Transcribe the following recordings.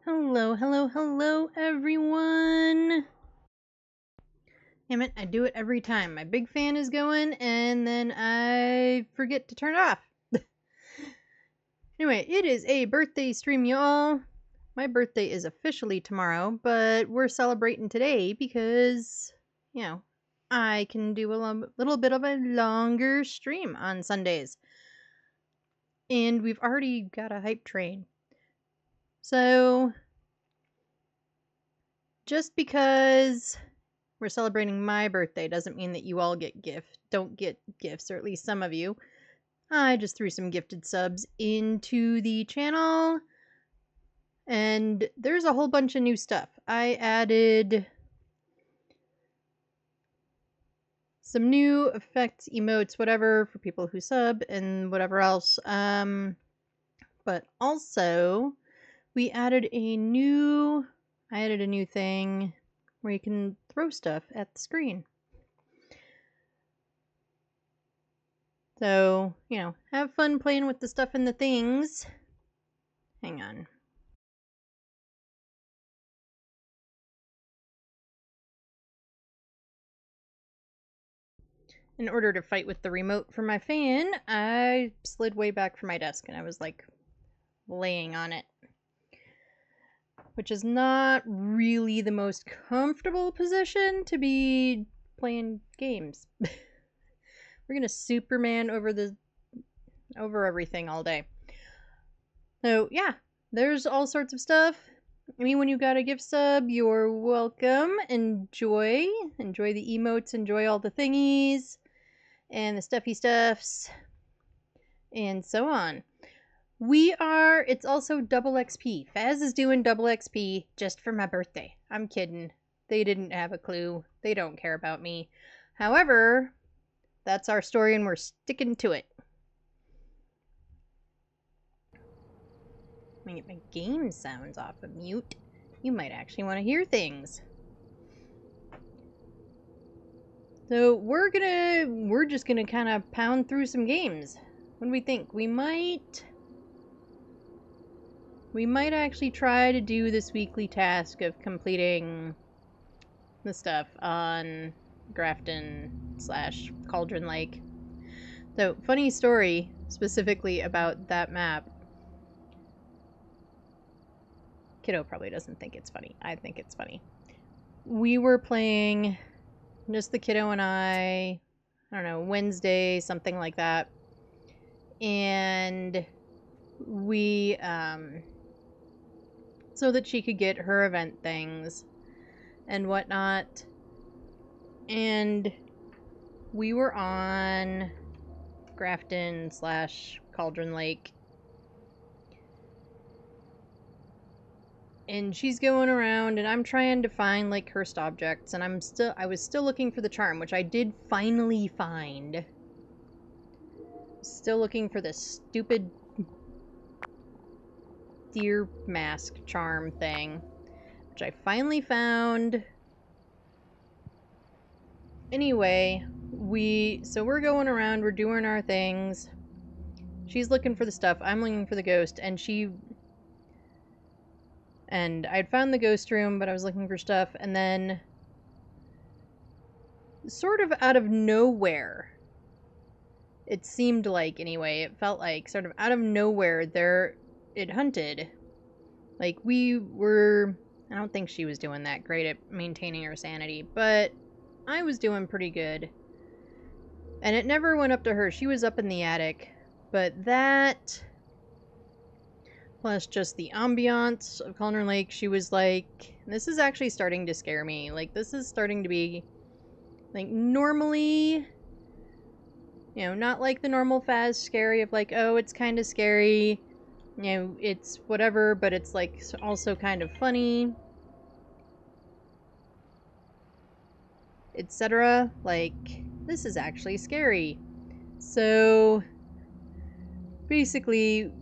Hello, hello, hello, everyone! Damn it, I do it every time. My big fan is going, and then I forget to turn it off. Anyway, it is a birthday stream, y'all. My birthday is officially tomorrow, but we're celebrating today because, I can do a little bit of a longer stream on Sundays. And we've already got a hype train. So, just because we're celebrating my birthday doesn't mean that you all don't get gifts, or at least some of you. I just threw some gifted subs into the channel, and there's a whole bunch of new stuff. I added some new effects, emotes, whatever, for people who sub, and whatever else. But also, I added a new thing where you can throw stuff at the screen. So, have fun playing with the stuff and the things. Hang on. In order to fight with the remote for my fan, I slid way back from my desk and I was like laying on it. Which is not really the most comfortable position to be playing games. We're gonna Superman over everything all day. So yeah, there's all sorts of stuff. Anyone who got a gift sub, you're welcome. Enjoy the emotes, enjoy all the thingies and the stuffy stuffs and so on. It's also double XP. Phaz is doing double XP just for my birthday. I'm kidding. They didn't have a clue. They don't care about me. However, that's our story and we're sticking to it. Let me get my game sounds off of mute. You might actually want to hear things. So we're just gonna kind of pound through some games. What do we think? We might actually try to do this weekly task of completing the stuff on Grafton/Cauldron Lake. So, funny story specifically about that map. Kiddo probably doesn't think it's funny. I think it's funny. We were playing, just the kiddo and I don't know, Wednesday, something like that. And we, so that she could get her event things and whatnot. And we were on Grafton/Cauldron Lake. And she's going around and I'm trying to find like cursed objects, and I was still looking for the charm, which I did finally find. Still looking for this stupid deer mask charm thing, which I finally found. Anyway, so we're going around, we're doing our things. She's looking for the stuff, I'm looking for the ghost, and I'd found the ghost room, but I was looking for stuff, and then sort of out of nowhere, it seemed like, anyway, it felt like sort of out of nowhere it hunted. Like, I don't think she was doing that great at maintaining her sanity, but I was doing pretty good. And it never went up to her. She was up in the attic. But that, plus just the ambiance of Cauldron Lake, she was like, this is actually starting to scare me. Like, this is starting to be, like, normally, not like the normal Phaz scary of like, oh, it's kind of scary. It's whatever, but it's like also kind of funny, etc. Like, this is actually scary. So basically,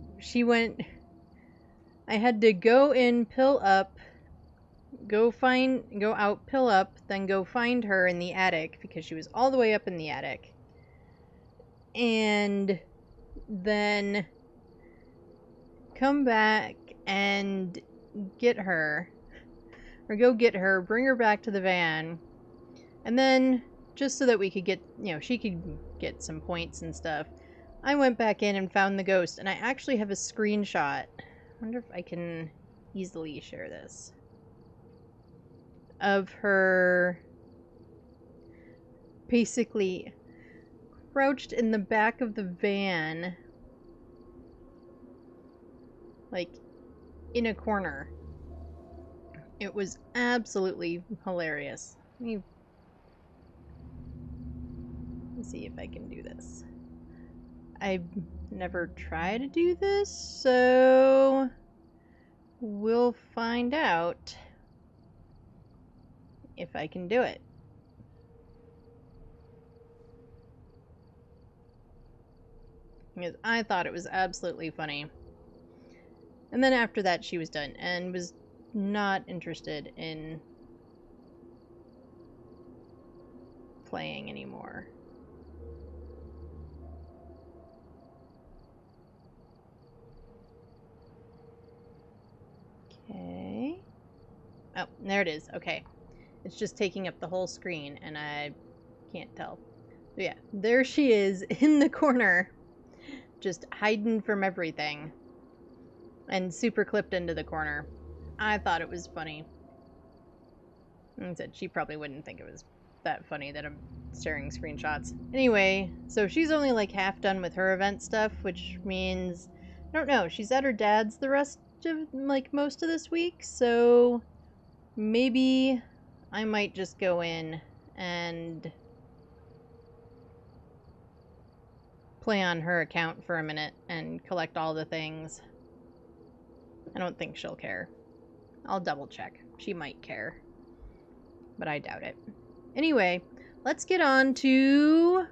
I had to go in, pill up, go out, pill up, then go find her in the attic because she was all the way up in the attic. And then come back and get her, or go get her, bring her back to the van, and then, just so that we could get, you know, she could get some points and stuff, I went back in and found the ghost, and I actually have a screenshot. I wonder if I can easily share this. Of her basically crouched in the back of the van, like in a corner. It was absolutely hilarious. Let me see if I can do this. I've never tried to do this, so we'll find out if I can do it. Because I thought it was absolutely funny. And then after that, she was done and was not interested in playing anymore. Okay. Oh, there it is. Okay. It's just taking up the whole screen, and I can't tell. But yeah, there she is in the corner, just hiding from everything, and super clipped into the corner. I thought it was funny. And said she probably wouldn't think it was that funny that I'm sharing screenshots. Anyway, so she's only like half done with her event stuff, which means, I don't know, she's at her dad's the rest of, like, most of this week, so maybe I might just go in and play on her account for a minute and collect all the things. I don't think she'll care. I'll double check. She might care, but I doubt it. Anyway, let's get on to...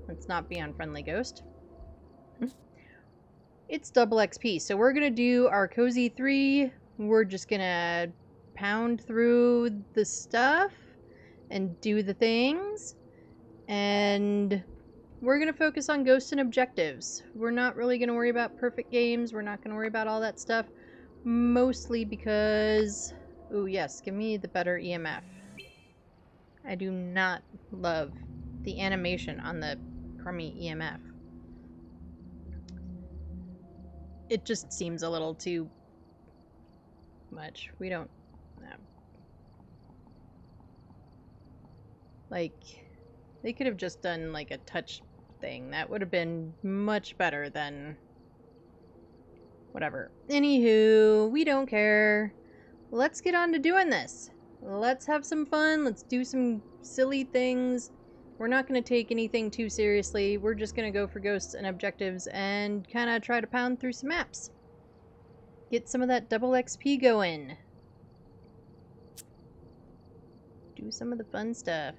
Let's not be on Friendly Ghost. It's double XP, so we're gonna do our Cozy 3. We're just gonna pound through the stuff and do the things, and we're gonna focus on ghosts and objectives. We're not really gonna worry about perfect games. We're not gonna worry about all that stuff, mostly because... Ooh, yes, give me the better EMF. I do not love the animation on the crummy EMF. It just seems a little too much. We don't... like, they could have just done, like, a touch thing. That would have been much better than... whatever. Anywho, we don't care. Let's get on to doing this. Let's have some fun. Let's do some silly things. We're not going to take anything too seriously. We're just going to go for ghosts and objectives and kind of try to pound through some maps. Get some of that double XP going. Do some of the fun stuff.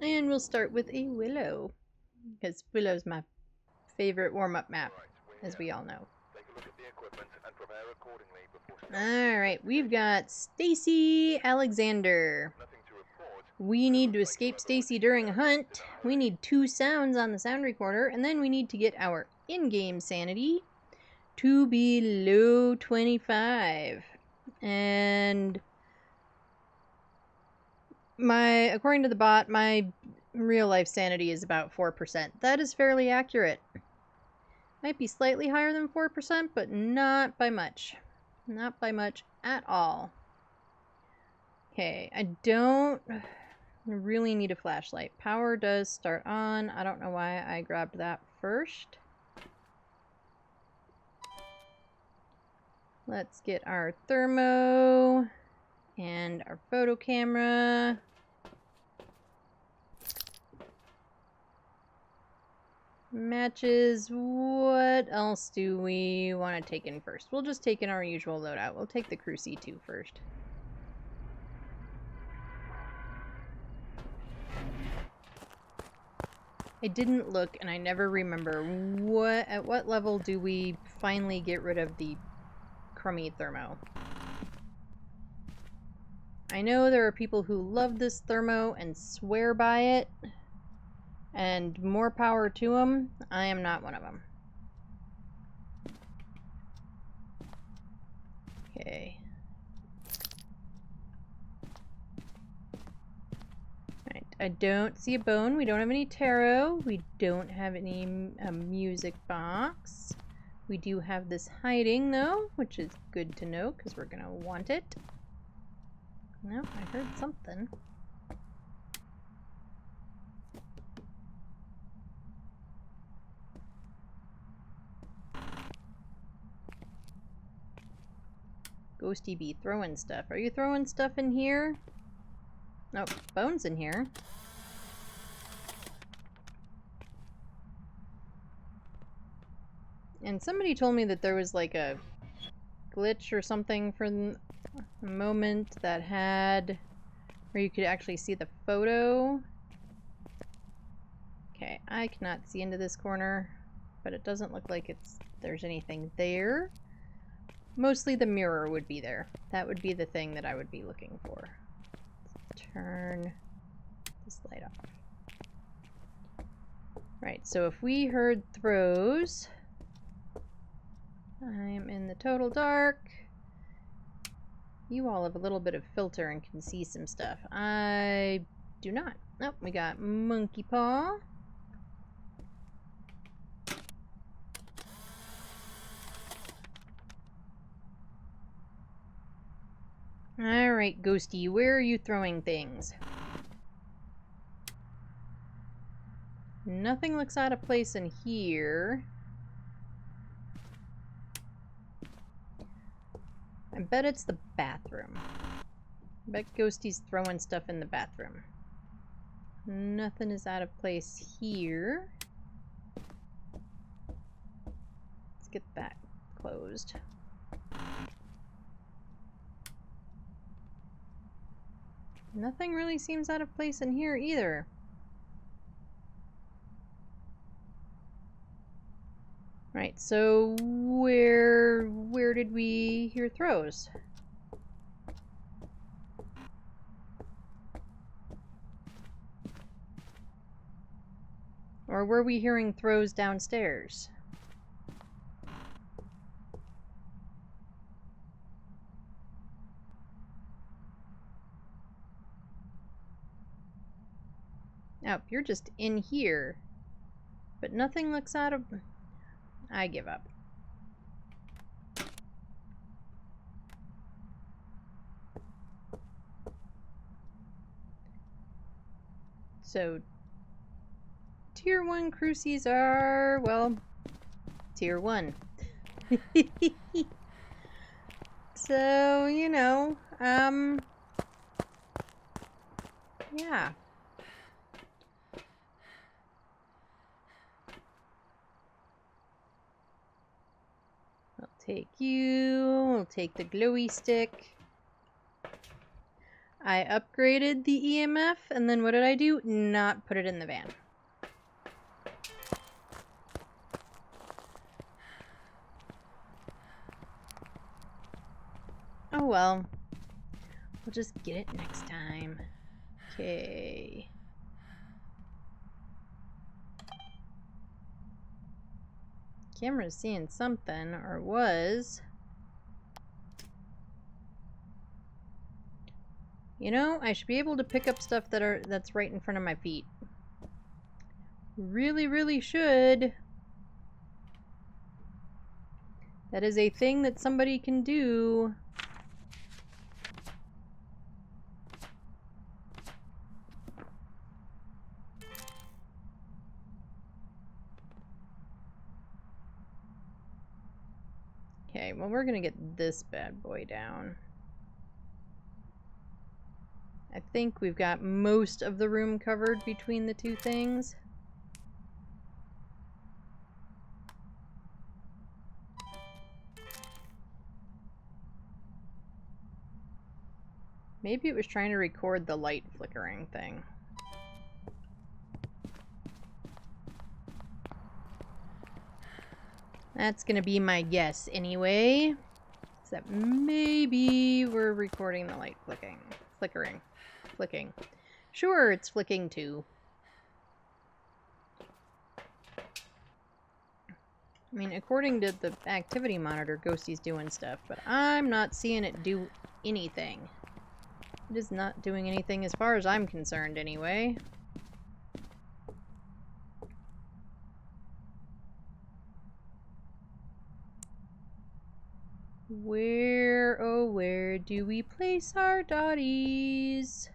And we'll start with a Willow, because Willow's my favorite warm-up map, as we all know. Alright, we've got Stacy Alexander. We need to escape Stacy during a hunt. We need 2 sounds on the sound recorder, and then we need to get our in-game sanity to below 25. And according to the bot, my real-life sanity is about 4%. That is fairly accurate. Might be slightly higher than 4%, but not by much. Not by much at all. Okay, I don't really need a flashlight. Power does start on. I don't know why I grabbed that first. Let's get our thermo and our photo camera. Matches. What else do we want to take in first? We'll just take in our usual loadout. We'll take the Crew C2 first. I didn't look, and I never remember at what level do we finally get rid of the crummy thermo. I know there are people who love this thermo and swear by it, and more power to them. I am not one of them. I don't see a bone. We don't have any tarot. We don't have any music box. We do have this hiding, though, which is good to know because we're going to want it. No, I heard something. Ghosty bee throwing stuff. Are you throwing stuff in here? Nope, bones in here. And somebody told me that there was like a glitch or something for a moment that had where you could actually see the photo. Okay, I cannot see into this corner, but it doesn't look like there's anything there. Mostly the mirror would be there. That would be the thing that I would be looking for. Let's turn this light off. Right, so if we heard throws, I'm in the total dark. You all have a little bit of filter and can see some stuff. I do not. Nope, we got monkey paw. Alright, Ghosty, where are you throwing things? Nothing looks out of place in here. I bet it's the bathroom. I bet Ghosty's throwing stuff in the bathroom. Nothing is out of place here. Let's get that closed. Nothing really seems out of place in here either. Right, so where did we hear throws? Or were we hearing throws downstairs? Oh, you're just in here. But nothing looks out of... I give up. So, Tier 1 crucies are, well, Tier 1. So, you know, yeah. I'll take you, we'll take the glowy stick. I upgraded the EMF, and then what did I do? Not put it in the van. Oh well. We'll just get it next time. Okay. Camera's seeing something, or was. You know, I should be able to pick up stuff that's right in front of my feet. Really, really should. That is a thing that somebody can do. Okay, well, we're gonna get this bad boy down. I think we've got most of the room covered between the two things. Maybe it was trying to record the light flickering thing. That's gonna be my guess anyway. Is that maybe we're recording the light flickering. Sure, it's flicking too. I mean, according to the activity monitor, Ghosty's doing stuff, but I'm not seeing it do anything. It is not doing anything as far as I'm concerned, anyway. Where, oh where do we place our dotties?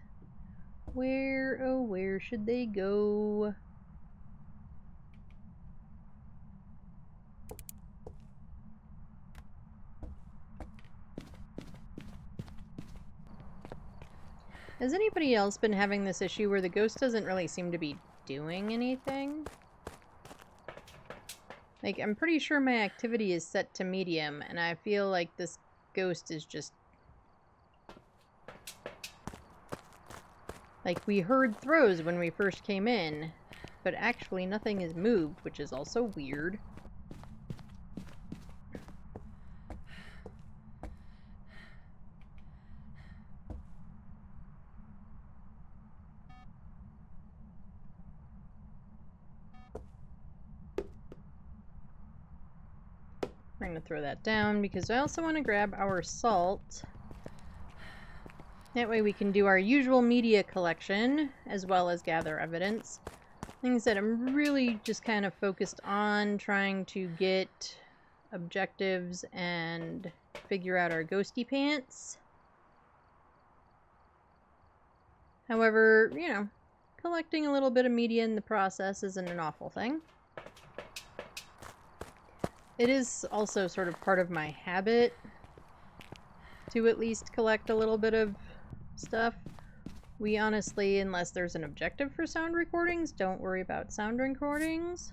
Where, oh where should they go? Has anybody else been having this issue where the ghost doesn't really seem to be doing anything? Like, I'm pretty sure my activity is set to medium, and I feel like this ghost is just... Like, we heard throws when we first came in, but actually nothing is moved, which is also weird. I'm going to throw that down because I also want to grab our salt. That way we can do our usual media collection as well as gather evidence. Like I said, I'm really just kind of focused on trying to get objectives and figure out our ghosty pants. However, you know, collecting a little bit of media in the process isn't an awful thing. It is also sort of part of my habit to at least collect a little bit of stuff. We honestly, unless there's an objective for sound recordings, don't worry about sound recordings.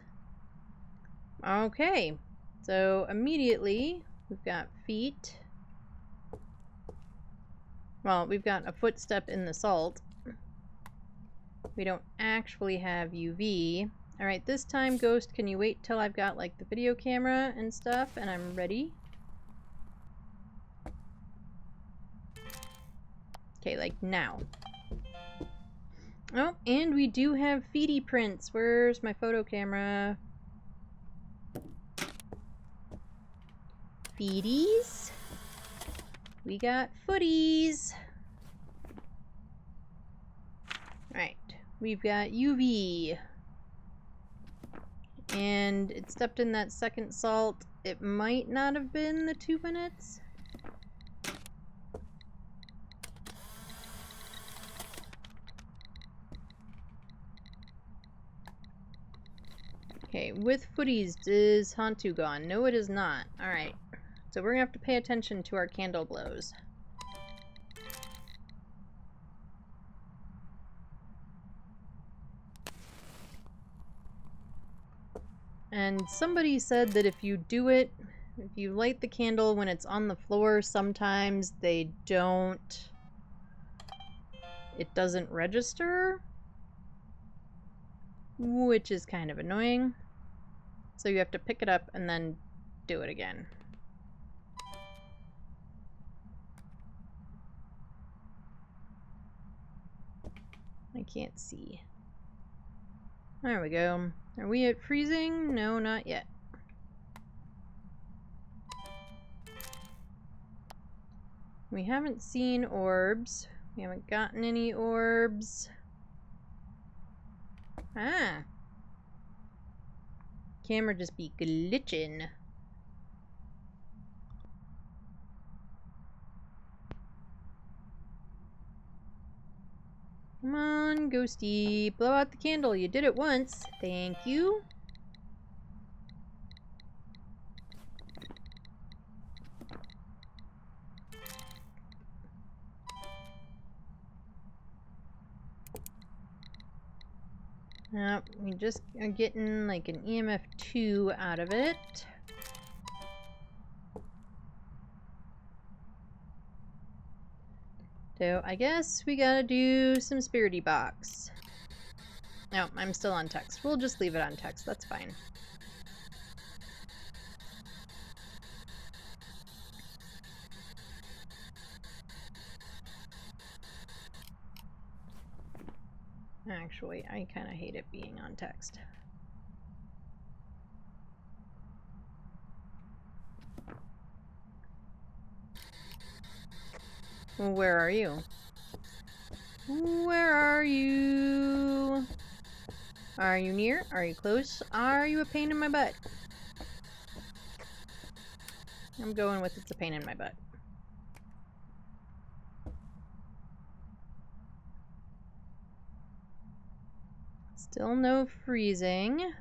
Okay, so immediately we've got feet. Well, we've got a footstep in the salt. We don't actually have UV. Alright, this time, Ghost, can you wait till I've got, like, the video camera and stuff, and I'm ready? Okay, like, now. Oh, and we do have feety prints. Where's my photo camera? Feeties? We got footies. Alright, we've got UV. And it stepped in that second salt. It might not have been the 2 minutes. Okay, with footies, is Hantu gone? No, it is not. Alright, so we're gonna have to pay attention to our candle blows. And somebody said that if you do it, if you light the candle when it's on the floor, sometimes they don't... It doesn't register, which is kind of annoying. So you have to pick it up and then do it again. I can't see. There we go. Are we at freezing? No, not yet. We haven't seen orbs. We haven't gotten any orbs. Ah. Camera just be glitching. Come on, Ghosty. Blow out the candle. You did it once. Thank you. We just are getting like an EMF 2 out of it. So I guess we gotta do some spirity box. No, I'm still on text. We'll just leave it on text. That's fine. Actually, I kind of hate it being on text. Well, where are you? Where are you? Are you near? Are you close? Are you a pain in my butt? I'm going with it's a pain in my butt. Still no freezing.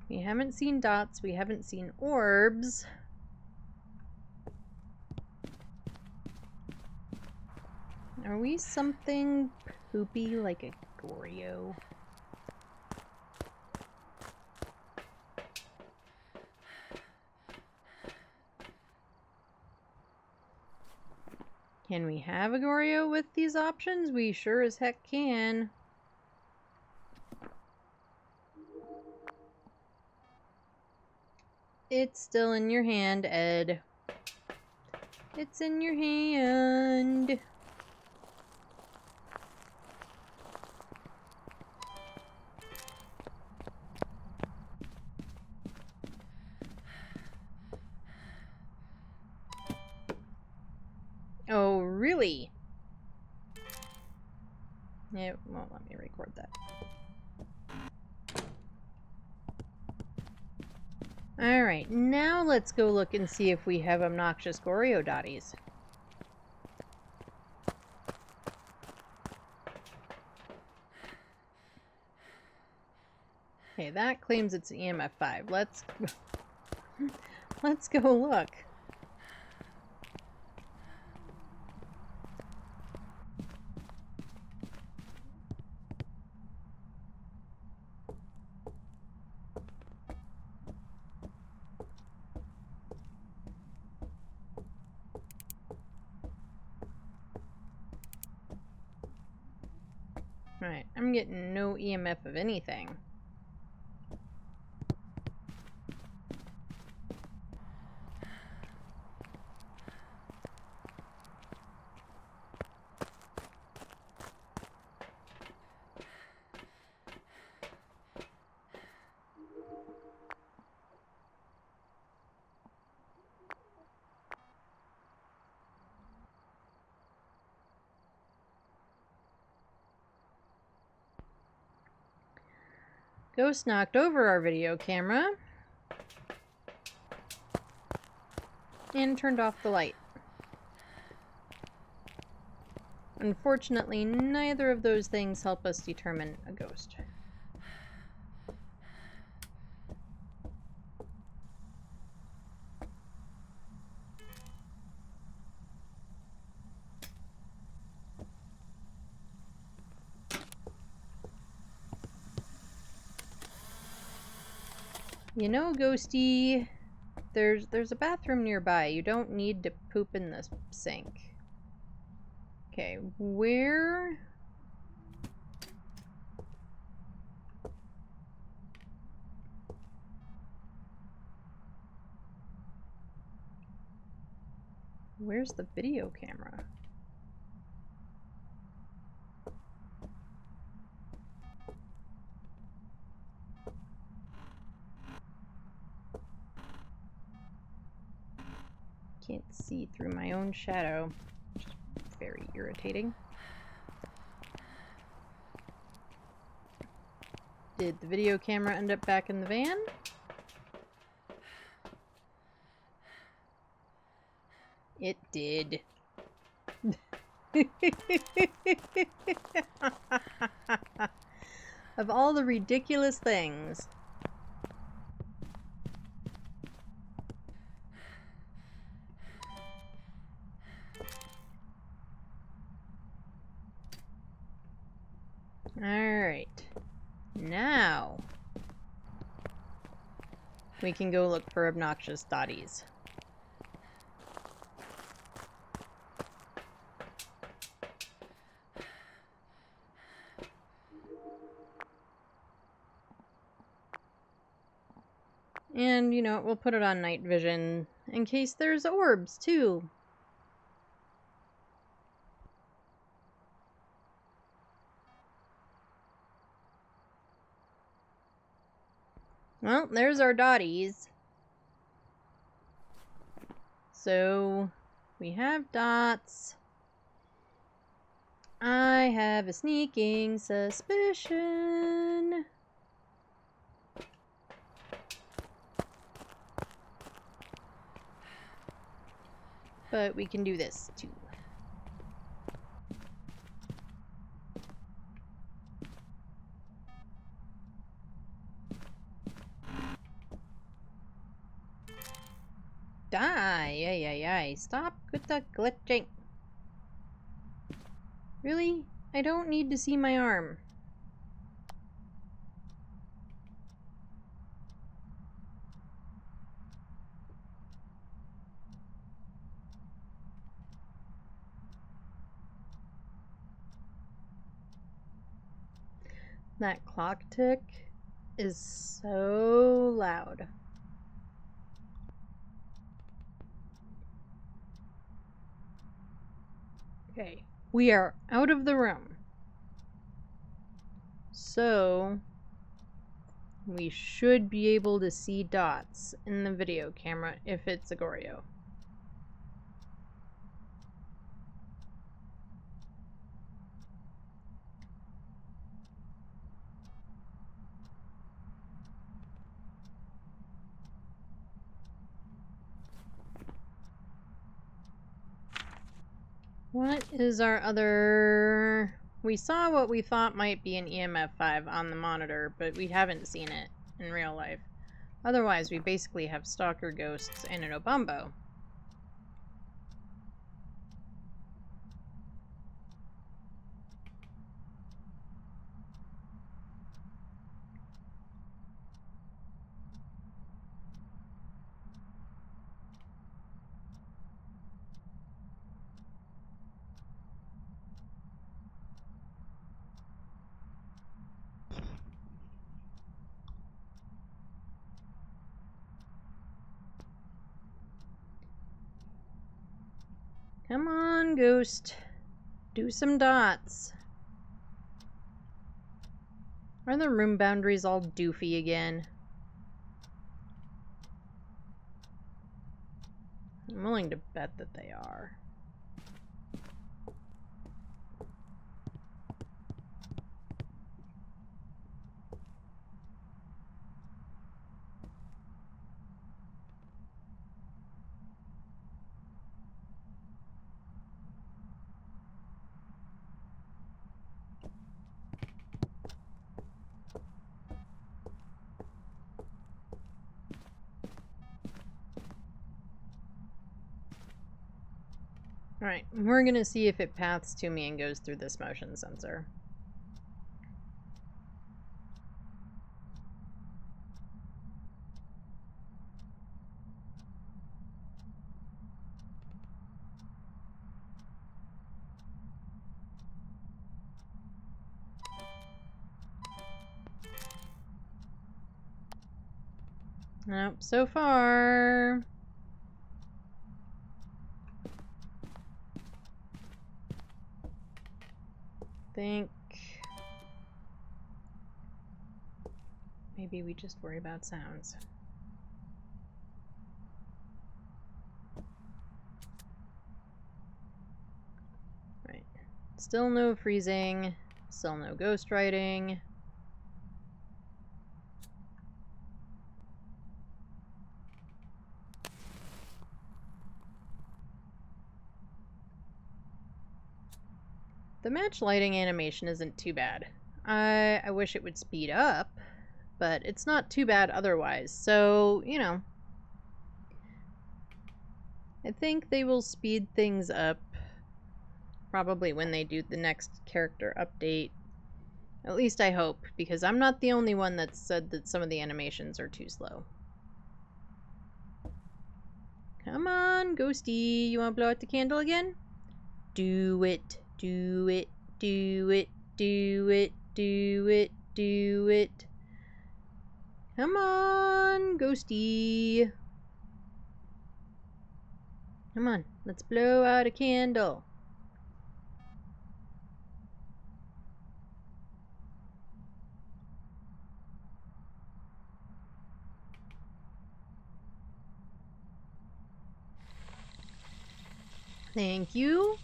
We haven't seen dots. We haven't seen orbs. Are we something poopy like a Goryo? Can we have a Goryo with these options? We sure as heck can. It's still in your hand, Ed. It's in your hand. Oh, really? It won't let me record that. Alright, now let's go look and see if we have obnoxious Goryo dotties. Okay, that claims it's EMF 5. Let's go look. Alright, I'm getting no EMF of anything. Ghost knocked over our video camera and turned off the light. Unfortunately, neither of those things help us determine a ghost. You know, Ghosty, there's a bathroom nearby. You don't need to poop in the sink. Okay, where's the video camera? Can't see through my own shadow, which is very irritating. Did the video camera end up back in the van? It did. Of all the ridiculous things. Alright. Now we can go look for obnoxious dotties. And, you know, we'll put it on night vision in case there's orbs, too. Well, there's our dotties. So we have dots. I have a sneaking suspicion. But we can do this too. Die! Ay. Stop with the glitching. Really? I don't need to see my arm. That clock tick is so loud. Okay, we are out of the room. So we should be able to see dots in the video camera if it's a Goryo. What is our other... We saw what we thought might be an EMF 5 on the monitor, but we haven't seen it in real life. Otherwise, we basically have stalker ghosts and an Obumbo. Come on, ghost. Do some dots. Are the room boundaries all doofy again? I'm willing to bet that they are. Alright, we're gonna see if it paths to me and goes through this motion sensor. Nope, so far... think maybe we just worry about sounds. Right. Still no freezing. Still no ghost writing. The match lighting animation isn't too bad. I wish it would speed up, but it's not too bad otherwise. So, you know, I think they will speed things up probably when they do the next character update. At least I hope, because I'm not the only one that said that some of the animations are too slow. Come on, Ghosty. You want to blow out the candle again? Do it. Do it. Do it. Do it. Do it. Do it. Come on, Ghosty. Come on, let's blow out a candle. Thank you.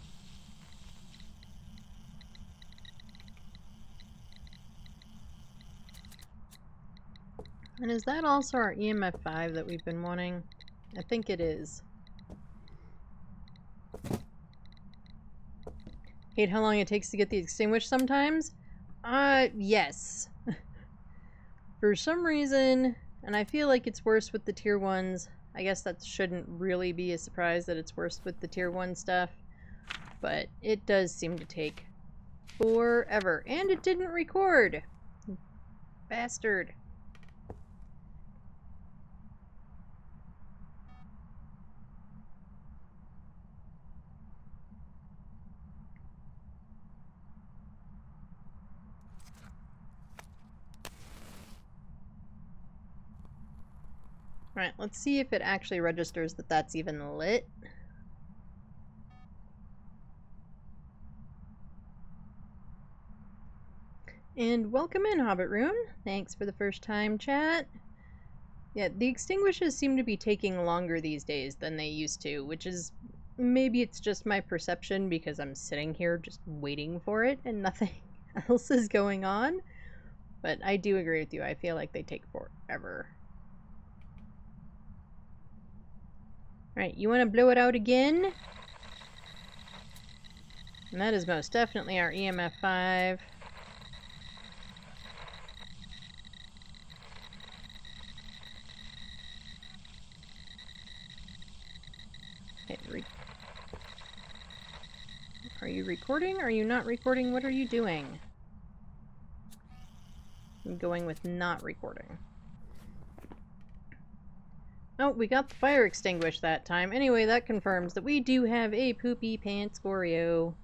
And is that also our EMF 5 that we've been wanting? I think it is. Hate how long it takes to get the extinguished sometimes? Yes. For some reason, and I feel like it's worse with the tier 1s. I guess that shouldn't really be a surprise that it's worse with the tier 1 stuff. But it does seem to take forever. And it didn't record! Bastard. Alright, let's see if it actually registers that that's even lit. And welcome in, Hobbit Room. Thanks for the first time, chat. Yeah, the extinguishes seem to be taking longer these days than they used to, which is... maybe it's just my perception because I'm sitting here just waiting for it and nothing else is going on. But I do agree with you. I feel like they take forever. Right, you want to blow it out again? And that is most definitely our EMF 5. Okay, are you recording? Are you not recording? What are you doing? I'm going with not recording. Oh, we got the fire extinguished that time. Anyway, that confirms that we do have a poopy pants Goryo.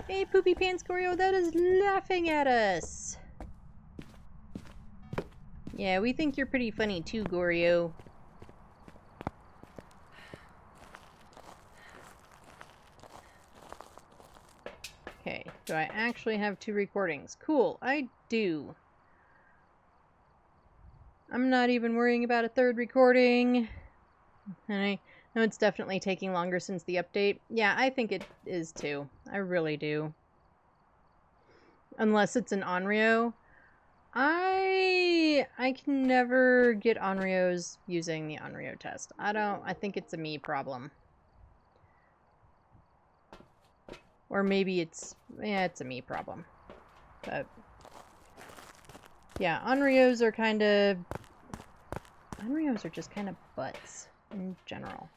Hey, poopy pants Goryo, that is laughing at us. Yeah, we think you're pretty funny too, Goryo. Okay, do I actually have 2 recordings? Cool, I do. I'm not even worrying about a 3rd recording. And I know it's definitely taking longer since the update. Yeah, I think it is too. I really do. Unless it's an Onryo. I can never get Onryos using the Onryo test. I think it's a me problem. Or maybe it's a me problem. But yeah, Onryos are just kind of butts in general.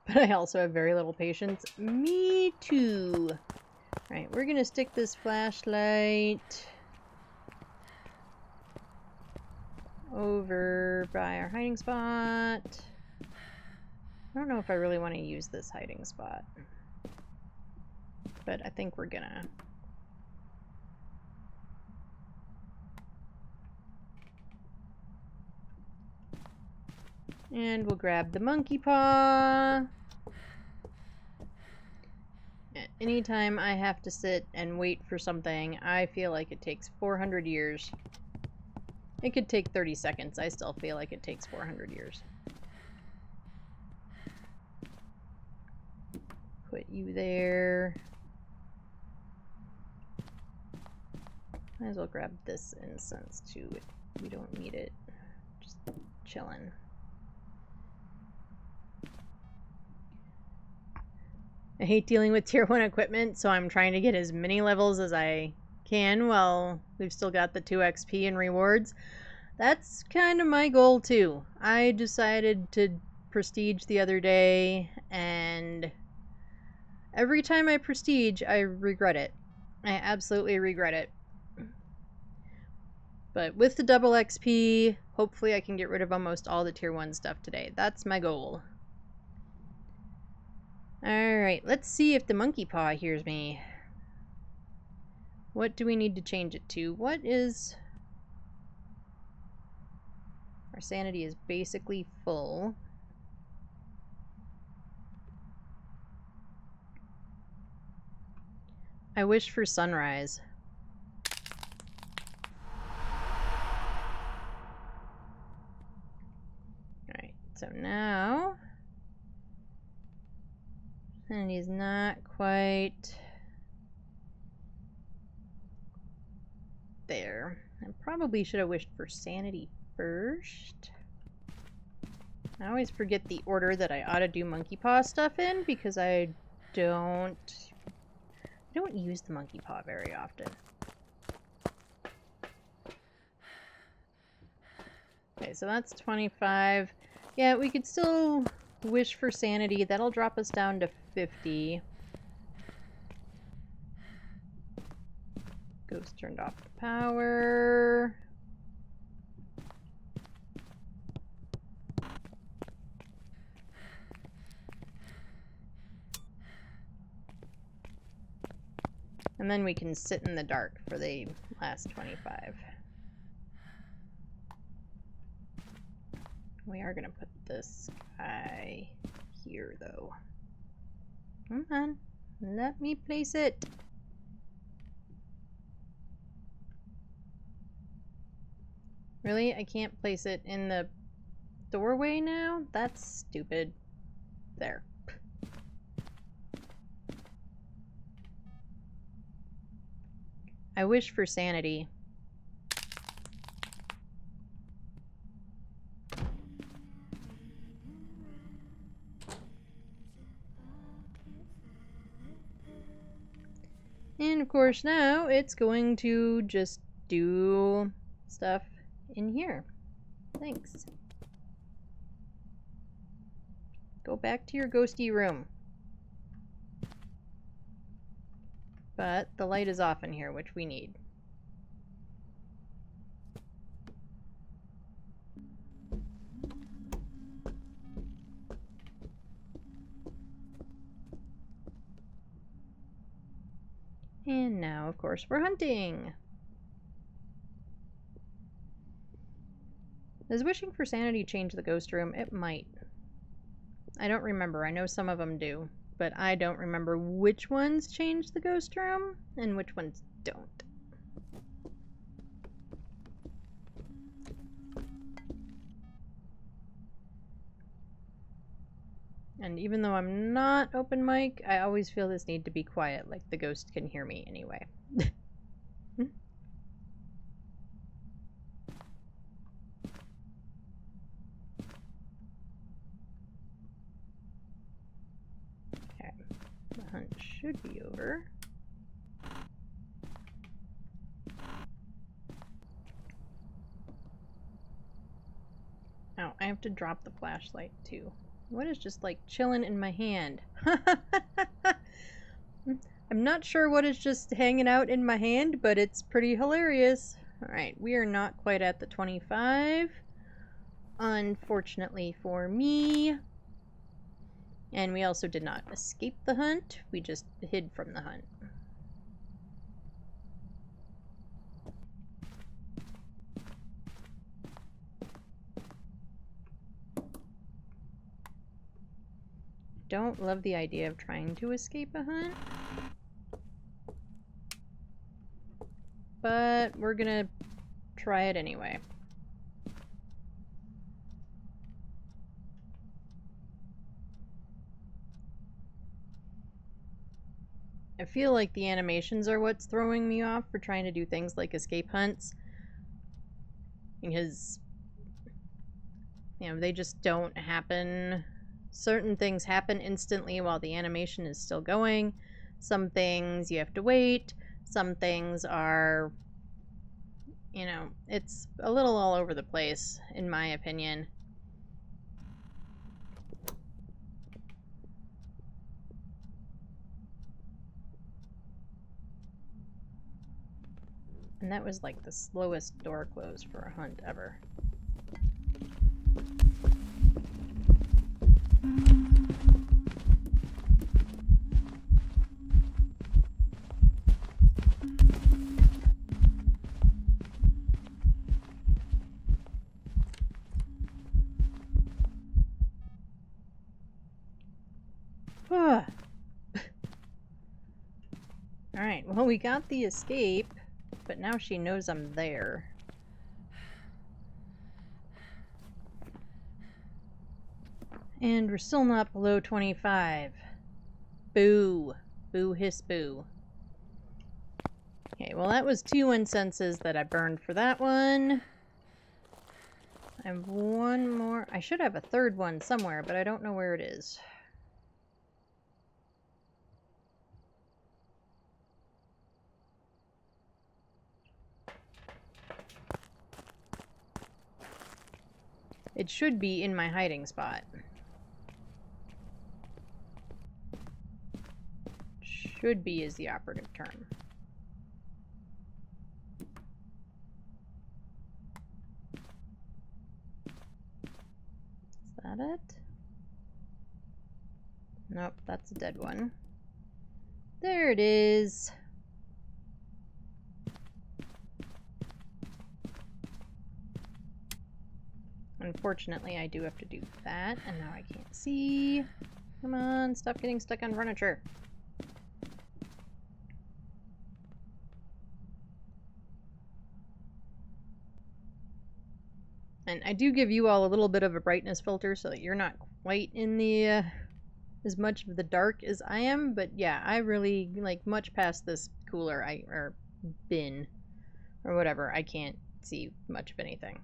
But I also have very little patience. Me too. Right, we're gonna stick this flashlight over by our hiding spot. I don't know if I really want to use this hiding spot, but I think we're gonna. And we'll grab the monkey paw. Anytime I have to sit and wait for something, I feel like it takes 400 years. It could take 30 seconds. I still feel like it takes 400 years. Put you there. Might as well grab this incense too. We don't need it. Just chillin'. I hate dealing with tier 1 equipment, so I'm trying to get as many levels as I can while we've still got the 2 XP and rewards. That's kind of my goal too. I decided to prestige the other day, and every time I prestige, I regret it. I absolutely regret it. But with the double XP, hopefully I can get rid of almost all the tier 1 stuff today. That's my goal. Alright, let's see if the monkey paw hears me. What do we need to change it to? What is... Our sanity is basically full. I wish for sunrise. So now sanity's not quite there. I probably should have wished for sanity first. I always forget the order that I ought to do monkey paw stuff in because I don't use the monkey paw very often. Okay, so that's 25. Yeah, we could still wish for sanity. That'll drop us down to 50. Ghost turned off the power. And then we can sit in the dark for the last 25. We are going to put this guy here, though. Come on. Let me place it. Really? I can't place it in the doorway now? That's stupid. There. I wish for sanity. And of course now it's going to just do stuff in here. Thanks. Go back to your ghosty room. But the light is off in here, which we need. And now, of course, we're hunting. Does wishing for sanity change the ghost room? It might. I don't remember. I know some of them do, but I don't remember which ones change the ghost room and which ones don't. And even though I'm not open mic, I always feel this need to be quiet, like the ghost can hear me anyway. Okay, the hunt should be over. Oh, I have to drop the flashlight too. What is just like chilling in my hand? I'm not sure what is just hanging out in my hand, but it's pretty hilarious. Alright, we are not quite at the 25. Unfortunately for me. And we also did not escape the hunt. We just hid from the hunt. Don't love the idea of trying to escape a hunt. But we're gonna try it anyway. I feel like the animations are what's throwing me off for trying to do things like escape hunts. Because, you know, they just don't happen. Certain things happen instantly while the animation is still going. Some things you have to wait. Some things are, you know, it's a little all over the place, in my opinion. And that was like the slowest door close for a hunt ever. Alright, well, we got the escape, but now she knows I'm there. And we're still not below 25. Boo. Boo hiss boo. Okay, well that was 2 incenses that I burned for that one. I have one more. I should have a third one somewhere, but I don't know where it is. It should be in my hiding spot. Should be is the operative term. Is that it? Nope, that's a dead one. There it is. Unfortunately, I do have to do that, and now I can't see. Come on, stop getting stuck on furniture. And I do give you all a little bit of a brightness filter so that you're not quite in the as much of the dark as I am, but yeah, I really, like, much past this cooler, or bin, or whatever, I can't see much of anything.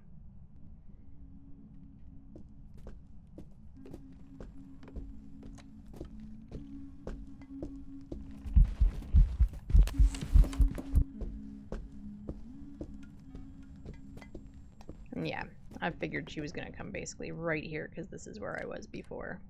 And yeah, I figured she was gonna come basically right here, because this is where I was before.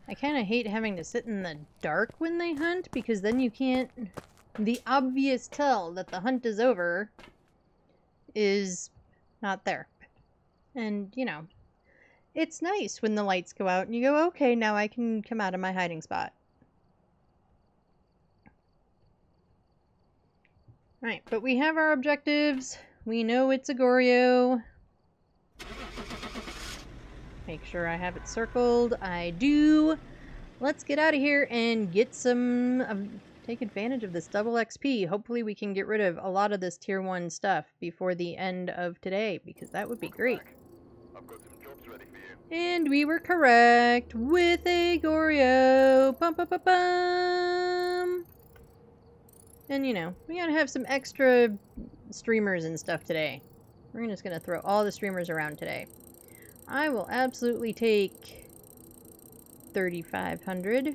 I kind of hate having to sit in the dark when they hunt, because then you can't... The obvious tell that the hunt is over is not there. And, you know, it's nice when the lights go out and you go, okay, now I can come out of my hiding spot. Right, but we have our objectives. We know it's a Goryo. Make sure I have it circled. I do. Let's get out of here and get some... take advantage of this double XP. Hopefully we can get rid of a lot of this tier 1 stuff before the end of today, because that would be great. I've got some jobs ready for you. And we were correct with a Goryo. Bum, bum, bum, bum. And you know, we gotta have some extra streamers and stuff today. We're just gonna throw all the streamers around today. I will absolutely take 3,500.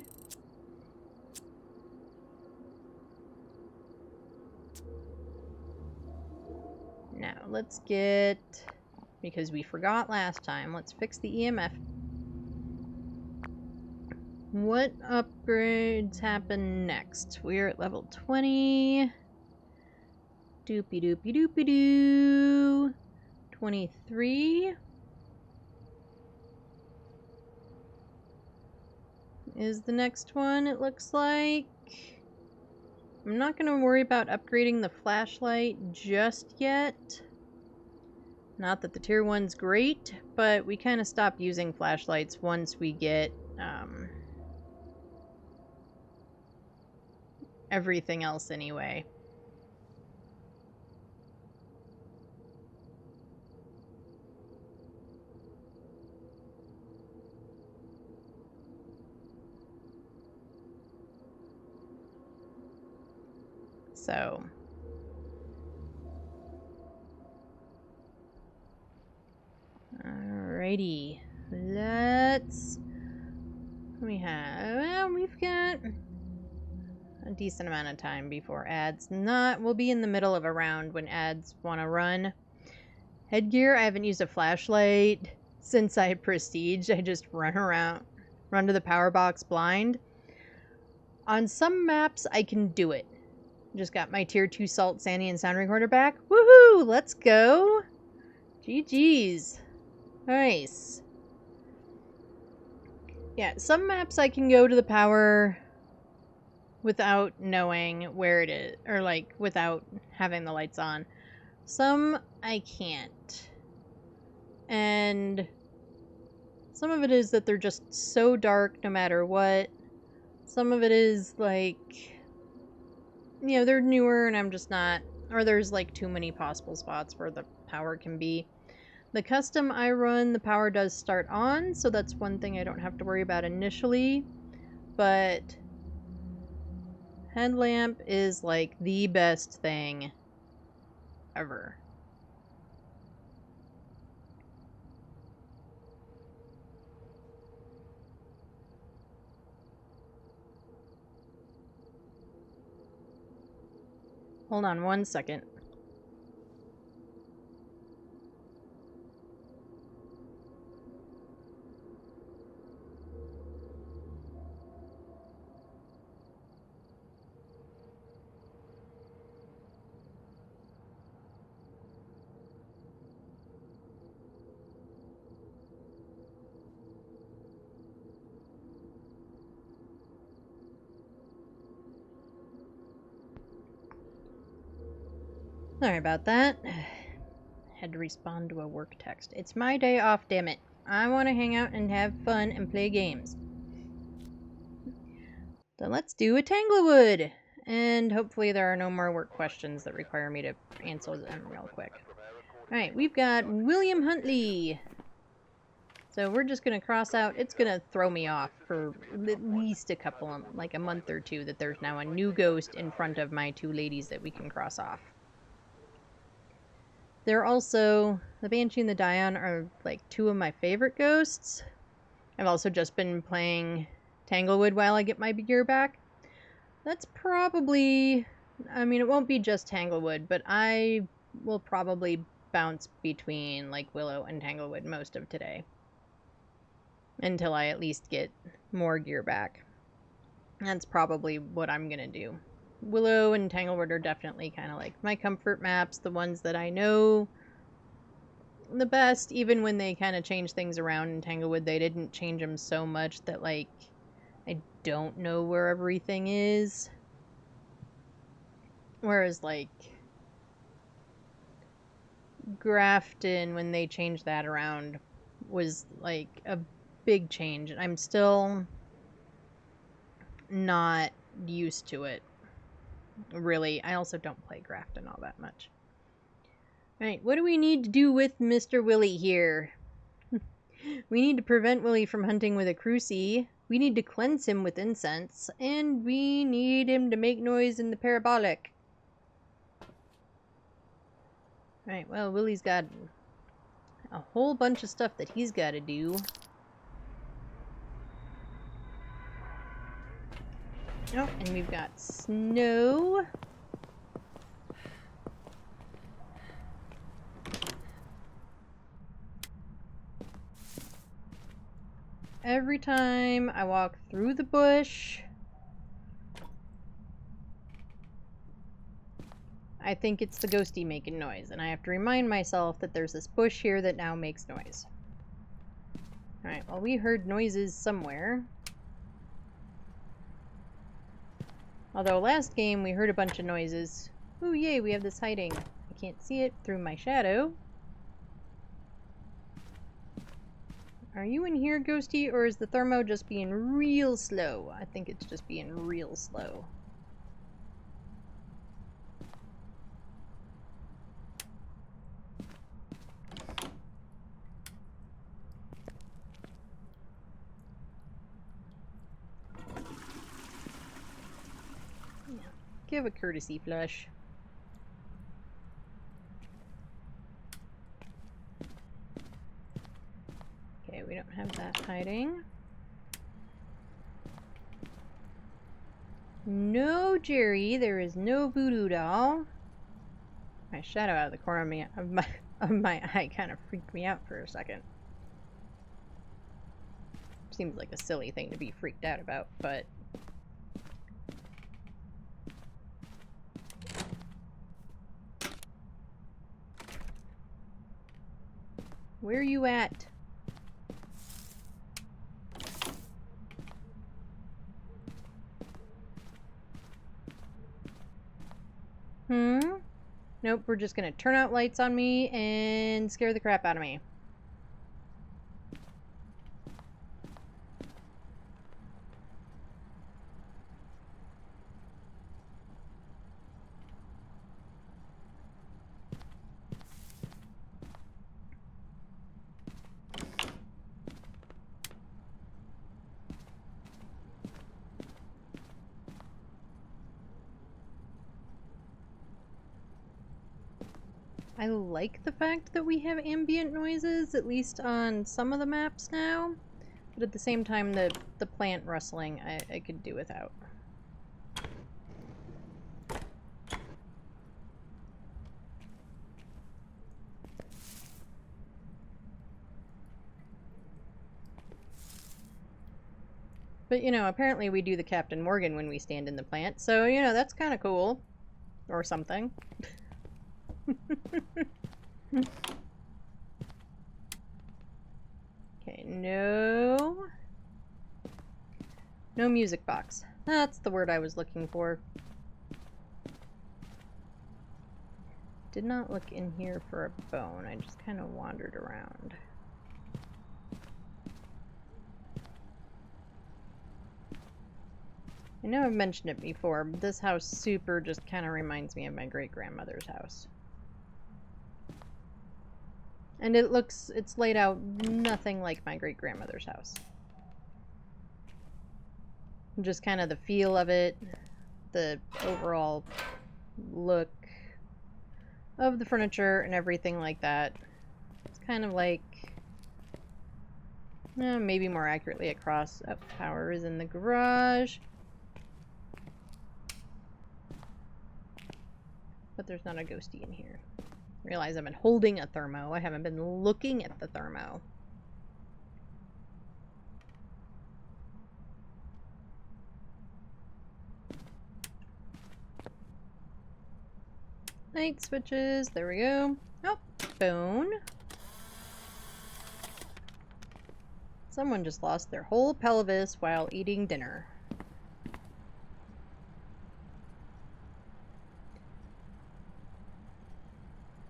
Now, let's get... because we forgot last time, let's fix the EMF. What upgrades happen next? We're at level 20. Doopy doopy doopy doo. 23. Is the next one, it looks like. I'm not going to worry about upgrading the flashlight just yet. Not that the tier 1's great, but we kind of stop using flashlights once we get everything else anyway. So, alrighty, we've got a decent amount of time before ads. We'll be in the middle of a round when ads want to run. Headgear, I haven't used a flashlight since I prestiged. I just run to the power box blind. On some maps, I can do it. Just got my tier 2 Salt, Sandy, and Sound Recorder back. Woohoo! Let's go! GG's. Nice. Yeah, some maps I can go to the power without knowing where it is, or like without having the lights on. Some I can't. And some of it is that they're just so dark no matter what. Some of it is like, you know, they're newer and I'm just not, or there's like too many possible spots where the power can be. The custom I run, the power does start on, so that's one thing I don't have to worry about initially. But headlamp is like the best thing ever. Hold on one second. Sorry about that. Had to respond to a work text. It's my day off, damn it. I want to hang out and have fun and play games. So let's do a Tanglewood! And hopefully there are no more work questions that require me to answer them real quick. Alright, we've got William Huntley. So we're just going to cross out. It's going to throw me off for at least a couple of, like a month or two, that there's now a new ghost in front of my two ladies that we can cross off. They're also, the Banshee and the Dion are like two of my favorite ghosts. I've also just been playing Tanglewood while I get my gear back. That's probably, I mean, it won't be just Tanglewood, but I will probably bounce between like Willow and Tanglewood most of today. Until I at least get more gear back. That's probably what I'm going to do. Willow and Tanglewood are definitely kind of like my comfort maps, the ones that I know the best, even when they kind of change things around in Tanglewood. They didn't change them so much that, like, I don't know where everything is. Whereas, like, Grafton, when they changed that around, was, like, a big change. And I'm still not used to it. Really, I also don't play Grafton all that much. Alright, what do we need to do with Mr. Willie here? We need to prevent Willie from hunting with a crucie. We need to cleanse him with incense. And we need him to make noise in the parabolic. Alright, well, Willie's got a whole bunch of stuff that he's got to do. Oh, and we've got snow. Every time I walk through the bush, I think it's the ghosty making noise, and I have to remind myself that there's this bush here that now makes noise. Alright, well, we heard noises somewhere. Although last game we heard a bunch of noises. Ooh, yay, we have this hiding. I can't see it through my shadow. Are you in here, Ghosty, or is the thermo just being real slow? I think it's just being real slow. Yeah. Give a courtesy flush. Okay, we don't have that hiding. No, Jerry, there is no voodoo doll. My shadow out of the corner of my eye kind of freaked me out for a second. Seems like a silly thing to be freaked out about, but where are you at? Nope, we're just gonna turn out lights on me and scare the crap out of me. I like the fact that we have ambient noises, at least on some of the maps now. But at the same time, the plant rustling, I could do without. But, you know, apparently we do the Captain Morgan when we stand in the plant, so, you know, that's kind of cool. Or something. Okay, no. No music box. That's the word I was looking for. Did not look in here for a bone. I just kind of wandered around. I know I've mentioned it before, but this house super just kind of reminds me of my great-grandmother's house. And it's laid out nothing like my great-grandmother's house. Just kind of the feel of it, the overall look of the furniture and everything like that. It's kind of like, maybe more accurately, a cross. Oh, power is in the garage. But there's not a ghosty in here. Realize I've been holding a thermo. I haven't been looking at the thermo. Light switches. There we go. Oh, bone. Someone just lost their whole pelvis while eating dinner.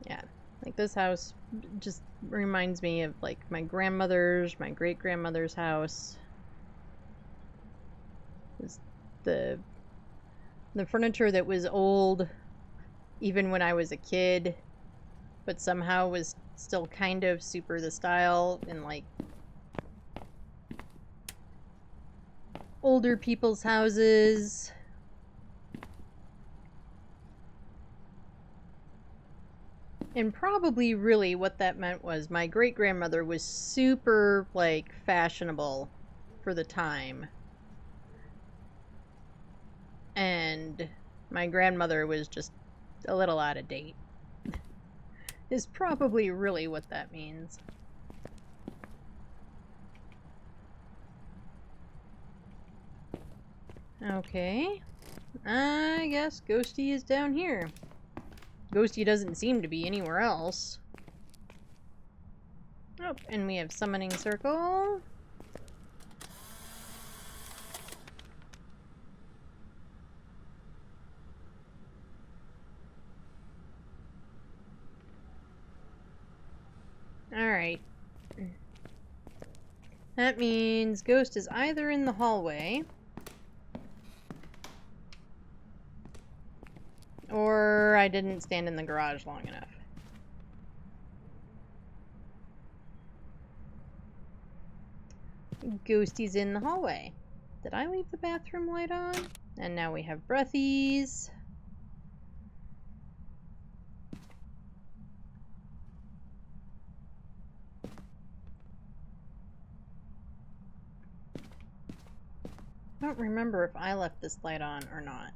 Yeah, like this house just reminds me of like my grandmother's, my great-grandmother's house. It's the furniture that was old even when I was a kid, but somehow was still kind of super the style in like older people's houses. And probably really what that meant was my great-grandmother was super like fashionable for the time. And my grandmother was just a little out of date. Is probably really what that means. Okay. I guess Ghosty is down here. Ghosty doesn't seem to be anywhere else. Oh, and we have Summoning Circle. Alright. That means Ghost is either in the hallway, or I didn't stand in the garage long enough. Ghosty's in the hallway. Did I leave the bathroom light on? And now we have breathies. I don't remember if I left this light on or not.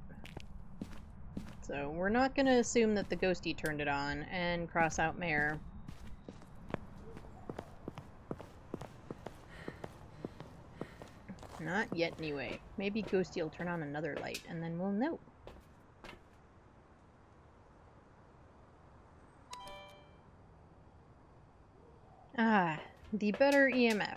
So we're not going to assume that the ghosty turned it on and cross out Mayor. Not yet anyway. Maybe Ghosty will turn on another light and then we'll know. Ah, the better EMF.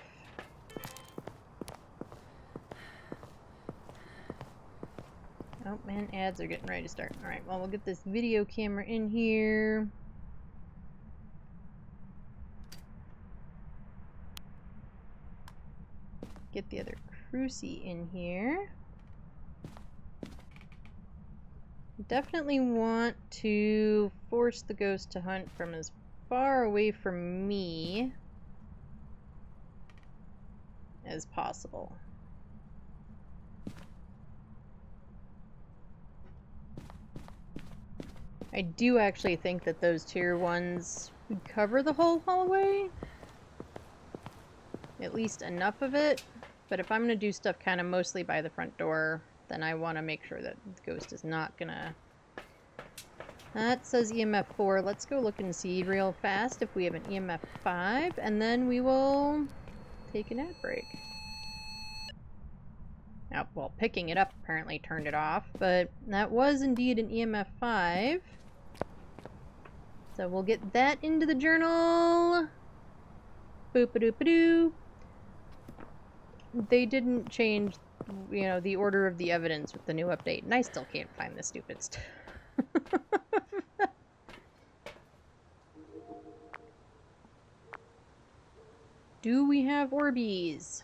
Oh, man, ads are getting ready to start. Alright, well, we'll get this video camera in here. Get the other crucie in here. Definitely want to force the ghost to hunt from as far away from me as possible. I do actually think that those tier 1s would cover the whole hallway. At least enough of it. But if I'm going to do stuff kind of mostly by the front door, then I want to make sure that the ghost is not going to... That says EMF 4. Let's go look and see real fast if we have an EMF 5, and then we will take an ad break. Now, well, picking it up apparently turned it off, but that was indeed an EMF 5. So we'll get that into the journal. Boop-a-doop-a-doo. They didn't change, you know, the order of the evidence with the new update, and I still can't find the stupid stuff. Do we have Orbeez?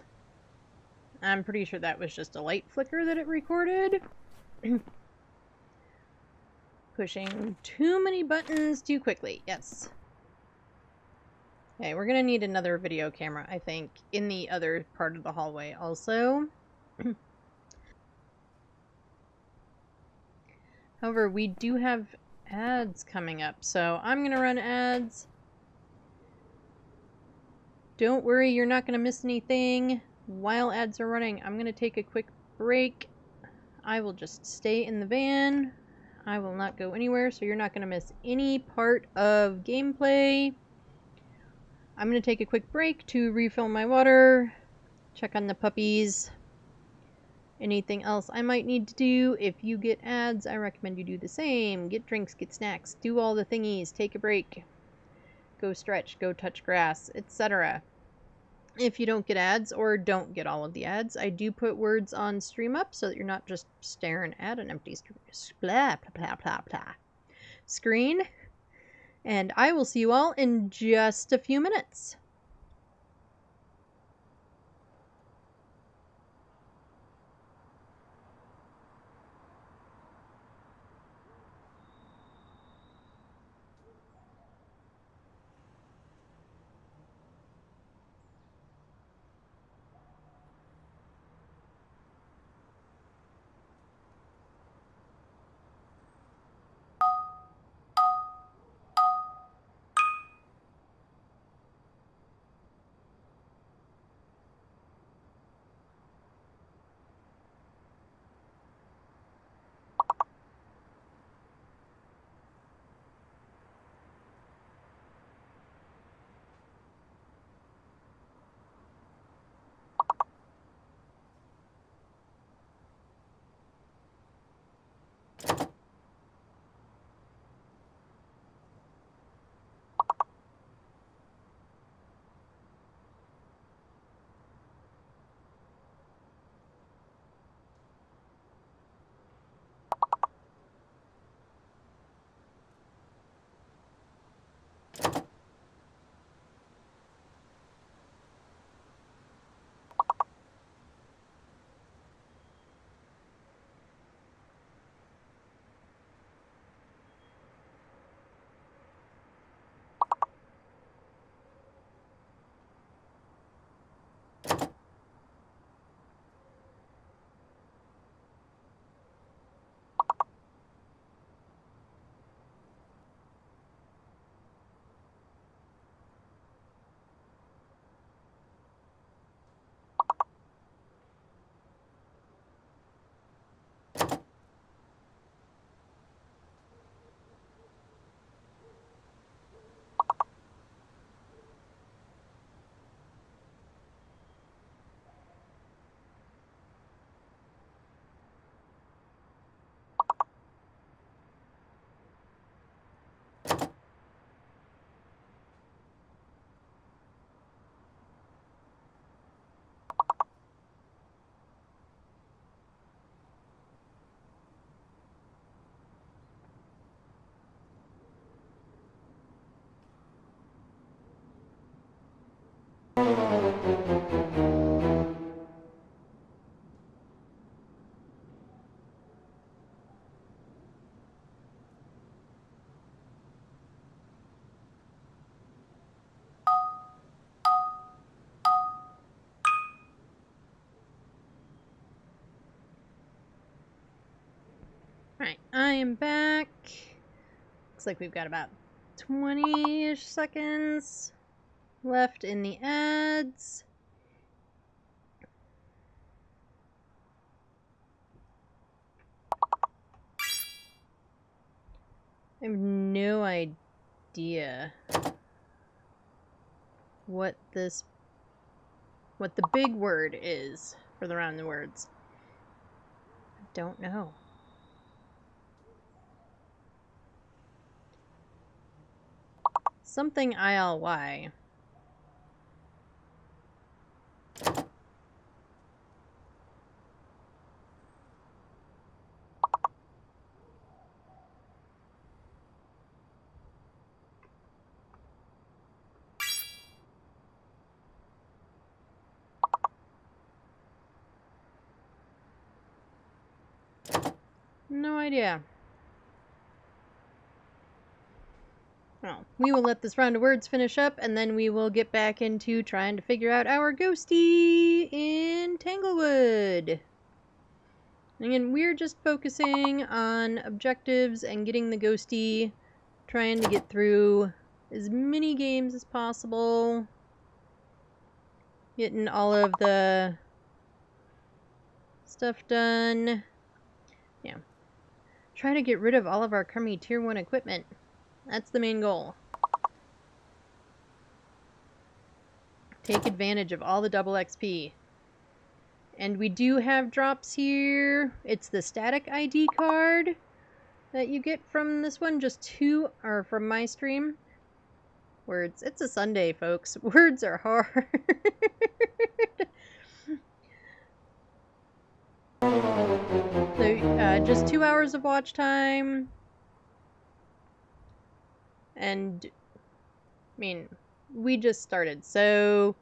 I'm pretty sure that was just a light flicker that it recorded. Pushing too many buttons too quickly. Yes. Okay, we're gonna need another video camera, I think, in the other part of the hallway also. However, we do have ads coming up, so I'm gonna run ads. Don't worry, you're not gonna miss anything while ads are running. I'm gonna take a quick break. I will just stay in the van. I will not go anywhere, so you're not gonna miss any part of gameplay. I'm gonna take a quick break to refill my water, check on the puppies, anything else I might need to do. If you get ads, I recommend you do the same. Get drinks, get snacks, do all the thingies, take a break, go stretch, go touch grass, etc. If you don't get ads or don't get all of the ads, I do put words on StreamUp so that you're not just staring at an empty screen. And I will see you all in just a few minutes. Alright, I am back. Looks like we've got about 20-ish seconds left in the ads. I have no idea what the big word is for the round the words. I don't know. Something ILY. No idea. Well, we will let this round of words finish up, and then we will get back into trying to figure out our ghostie in Tanglewood. Again, we're just focusing on objectives and getting the ghostie, trying to get through as many games as possible, getting all of the stuff done. Yeah. Try to get rid of all of our crummy tier 1 equipment. That's the main goal. Take advantage of all the double XP. And we do have drops here. It's the static ID card that you get from this one, just 2, or from my stream. Words. It's a Sunday, folks. Words are hard. So, just 2 hours of watch time. And, I mean, we just started, so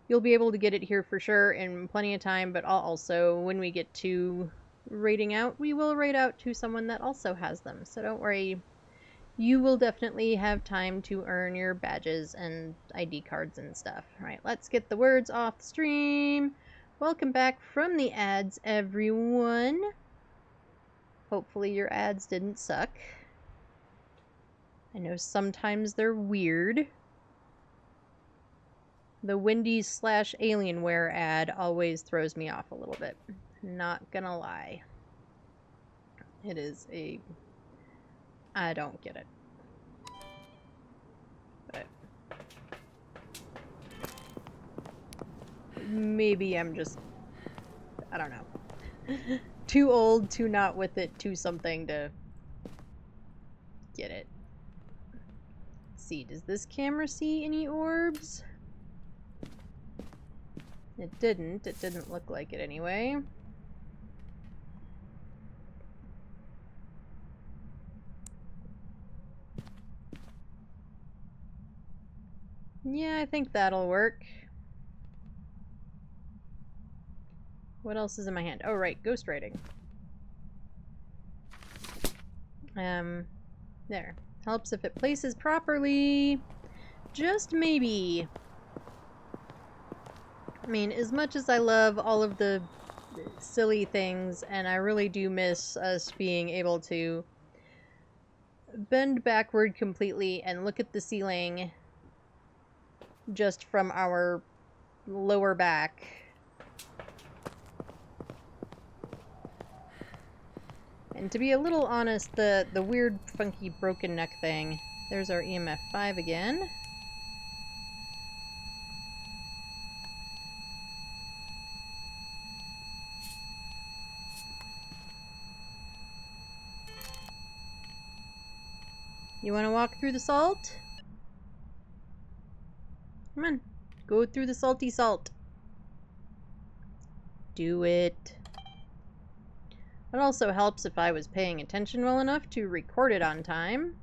you'll be able to get it here for sure in plenty of time, but also, when we get to rating out, we will rate out to someone that also has them, so don't worry. You will definitely have time to earn your badges and ID cards and stuff. Alright, let's get the words off the stream. Welcome back from the ads, everyone. Hopefully your ads didn't suck. I know sometimes they're weird. The Wendy's / Alienware ad always throws me off a little bit. Not gonna lie. It is a... I don't get it. But... maybe I'm just... I don't know. Too old, too not with it, too something to... get it. Let's see, does this camera see any orbs? It didn't. It didn't look like it anyway. Yeah, I think that'll work. What else is in my hand? Oh, right, ghostwriting. There. Helps if it places properly. Just maybe. I mean, as much as I love all of the silly things, and I really do miss us being able to bend backward completely and look at the ceiling just from our lower back. And to be a little honest, the weird, funky, broken neck thing. There's our EMF 5 again. You want to walk through the salt? Come on. Go through the salty salt. Do it. It also helps if I was paying attention well enough to record it on time.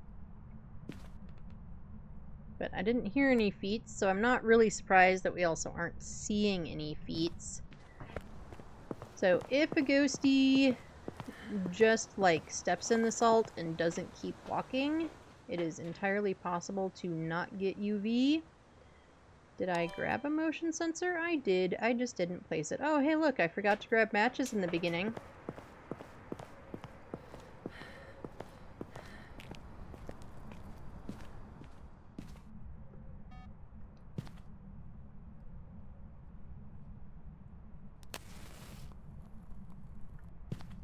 But I didn't hear any feet, so I'm not really surprised that we also aren't seeing any feet. So if a ghosty just like steps in the salt and doesn't keep walking, it is entirely possible to not get UV. Did I grab a motion sensor? I did. I just didn't place it. Oh, hey, look, I forgot to grab matches in the beginning.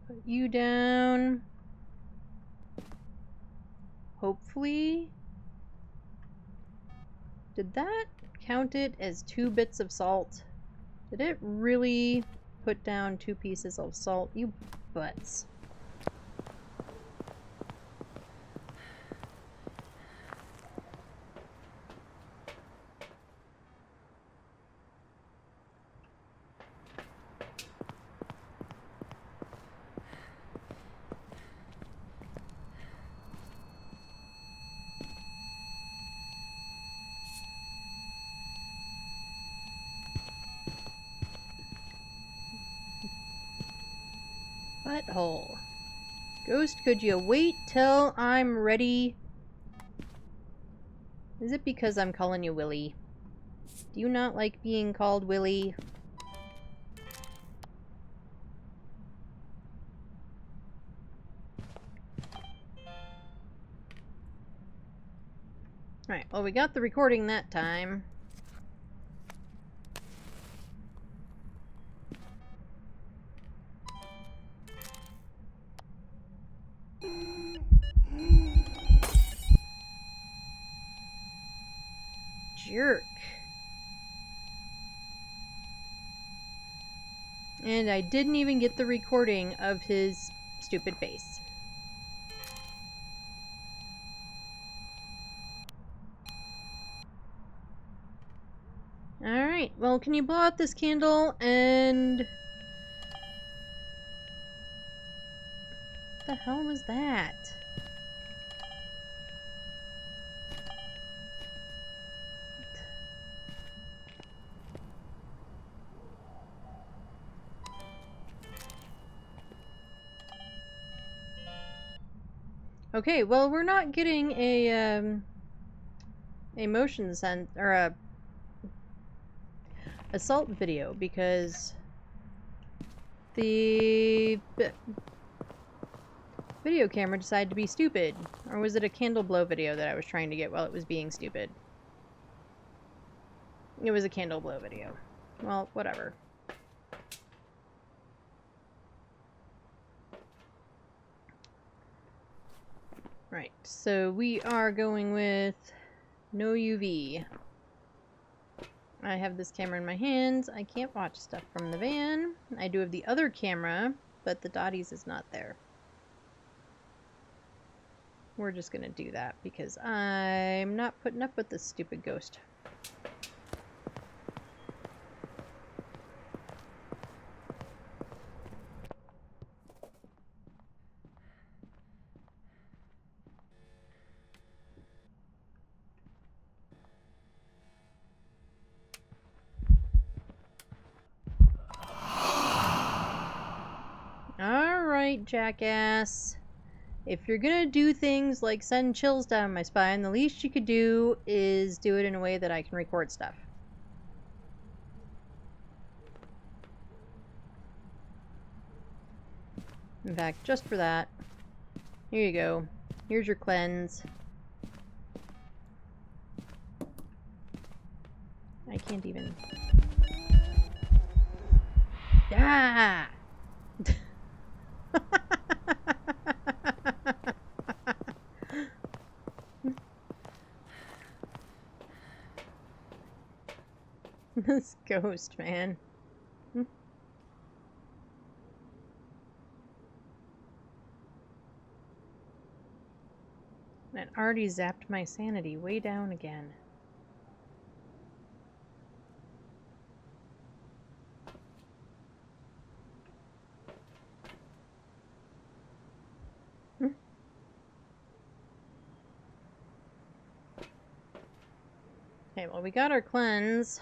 Put you down. Hopefully. Did that count it as 2 bits of salt? Did it really put down 2 pieces of salt? You butts. Butthole. Ghost, could you wait till I'm ready? Is it because I'm calling you Willy? Do you not like being called Willy? Alright, well, we got the recording that time. Jerk. And I didn't even get the recording of his stupid face. Alright, well, can you blow out this candle and... What the hell was that? Okay, well, we're not getting a motion sense or a assault video because the video camera decided to be stupid. Or was it a candle blow video that I was trying to get while it was being stupid? It was a candle blow video. Well, whatever. Right, so we are going with no UV. I have this camera in my hands. I can't watch stuff from the van. I do have the other camera, but the Dottie's is not there. We're just gonna do that because I'm not putting up with this stupid ghost. Alright, jackass. If you're gonna do things like send chills down my spine, the least you could do is do it in a way that I can record stuff. In fact, just for that, here you go. Here's your cleanse. I can't even... Ah! This ghost, man. It already zapped my sanity way down again. Okay, well, we got our cleanse.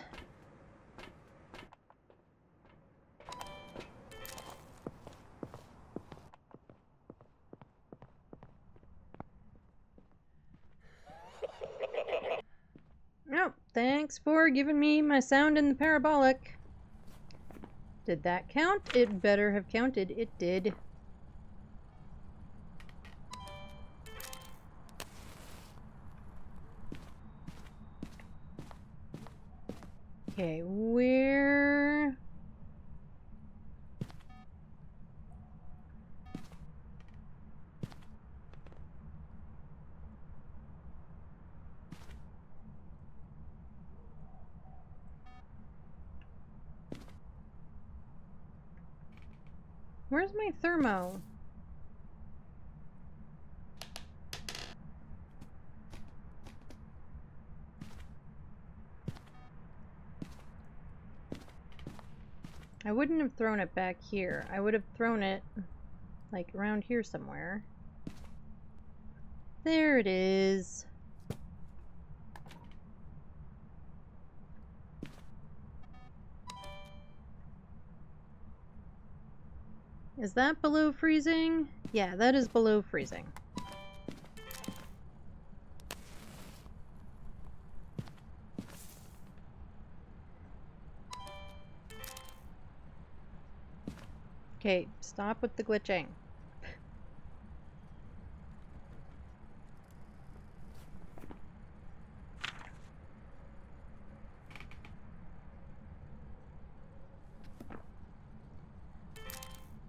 Oh, thanks for giving me my sound in the parabolic. Did that count? It better have counted. It did. Okay, where... Where's my thermo? I wouldn't have thrown it back here. I would have thrown it, like, around here somewhere. There it is. Is that below freezing? Yeah, that is below freezing. Okay, stop with the glitching.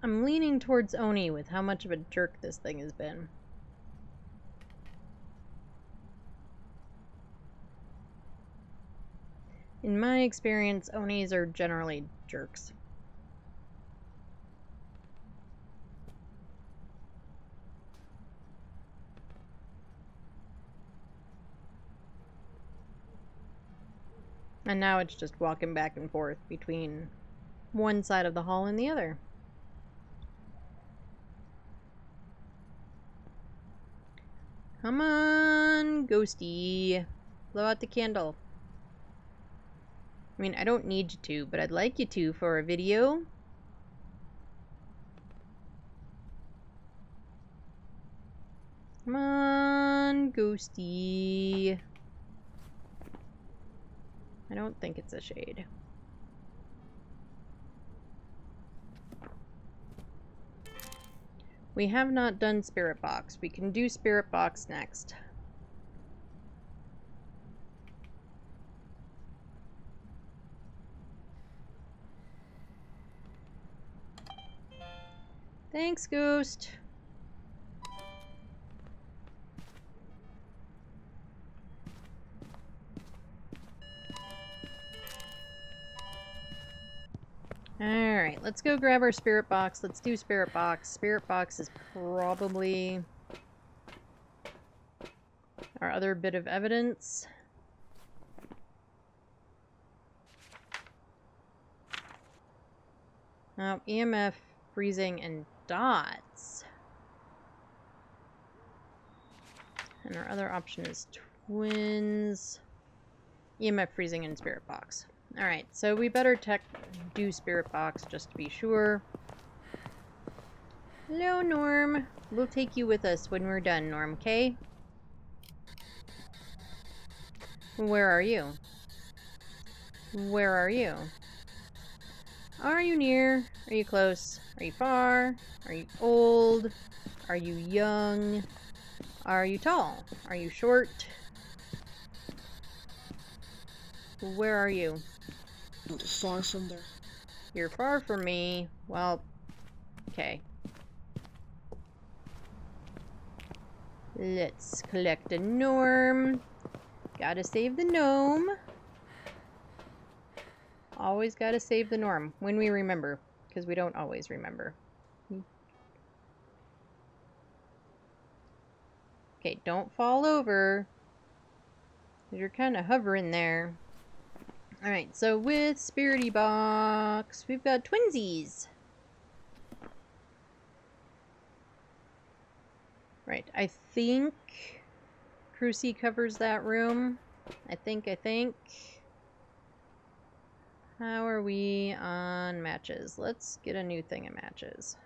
I'm leaning towards Oni with how much of a jerk this thing has been. In my experience, Onis are generally jerks. And now it's just walking back and forth between one side of the hall and the other. Come on, ghosty. Blow out the candle. I mean, I don't need you to, but I'd like you to for a video. Come on, ghosty. I don't think it's a shade. We have not done Spirit Box. We can do Spirit Box next. Thanks, Ghost. Alright, let's go grab our Spirit Box. Let's do Spirit Box. Spirit Box is probably our other bit of evidence. Oh, EMF, freezing, and dots. And our other option is twins, EMF, freezing, and Spirit Box. Alright, so we better do Spirit Box just to be sure. Hello, Norm. We'll take you with us when we're done, Norm, okay? Where are you? Where are you? Are you near? Are you close? Are you far? Are you old? Are you young? Are you tall? Are you short? Where are you? Far from there. You're far from me. Well, okay. Let's collect a Norm. Gotta save the gnome. Always gotta save the Norm when we remember, because we don't always remember. Okay, don't fall over. You're kind of hovering there. Alright, so with Spirity Box, we've got twinsies. Right, I think Crucy covers that room. I think. How are we on matches? Let's get a new thing of matches.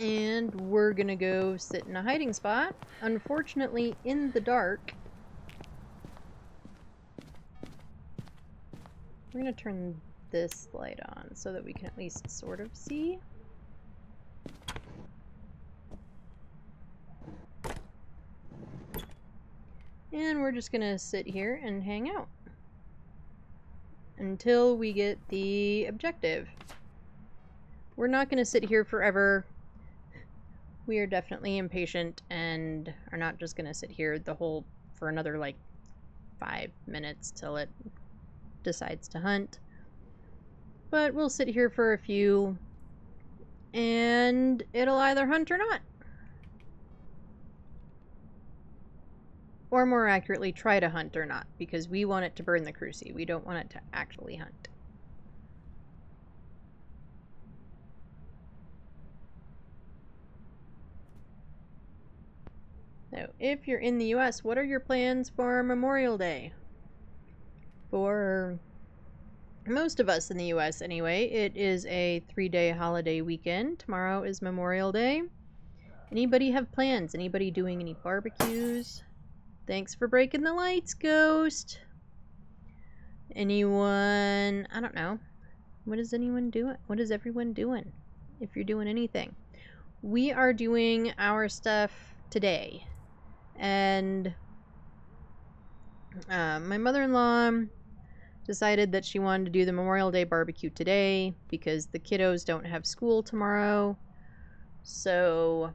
And we're gonna go sit in a hiding spot. Unfortunately, in the dark. We're gonna turn this light on so that we can at least sort of see. And we're just gonna sit here and hang out until we get the objective. We're not gonna sit here forever. We are definitely impatient and are not just gonna sit here for another like 5 minutes till it decides to hunt. But we'll sit here for a few and it'll either hunt or not. Or more accurately, try to hunt or not, because we want it to burn the crucie. We don't want it to actually hunt. So, if you're in the US, what are your plans for Memorial Day? For most of us in the US anyway, it is a 3-day holiday weekend. Tomorrow is Memorial Day. Anybody have plans? Anybody doing any barbecues? Thanks for breaking the lights, Ghost. Anyone? I don't know. What is anyone doing? What is everyone doing? If you're doing anything. We are doing our stuff today. And my mother-in-law decided that she wanted to do the Memorial Day barbecue today because the kiddos don't have school tomorrow. So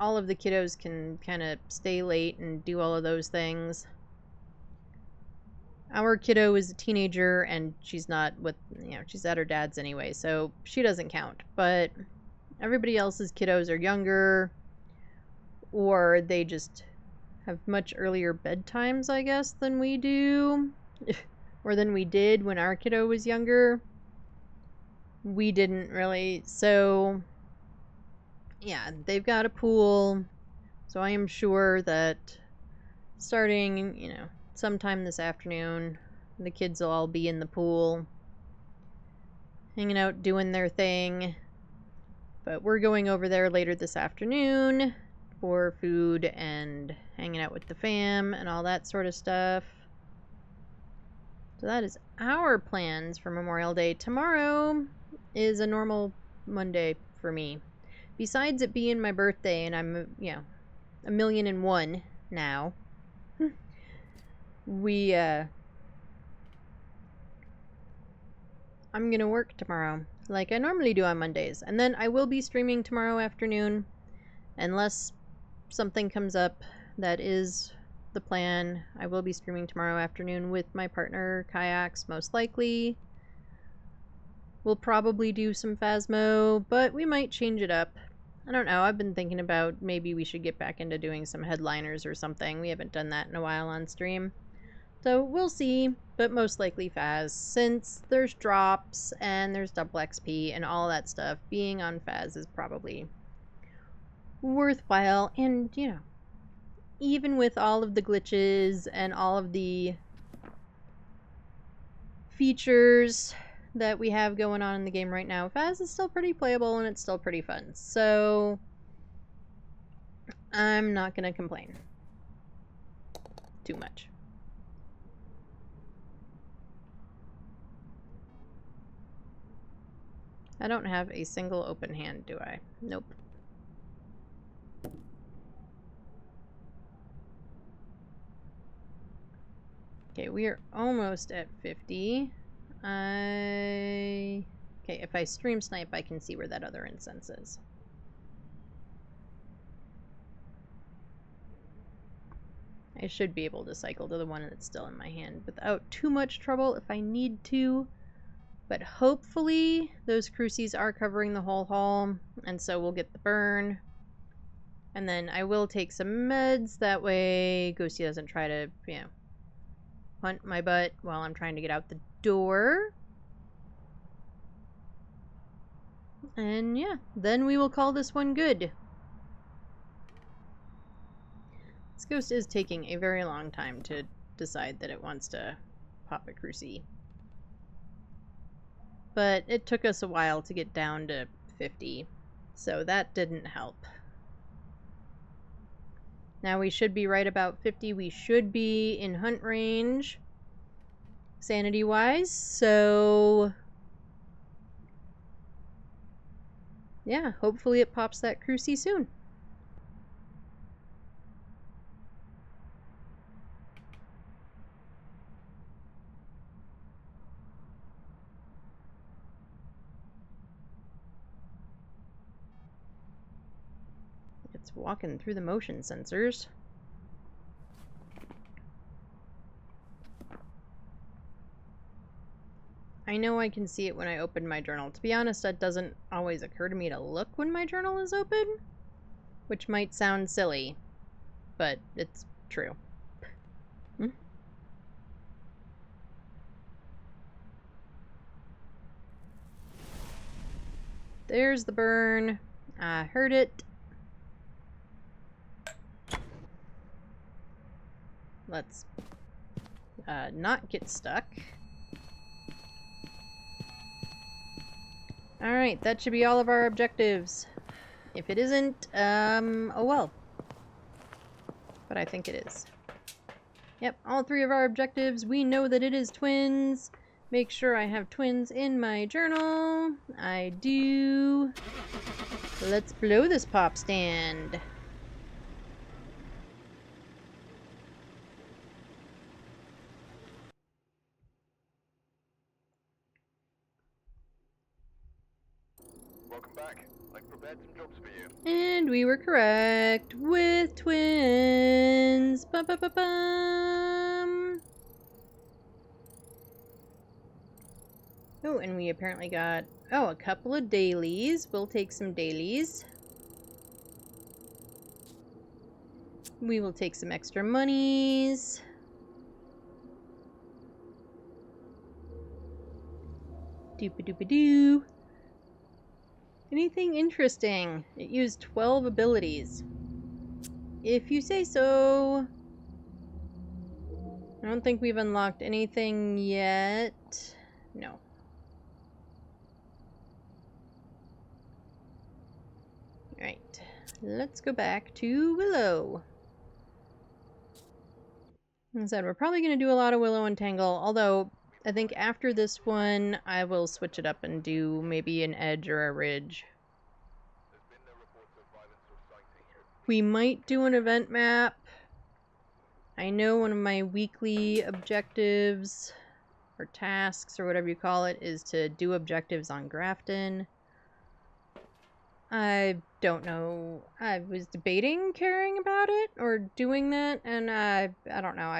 all of the kiddos can kind of stay late and do all of those things. Our kiddo is a teenager and she's not with, she's at her dad's anyway, so she doesn't count. But everybody else's kiddos are younger, or they just have much earlier bedtimes, I guess, than we do. Or than we did when our kiddo was younger. We didn't really, so yeah, they've got a pool, so I am sure that starting, sometime this afternoon, the kids will all be in the pool, hanging out, doing their thing. But we're going over there later this afternoon for food and hanging out with the fam and all that sort of stuff. So that is our plans for Memorial Day. Tomorrow is a normal Monday for me. Besides it being my birthday and I'm, 1,000,001 now, I'm gonna work tomorrow like I normally do on Mondays. And then I will be streaming tomorrow afternoon unless something comes up. That is the plan. I will be streaming tomorrow afternoon with my partner, Kayaks, most likely. We'll probably do some Phasmo, but we might change it up. I don't know. I've been thinking about maybe we should get back into doing some headliners or something. We haven't done that in a while on stream. So we'll see, but most likely Phaz, since there's drops and there's double XP and all that stuff. Being on Phaz is probably worthwhile, and even with all of the glitches and all of the features that we have going on in the game right now, Phaz is still pretty playable and it's still pretty fun. So I'm not gonna complain too much. I don't have a single open hand, do I? Nope. Okay, we are almost at 50. Okay, if I stream snipe, I can see where that other incense is. I should be able to cycle to the one that's still in my hand without too much trouble if I need to. But hopefully those crucies are covering the whole hall, and so we'll get the burn. And then I will take some meds, that way Ghosty doesn't try to, hunt my butt while I'm trying to get out the door. And yeah, then we will call this one good. This ghost is taking a very long time to decide that it wants to pop a cruci. But it took us a while to get down to 50, so that didn't help. Now we should be right about 50. We should be in hunt range, sanity-wise, so yeah, hopefully it pops that cruci soon. It's walking through the motion sensors. I know I can see it when I open my journal. To be honest, that doesn't always occur to me to look when my journal is open, which might sound silly, but it's true. There's the burn. I heard it. Let's not get stuck. Alright, that should be all of our objectives. If it isn't, oh well. But I think it is. Yep, all 3 of our objectives. We know that it is twins. Make sure I have twins in my journal. I do. Let's blow this pop stand. Welcome back. I've prepared some jobs for you. And we were correct with twins. Ba-ba-ba-bum. Oh, and we apparently got, a couple of dailies. We'll take some dailies. We will take some extra monies. Doop-a-doop-a-doo. Anything interesting? It used 12 abilities. If you say so. I don't think we've unlocked anything yet. No. Alright. Let's go back to Willow. Like I said, we're probably going to do a lot of Willow and Tangle, although I think after this one I will switch it up and do maybe an Edge or a Ridge. We might do an event map. I know one of my weekly objectives, or tasks, or whatever you call it, is to do objectives on Grafton. I don't know. I was debating caring about it, or doing that, and I don't know.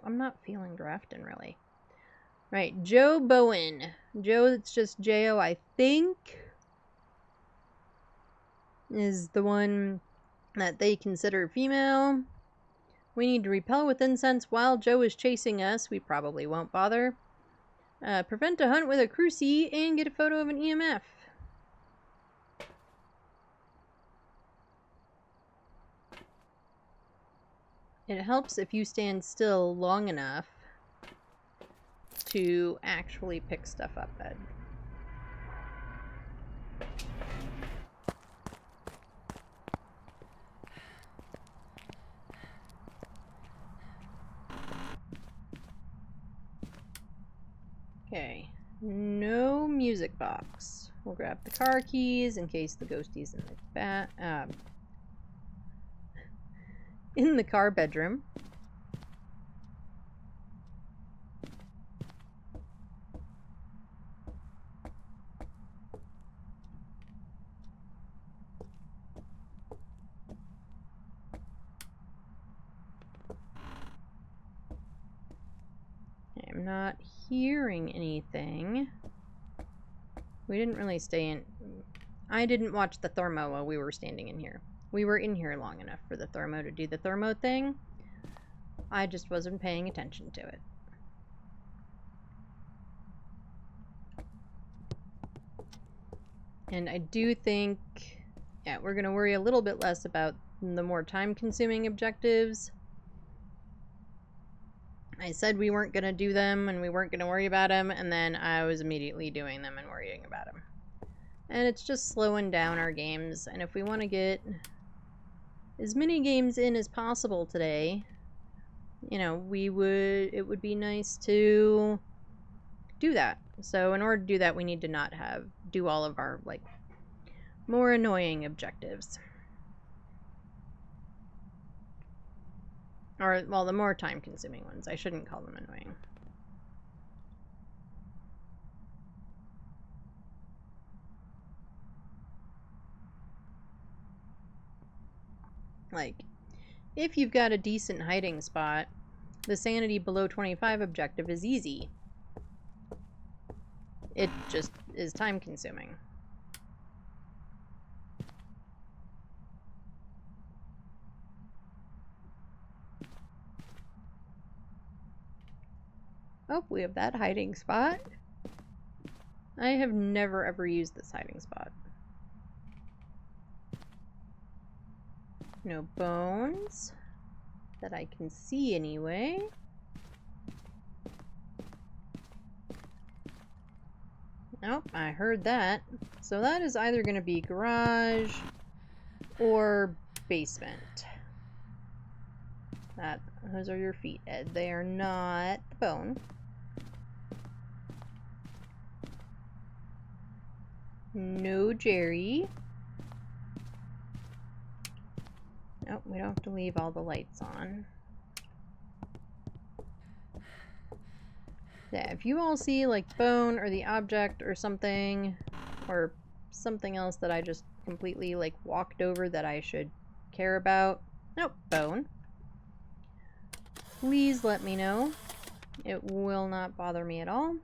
I'm not feeling Grafton, really. Right, Joe Bowen. Joe, it's just J-O, I think, is the one that they consider female. We need to repel with incense while Joe is chasing us. We probably won't bother. Prevent a hunt with a cruci and get a photo of an EMF. It helps if you stand still long enough to actually pick stuff up, Ed. Okay, no music box. We'll grab the car keys in case the ghostie's in the car bedroom. I'm not hearing anything. We didn't really stay in. I didn't watch the thermo while we were standing in here. We were in here long enough for the thermo to do the thermo thing. I just wasn't paying attention to it. And I do think, yeah, we're going to worry a little bit less about the more time-consuming objectives. I said we weren't going to do them and we weren't going to worry about them, and then I was immediately doing them and worrying about them. And it's just slowing down our games, and if we want to get as many games in as possible today, you know, it would be nice to do that. So in order to do that, we need to not do all of our, like, more annoying objectives. Or, well, the more time-consuming ones. I shouldn't call them annoying. Like, if you've got a decent hiding spot, the sanity below 25 objective is easy. It just is time-consuming. Oh, we have that hiding spot. I have never ever used this hiding spot. No bones that I can see anyway. Nope, I heard that. So that is either going to be garage or basement. Those are your feet, Ed. They are not the bone. No Jerry. Nope, we don't have to leave all the lights on. Yeah, if you all see like bone or the object or something else that I just completely like walked over that I should care about. Nope, bone. Please let me know. It will not bother me at all.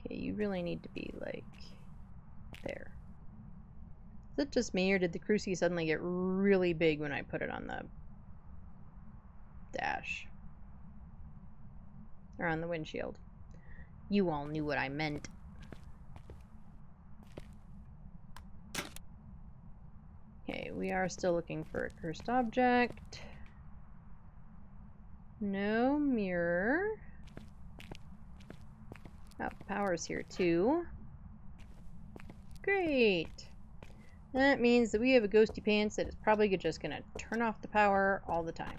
Okay, you really need to be like there. Is it just me, or did the crucie suddenly get really big when I put it on the dash? Or on the windshield? You all knew what I meant. Okay, we are still looking for a cursed object. No mirror. Oh, power's here too. Great! That means that we have a ghosty pants that is probably just gonna turn off the power all the time.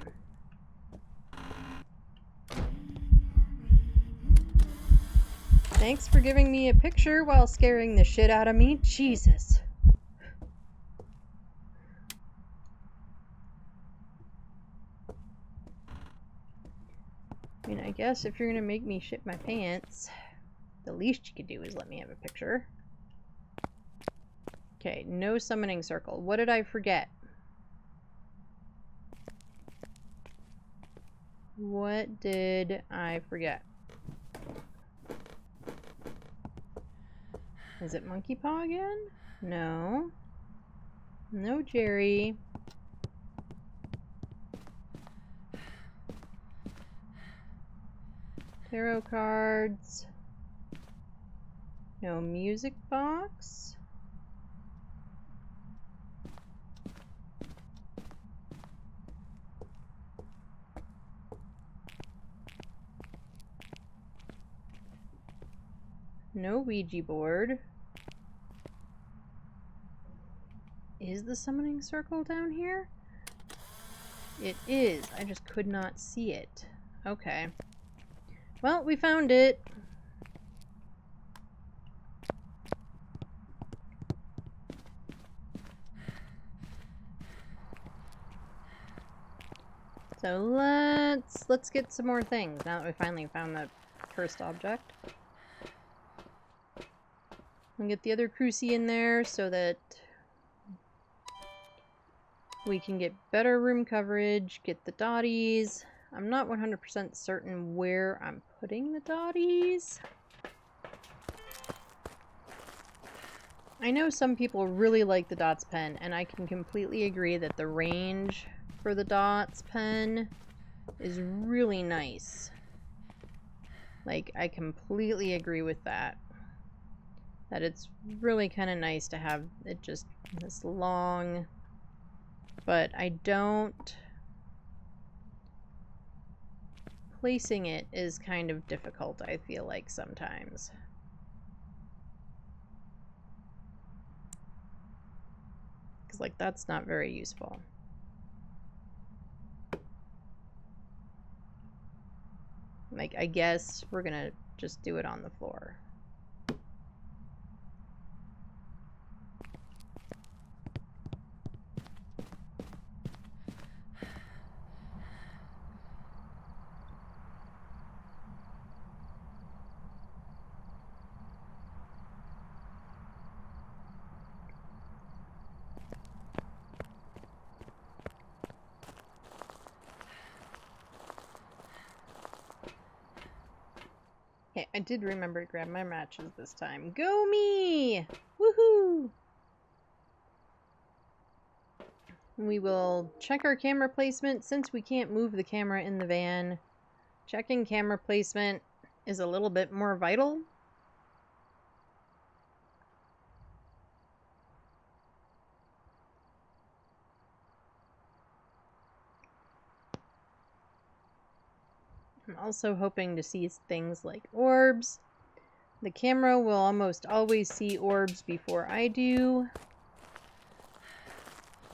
Thanks for giving me a picture while scaring the shit out of me. Jesus. I mean, I guess if you're gonna make me shit my pants, the least you could do is let me have a picture. Okay, no summoning circle. What did I forget? What did I forget? Is it Monkey Paw again? No. No Jerry. Tarot cards. No music box. No Ouija board. Is the summoning circle down here? It is. I just could not see it. Okay. Well, we found it. So let's get some more things now that we finally found the cursed object. And get the other crucie in there so that we can get better room coverage, get the dotties. I'm not 100% certain where I'm putting the dotties. I know some people really like the dots pen, and I can completely agree that the range for the dots pen is really nice. Like, I completely agree with that. That it's really kind of nice to have it just this long, but I don't... Placing it is kind of difficult, I feel like, sometimes. Because, like, that's not very useful. Like, I guess we're gonna just do it on the floor. Okay, I did remember to grab my matches this time. Go me! Woohoo! We will check our camera placement. Since we can't move the camera in the van, checking camera placement is a little bit more vital. I'm also hoping to see things like orbs. The camera will almost always see orbs before I do.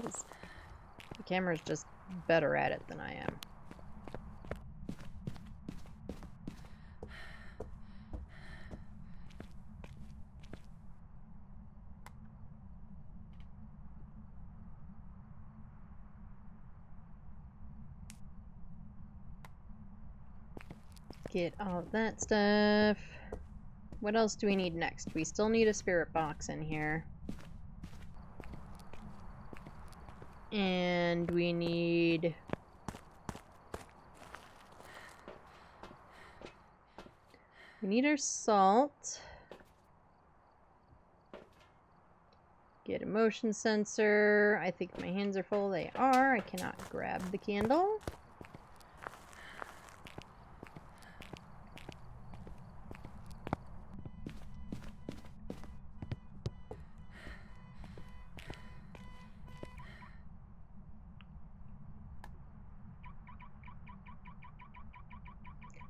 The camera's just better at it than I am. Get all of that stuff. What else do we need next? We still need a spirit box in here. And we need... We need our salt. Get a motion sensor. I think my hands are full. They are. I cannot grab the candle.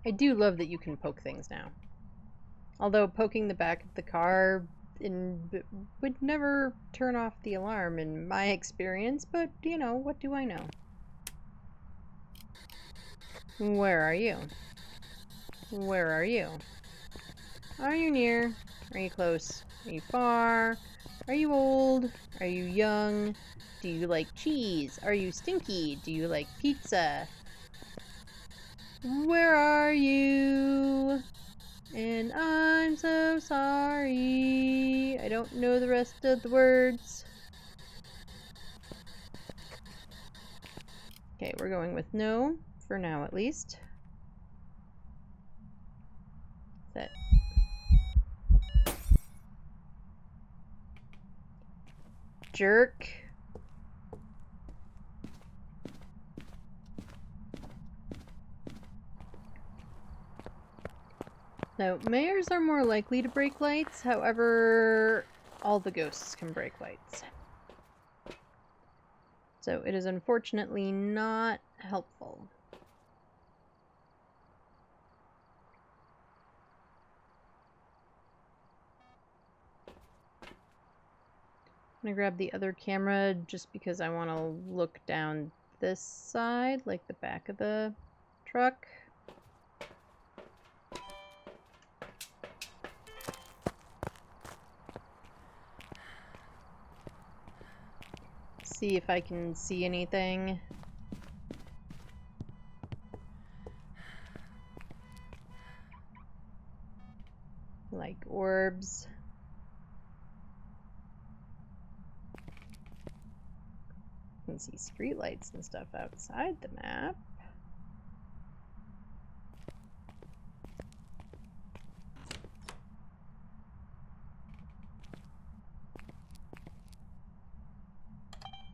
I do love that you can poke things now. Although poking the back of the car would never turn off the alarm in my experience, but, you know, what do I know? Where are you? Where are you? Are you near? Are you close? Are you far? Are you old? Are you young? Do you like cheese? Are you stinky? Do you like pizza? Where are you? And I'm so sorry. I don't know the rest of the words. Okay, we're going with no, for now at least. Set. Jerk. Now, mayors are more likely to break lights, however, all the ghosts can break lights. So it is unfortunately not helpful. I'm gonna grab the other camera just because I want to look down this side, like the back of the truck. See if I can see anything. Like orbs. You can see streetlights and stuff outside the map.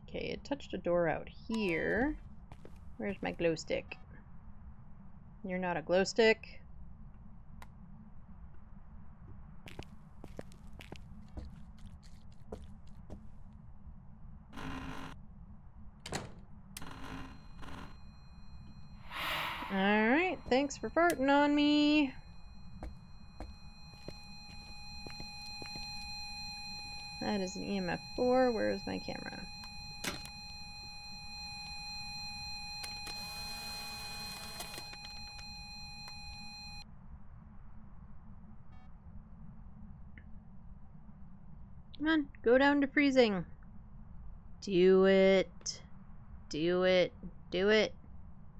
Okay, it touched a door out here. Where's my glow stick? You're not a glow stick. thanks for farting on me. That is an EMF 4. Where is my camera? Come on, go down to freezing. Do it. Do it. Do it.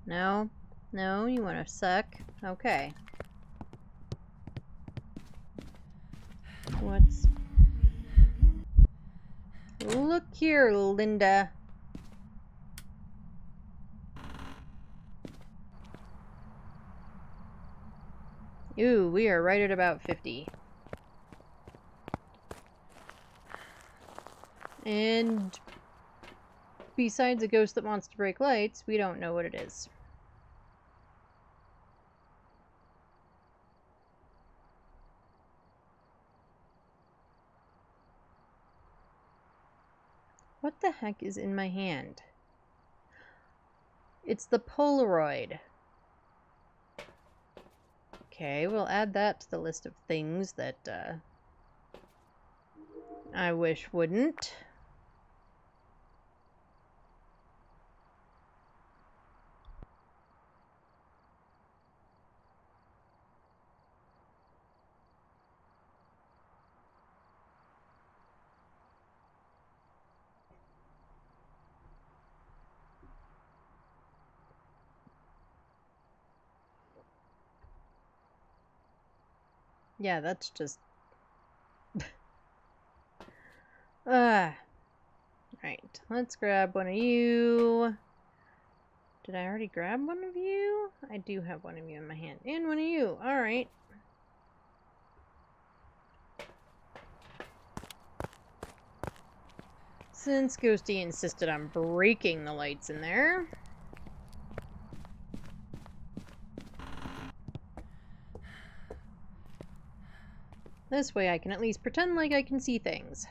No? No, you want to suck? Okay. What's... Look here, Linda. Ooh, we are right at about 50. And besides a ghost that wants to break lights, we don't know what it is. What the heck is in my hand? It's the Polaroid. Okay, we'll add that to the list of things that I wish wouldn't. Yeah, that's just... Right, let's grab one of you. Did I already grab one of you? I do have one of you in my hand. And one of you. Alright. Since Ghosty insisted on breaking the lights in there... This way I can at least pretend like I can see things.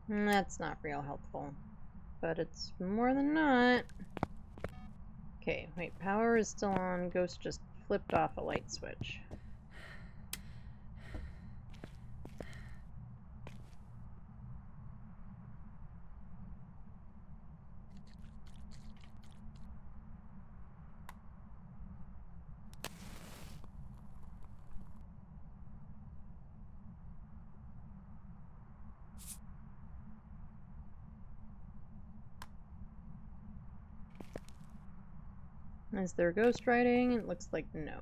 That's not real helpful. But it's more than not. Okay, wait, power is still on. Ghost just flipped off a light switch. Is there ghost writing? It looks like no.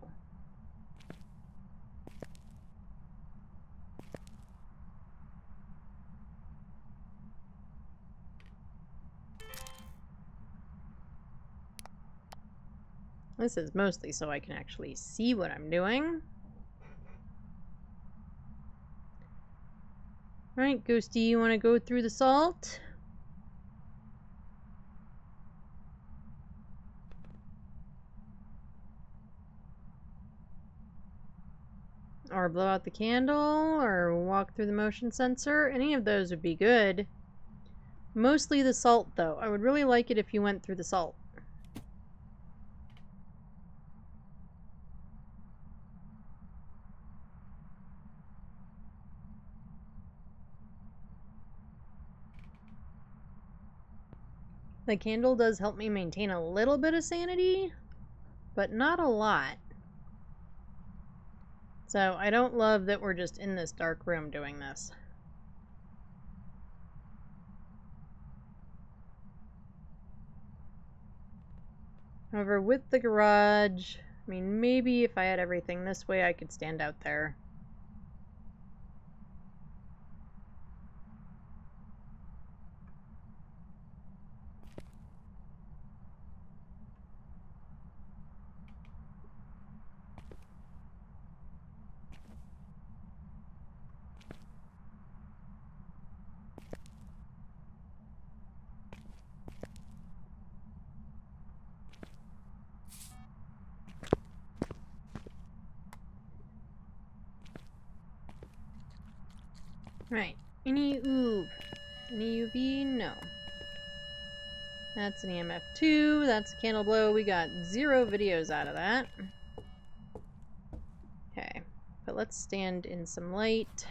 This is mostly so I can actually see what I'm doing. Alright, Ghosty, you want to go through the salt? Or blow out the candle, or walk through the motion sensor. Any of those would be good. Mostly the salt, though. I would really like it if you went through the salt. The candle does help me maintain a little bit of sanity, but not a lot. So I don't love that we're just in this dark room doing this. However, with the garage, I mean, maybe if I had everything this way, I could stand out there. Right. Any ooh. Any UV? No. That's an EMF2. That's a candle blow. We got 0 videos out of that. Okay. But let's stand in some light.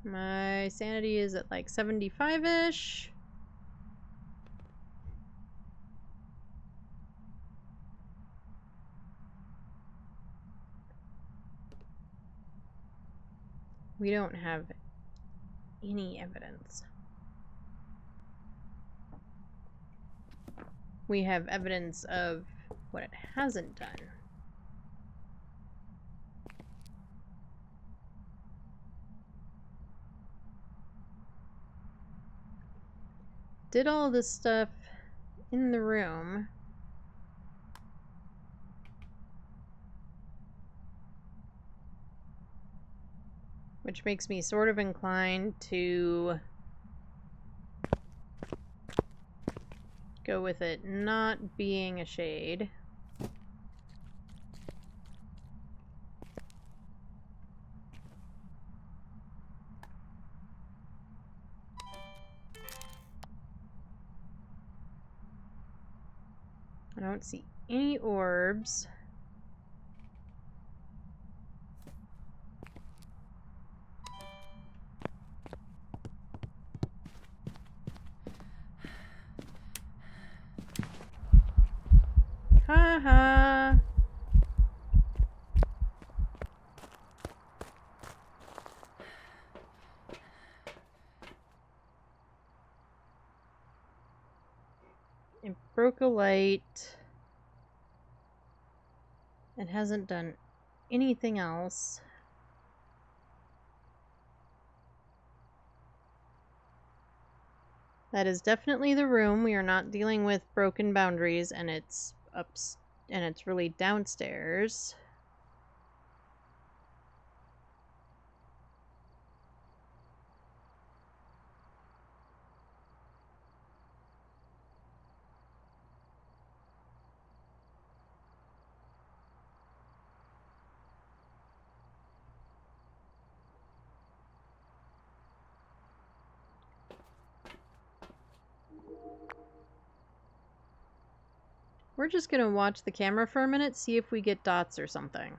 My sanity is at like 75-ish. We don't have any evidence. We have evidence of what it hasn't done. Did all this stuff in the room. Which makes me sort of inclined to go with it not being a shade. I don't see any orbs. Ha ha. It broke a light. It hasn't done anything else. That is definitely the room. We are not dealing with broken boundaries, and it's and it's really downstairs. We're just gonna watch the camera for a minute, see if we get dots or something.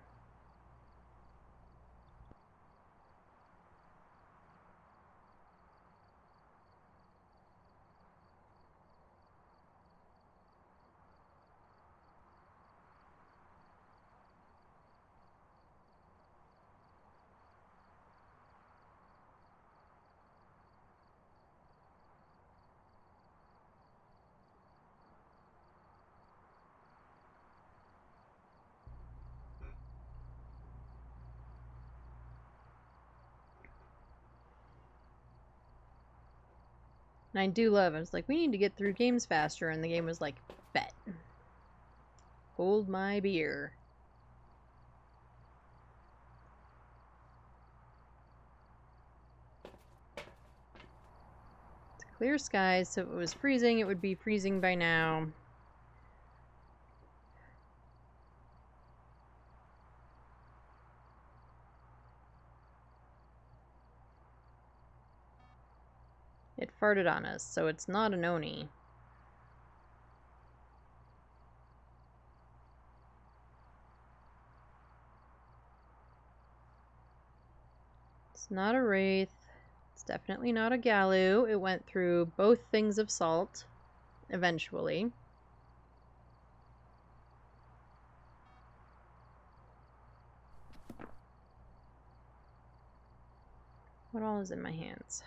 And I do love, I was like, we need to get through games faster, and the game was like, bet. Hold my beer. It's clear skies, so if it was freezing, it would be freezing by now. It farted on us, so it's not an Oni. It's not a wraith. It's definitely not a Galu. It went through both things of salt, eventually. What all is in my hands?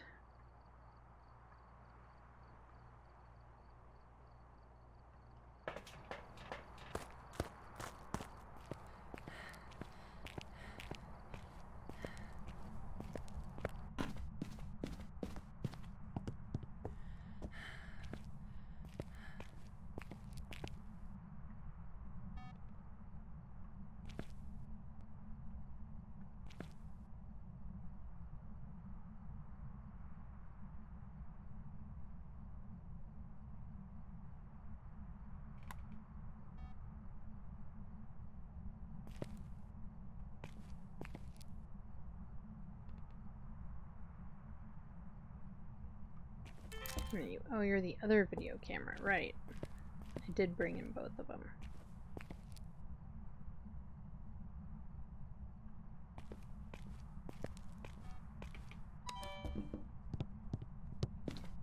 Where are you? Oh, you're the other video camera, right. I did bring in both of them.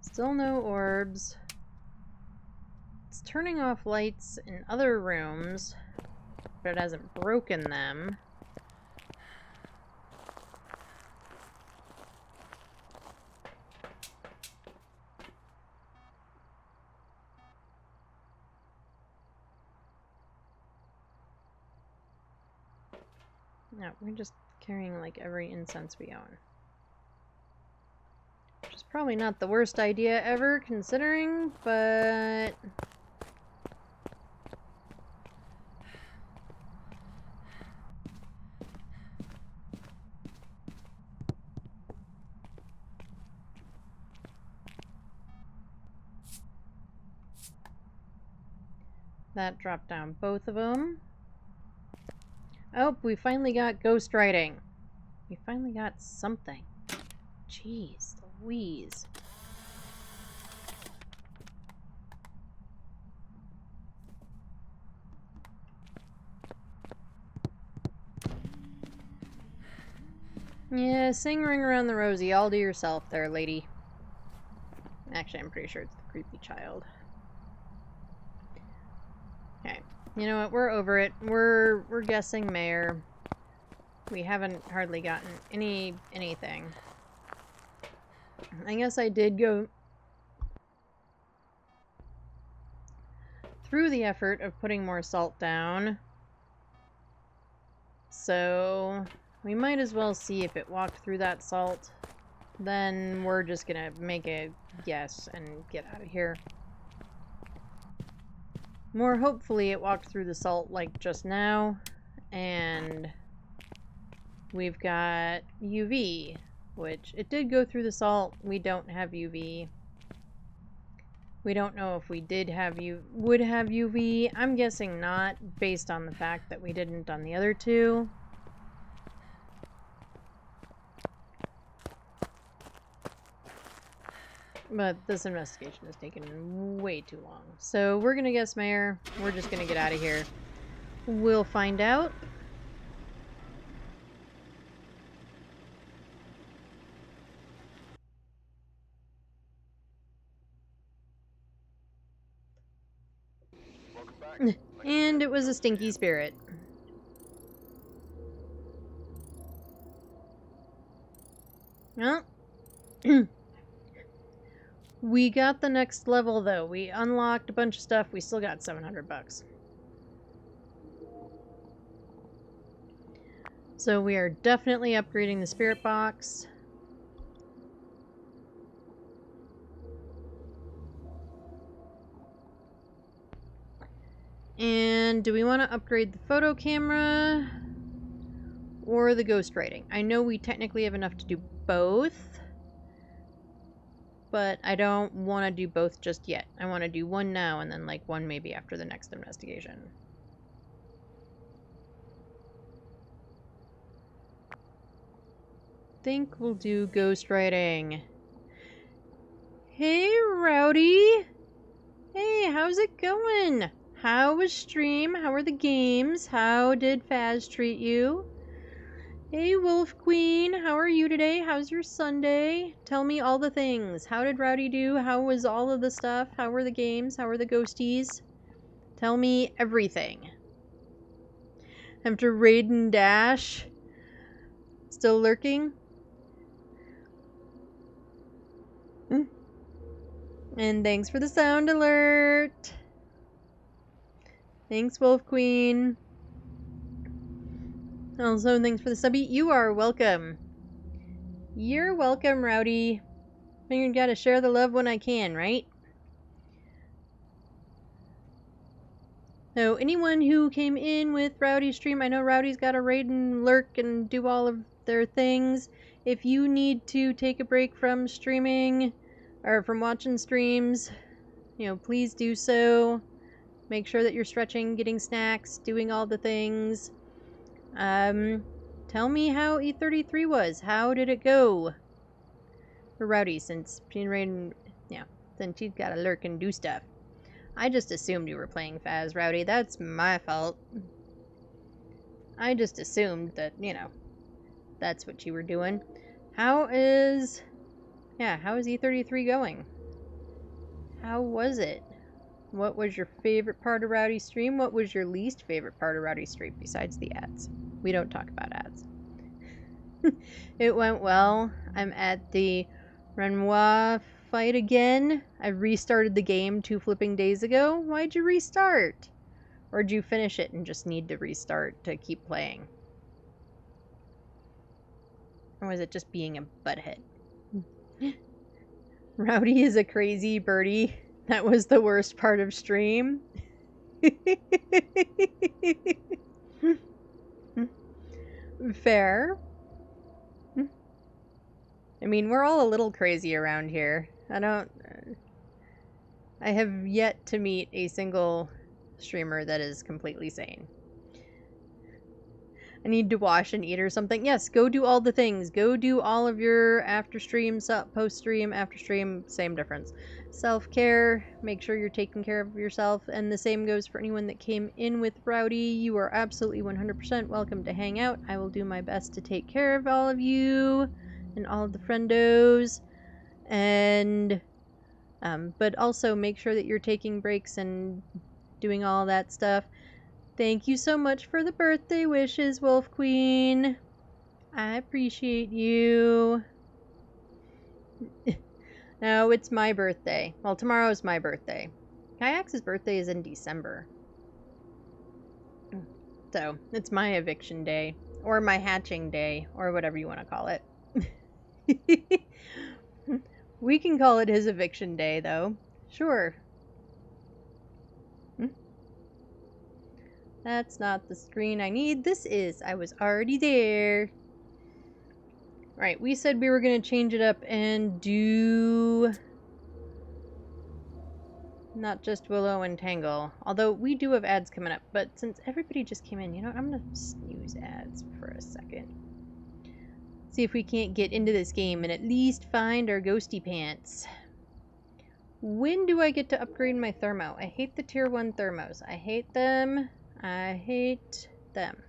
Still no orbs. It's turning off lights in other rooms, but it hasn't broken them. No, we're just carrying like every incense we own. Which is probably not the worst idea ever, considering, but... that dropped down both of them. Oh, we finally got ghost writing. We finally got something. Jeez Louise. Yeah, sing Ring Around the Rosie all to yourself there, lady. Actually, I'm pretty sure it's the creepy child. Okay. You know what? We're over it. We're guessing mayor. We haven't hardly gotten anything. I guess I did go through the effort of putting more salt down. So we might as well see if it walked through that salt. Then we're just gonna make a guess and get out of here. More hopefully it walked through the salt like just now. And we've got UV, which it did go through the salt. We don't have UV. We don't know if we would have UV. I'm guessing not, based on the fact that we didn't on the other two. But this investigation has taken way too long. So we're gonna guess mayor. We're just gonna get out of here. We'll find out. Welcome back. And it was a stinky spirit. Well, we got the next level though. We unlocked a bunch of stuff. We still got 700 bucks. So we are definitely upgrading the spirit box. And do we want to upgrade the photo camera or the ghost writing? I know we technically have enough to do both, but I don't want to do both just yet. I want to do one now and then like one maybe after the next investigation. Think we'll do ghost writing. Hey, Rowdy. Hey, how's it going? How was stream? How were the games? How did Phaz treat you? Hey, Wolf Queen. How are you today? How's your Sunday? Tell me all the things. How did Rowdy do? How was all of the stuff? How were the games? How were the ghosties? Tell me everything. After Raiden Dash. Still lurking? And thanks for the sound alert. Thanks, Wolf Queen. Also, thanks for the subby. You are welcome. You're welcome, Rowdy. Figured gotta share the love when I can, right? So, anyone who came in with Rowdy's stream, I know Rowdy's got a raid and lurk and do all of their things. If you need to take a break from streaming or from watching streams, you know, please do so. Make sure that you're stretching, getting snacks, doing all the things. Tell me how E33 was. How did it go for Rowdy since being raiding? Yeah. Then she's gotta lurk and do stuff. I just assumed you were playing Phas, Rowdy. That's my fault. I just assumed that, you know, that's what you were doing. How is E33 going? How was it? What was your favorite part of Rowdy's stream? What was your least favorite part of Rowdy's stream besides the ads? We don't talk about ads. It went well. I'm at the Renoir fight again. I restarted the game 2 flipping days ago. Why'd you restart? Or did you finish it and just need to restart to keep playing? Or was it just being a butthead? Rowdy is a crazy birdie. That was the worst part of stream. Fair. I mean, we're all a little crazy around here. I have yet to meet a single streamer that is completely sane. I need to wash and eat or something. Yes, go do all the things. Go do all of your after stream, post stream, after stream, same difference. Self-care, make sure you're taking care of yourself, and the same goes for anyone that came in with Rowdy. You are absolutely 100% welcome to hang out. I will do my best to take care of all of you and all of the friendos, and but also make sure that you're taking breaks and doing all that stuff. Thank you so much for the birthday wishes, Wolf Queen. I appreciate you. No, it's my birthday. Well, tomorrow's my birthday. Kayak's birthday is in December. So, it's my eviction day. Or my hatching day. Or whatever you want to call it. We can call it his eviction day, though. Sure. That's not the screen I need. This is. I was already there. Right, we said we were going to change it up and do not just Willow and Tangle. Although we do have ads coming up. But since everybody just came in, you know, I'm going to snooze ads for a second. See if we can't get into this game and at least find our ghosty pants. When do I get to upgrade my thermo? I hate the tier 1 thermos. I hate them. I hate them.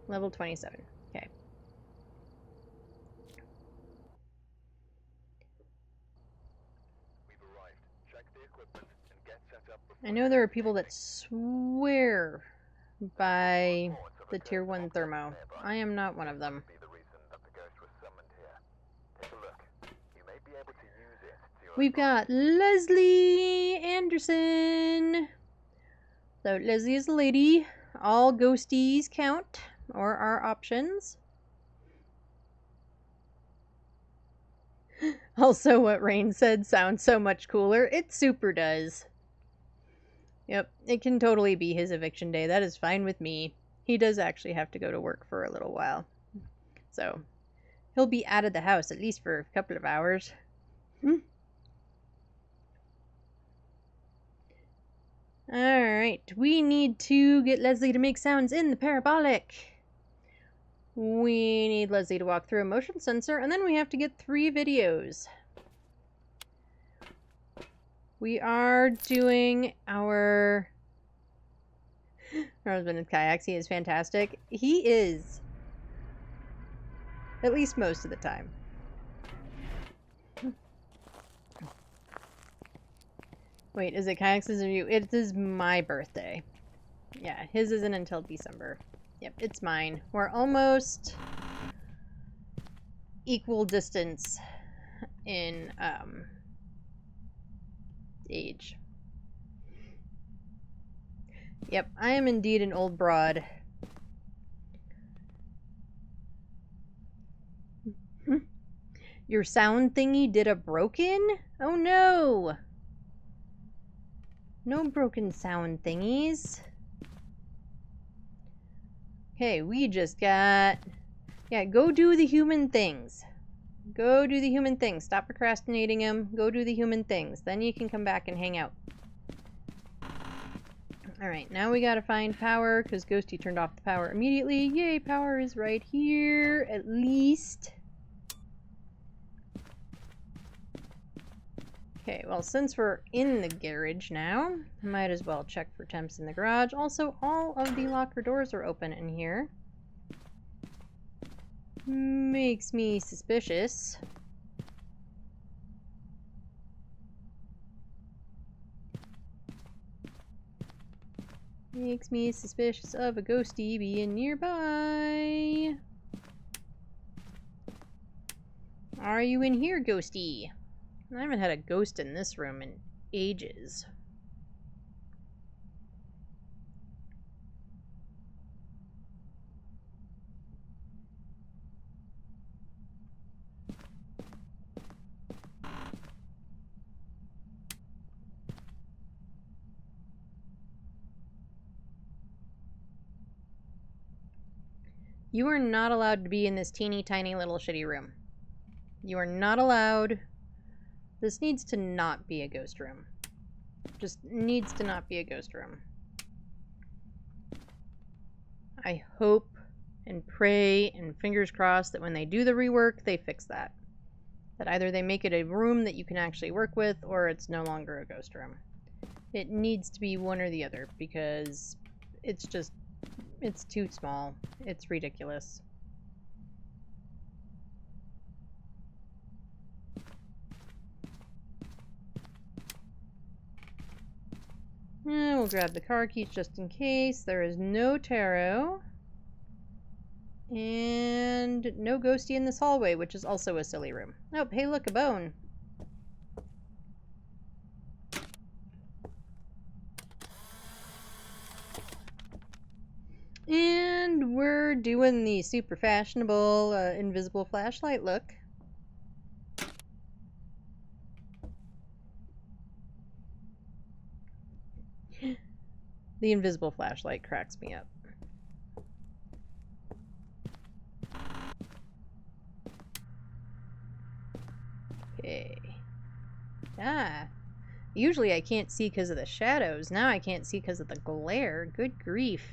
Level 27. Okay. We've arrived. Check the equipment and get set up before I know there are people that swear by the tier 1 thermo. I am not one of them. be the reason that the ghost was summoned here. Take a look. You may be able to use it to your We've got Leslie Anderson. So Leslie is a lady. All ghosties count, or are options. Also, what Rain said sounds so much cooler. It super does. Yep, it can totally be his eviction day. That is fine with me. He does actually have to go to work for a little while. So, he'll be out of the house at least for a couple of hours. Alright, we need to get Leslie to make sounds in the parabolic. We need Leslie to walk through a motion sensor, and then we have to get 3 videos. We are doing our husband in kayaks. He is fantastic. He is. At least most of the time. Wait, is it kayaks or you? It is my birthday. Yeah, his isn't until December. Yep, it's mine. We're almost equal distance in age. Yep, I am indeed an old broad. Your sound thingy did a broken? Oh no! No broken sound thingies. Okay, we just got... Yeah, go do the human things. Go do the human things. Stop procrastinating them. Go do the human things. Then you can come back and hang out. Alright, now we gotta find power, because Ghosty turned off the power immediately. Yay, power is right here, at least. Okay, well, since we're in the garage now, I might as well check for temps in the garage. Also, all of the locker doors are open in here. Makes me suspicious. Makes me suspicious of a ghosty being nearby. Are you in here, ghosty? I haven't had a ghost in this room in ages. You are not allowed to be in this teeny tiny little shitty room. You are not allowed. This needs to not be a ghost room. Just needs to not be a ghost room. I hope and pray and fingers crossed that when they do the rework, they fix that. That either they make it a room that you can actually work with, or it's no longer a ghost room. It needs to be one or the other, because it's too small. It's ridiculous. And we'll grab the car keys just in case. There is no tarot. And no ghosty in this hallway, which is also a silly room. Oh, hey look, a bone. And we're doing the super fashionable invisible flashlight look. The invisible flashlight cracks me up. Okay. Ah. Usually I can't see because of the shadows. Now I can't see because of the glare. Good grief.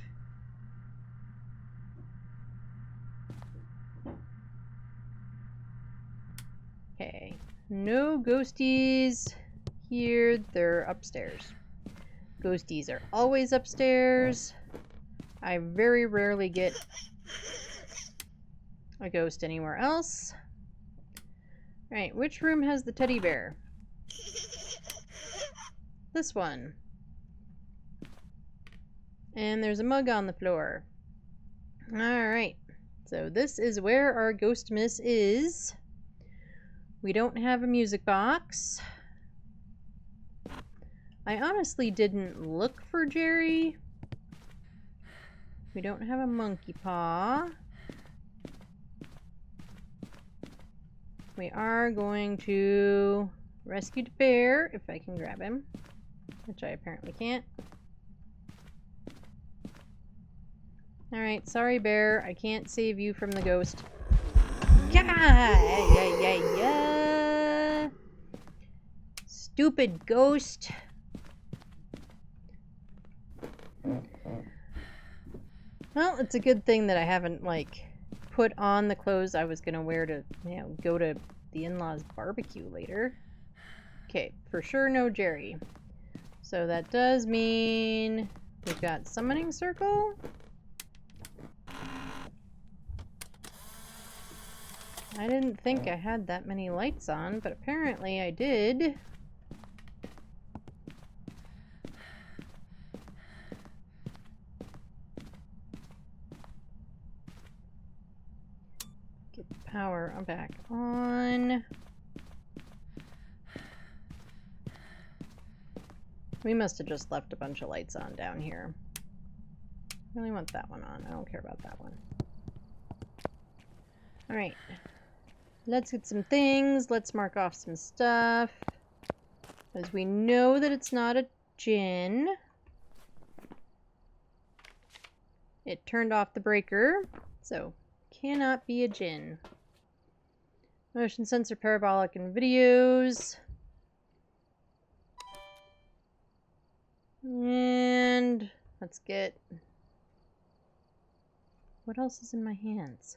Okay. No ghosties here. They're upstairs. Ghosties are always upstairs. I very rarely get a ghost anywhere else. Alright, which room has the teddy bear? This one. And there's a mug on the floor. Alright, so this is where our ghost miss is. We don't have a music box. I honestly didn't look for Jerry. We don't have a monkey paw. We are going to rescue the bear, if I can grab him, which I apparently can't. Alright, sorry bear, I can't save you from the ghost. Yeah. Stupid ghost. Well, it's a good thing that I haven't, like, put on the clothes I was gonna wear to, you know, go to the in-laws barbecue later. Okay, for sure no Jerry. So that does mean we've got summoning circle. I didn't think I had that many lights on, but apparently I did. Get the power back on. We must have just left a bunch of lights on down here. I really want that one on. I don't care about that one. Alright. Let's get some things. Let's mark off some stuff. As we know that it's not a djinn. It turned off the breaker, so cannot be a djinn. Motion sensor, parabolic, and videos. And let's get... What else is in my hands?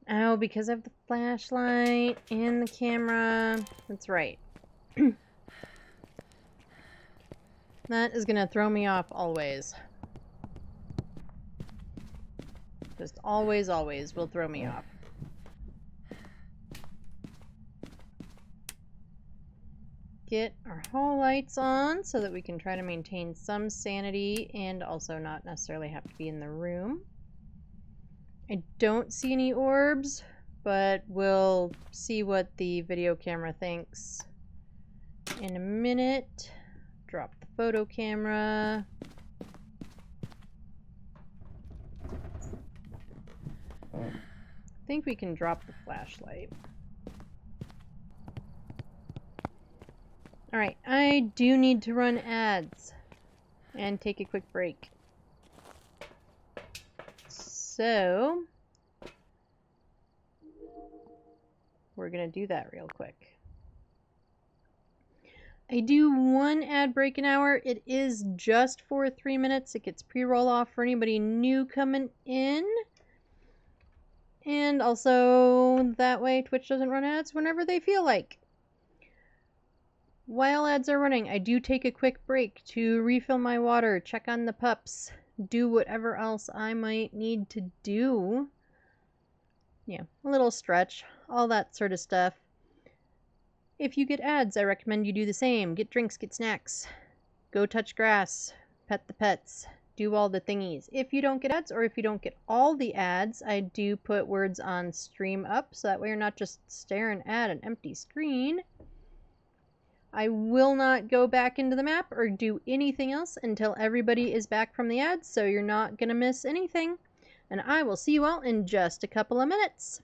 Oh, because I have the flashlight and the camera. That's right. That is gonna throw me off always. Just always, always will throw me off. Get our hall lights on so that we can try to maintain some sanity and also not necessarily have to be in the room. I don't see any orbs, but we'll see what the video camera thinks in a minute. Drop the photo camera. I think we can drop the flashlight. Alright, I do need to run ads and take a quick break. So, we're gonna do that real quick. I do one ad break an hour. It is just for 3 minutes. It gets pre-roll off for anybody new coming in. And also, that way Twitch doesn't run ads whenever they feel like. While ads are running, I do take a quick break to refill my water, check on the pups, do whatever else I might need to do. Yeah, a little stretch, all that sort of stuff. If you get ads, I recommend you do the same. Get drinks, get snacks, go touch grass, pet the pets, do all the thingies. If you don't get ads, or if you don't get all the ads, I do put words on stream up, so that way you're not just staring at an empty screen. I will not go back into the map or do anything else until everybody is back from the ads, so you're not going to miss anything. And I will see you all in just a couple of minutes.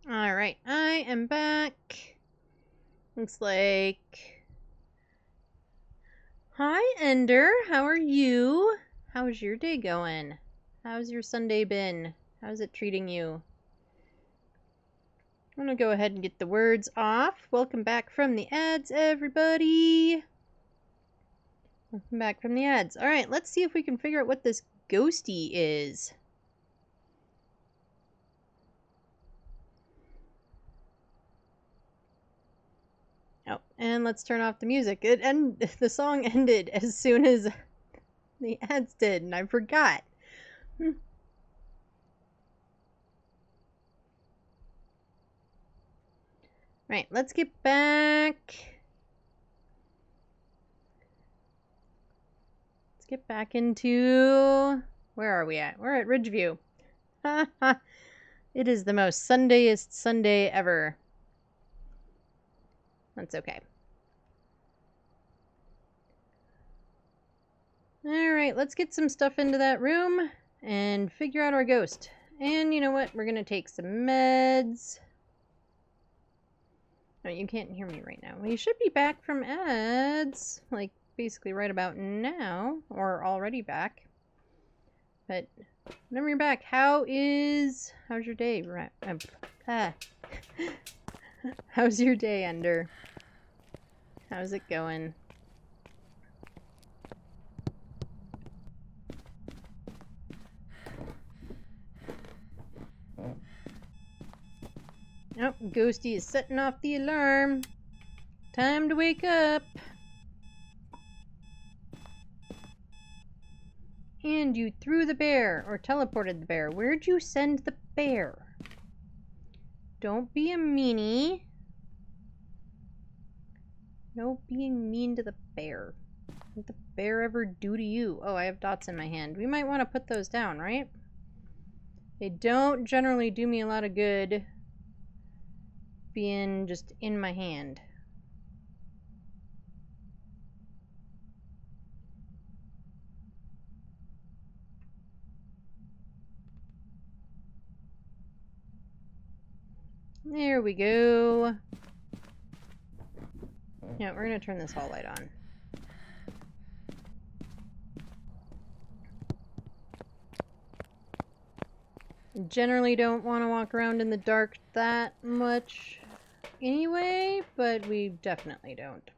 Alright, I am back. Looks like... Hi, Ender. How are you? How's your day going? How's your Sunday been? How's it treating you? I'm gonna go ahead and get the words off. Welcome back from the ads, everybody. Welcome back from the ads. Alright, let's see if we can figure out what this ghosty is. Oh, and let's turn off the music. The song ended as soon as the ads did, and I forgot. Right, let's get back. Let's get back into... Where are we at? We're at Ridgeview. It is the most Sundayest Sunday ever. That's okay. Alright, let's get some stuff into that room and figure out our ghost. And you know what? We're gonna take some meds. No, you can't hear me right now. Well, you should be back from ads, like, basically right about now, or already back. But whenever you're back, how's your day? How's your day, Ender? How's it going? Oh, Ghosty is setting off the alarm. Time to wake up. And you threw the bear, or teleported the bear. Where'd you send the bear? Don't be a meanie. No being mean to the bear. What did the bear ever do to you? Oh, I have dots in my hand. We might want to put those down, right? They don't generally do me a lot of good being just in my hand. There we go. Yeah, we're gonna turn this hall light on. Generally don't want to walk around in the dark that much anyway, but we definitely don't.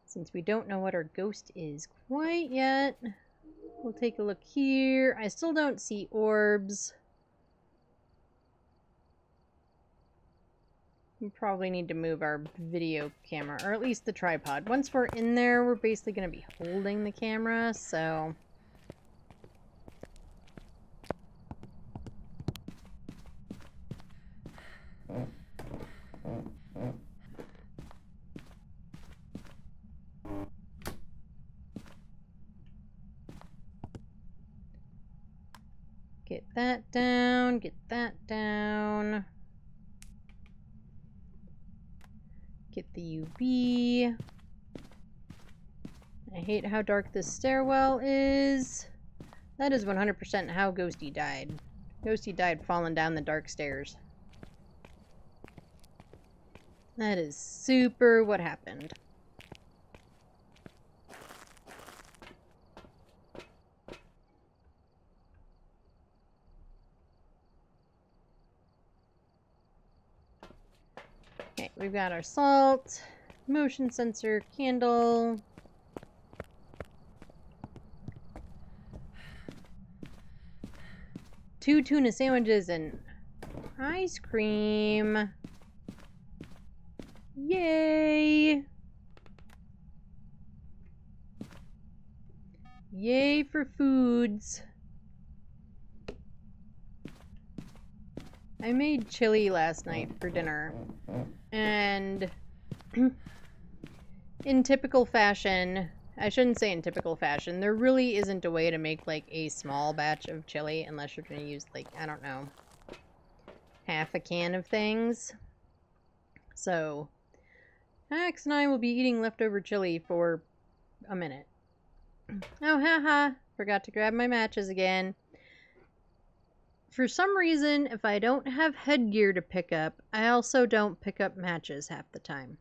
Since we don't know what our ghost is quite yet, we'll take a look here. I still don't see orbs. We probably need to move our video camera, or at least the tripod. Once we're in there, we're basically going to be holding the camera, so... Get that down, get that down. Get the UV. I hate how dark this stairwell is. That is 100% how Ghosty died. Ghosty died falling down the dark stairs. That is super what happened. Okay, we've got our salt, motion sensor, candle. Two tuna sandwiches and ice cream. Yay! Yay for foods. I made chili last night for dinner, and in typical fashion, I shouldn't say in typical fashion, there really isn't a way to make like a small batch of chili unless you're going to use like, I don't know, half a can of things. So, Max and I will be eating leftover chili for a minute. Oh, haha, forgot to grab my matches again. For some reason, if I don't have headgear to pick up, I also don't pick up matches half the time.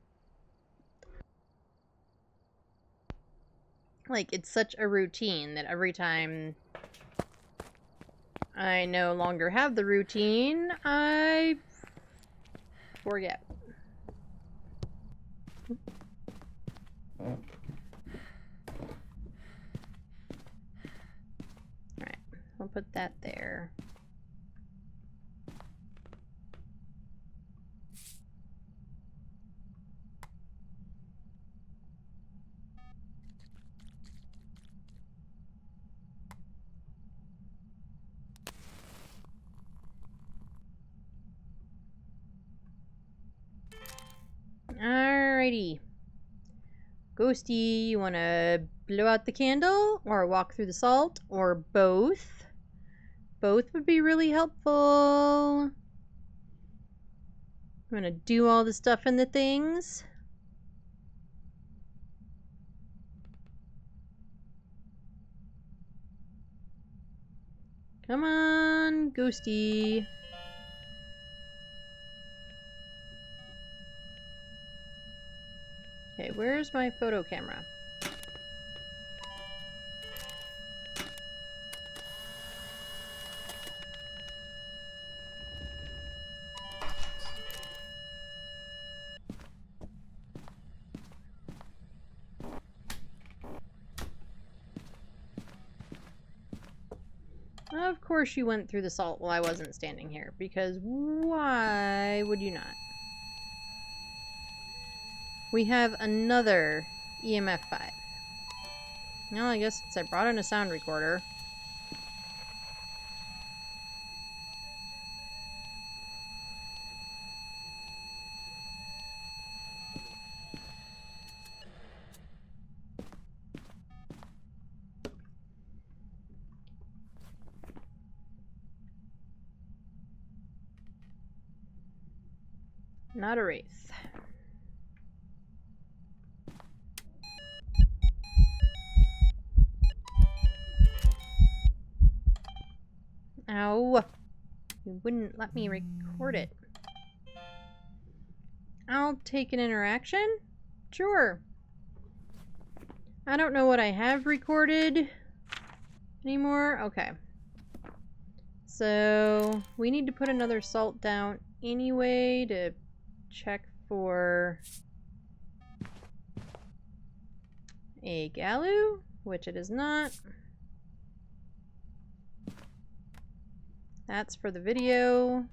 Like, it's such a routine that every time I no longer have the routine, I forget. Alright, we'll put that there. Alrighty. Ghosty, you want to blow out the candle or walk through the salt or both? Both would be really helpful. I'm going to do all the stuff in the things. Come on, Ghosty. Okay, where's my photo camera? Of course you went through the salt while I wasn't standing here, because why would you not? We have another EMF 5. Well, I guess since I brought in a sound recorder. Not a wraith. Ow. You wouldn't let me record it. I'll take an interaction? Sure. I don't know what I have recorded anymore. Okay. So, we need to put another salt down anyway to check for a Galu, which it is not. That's for the video.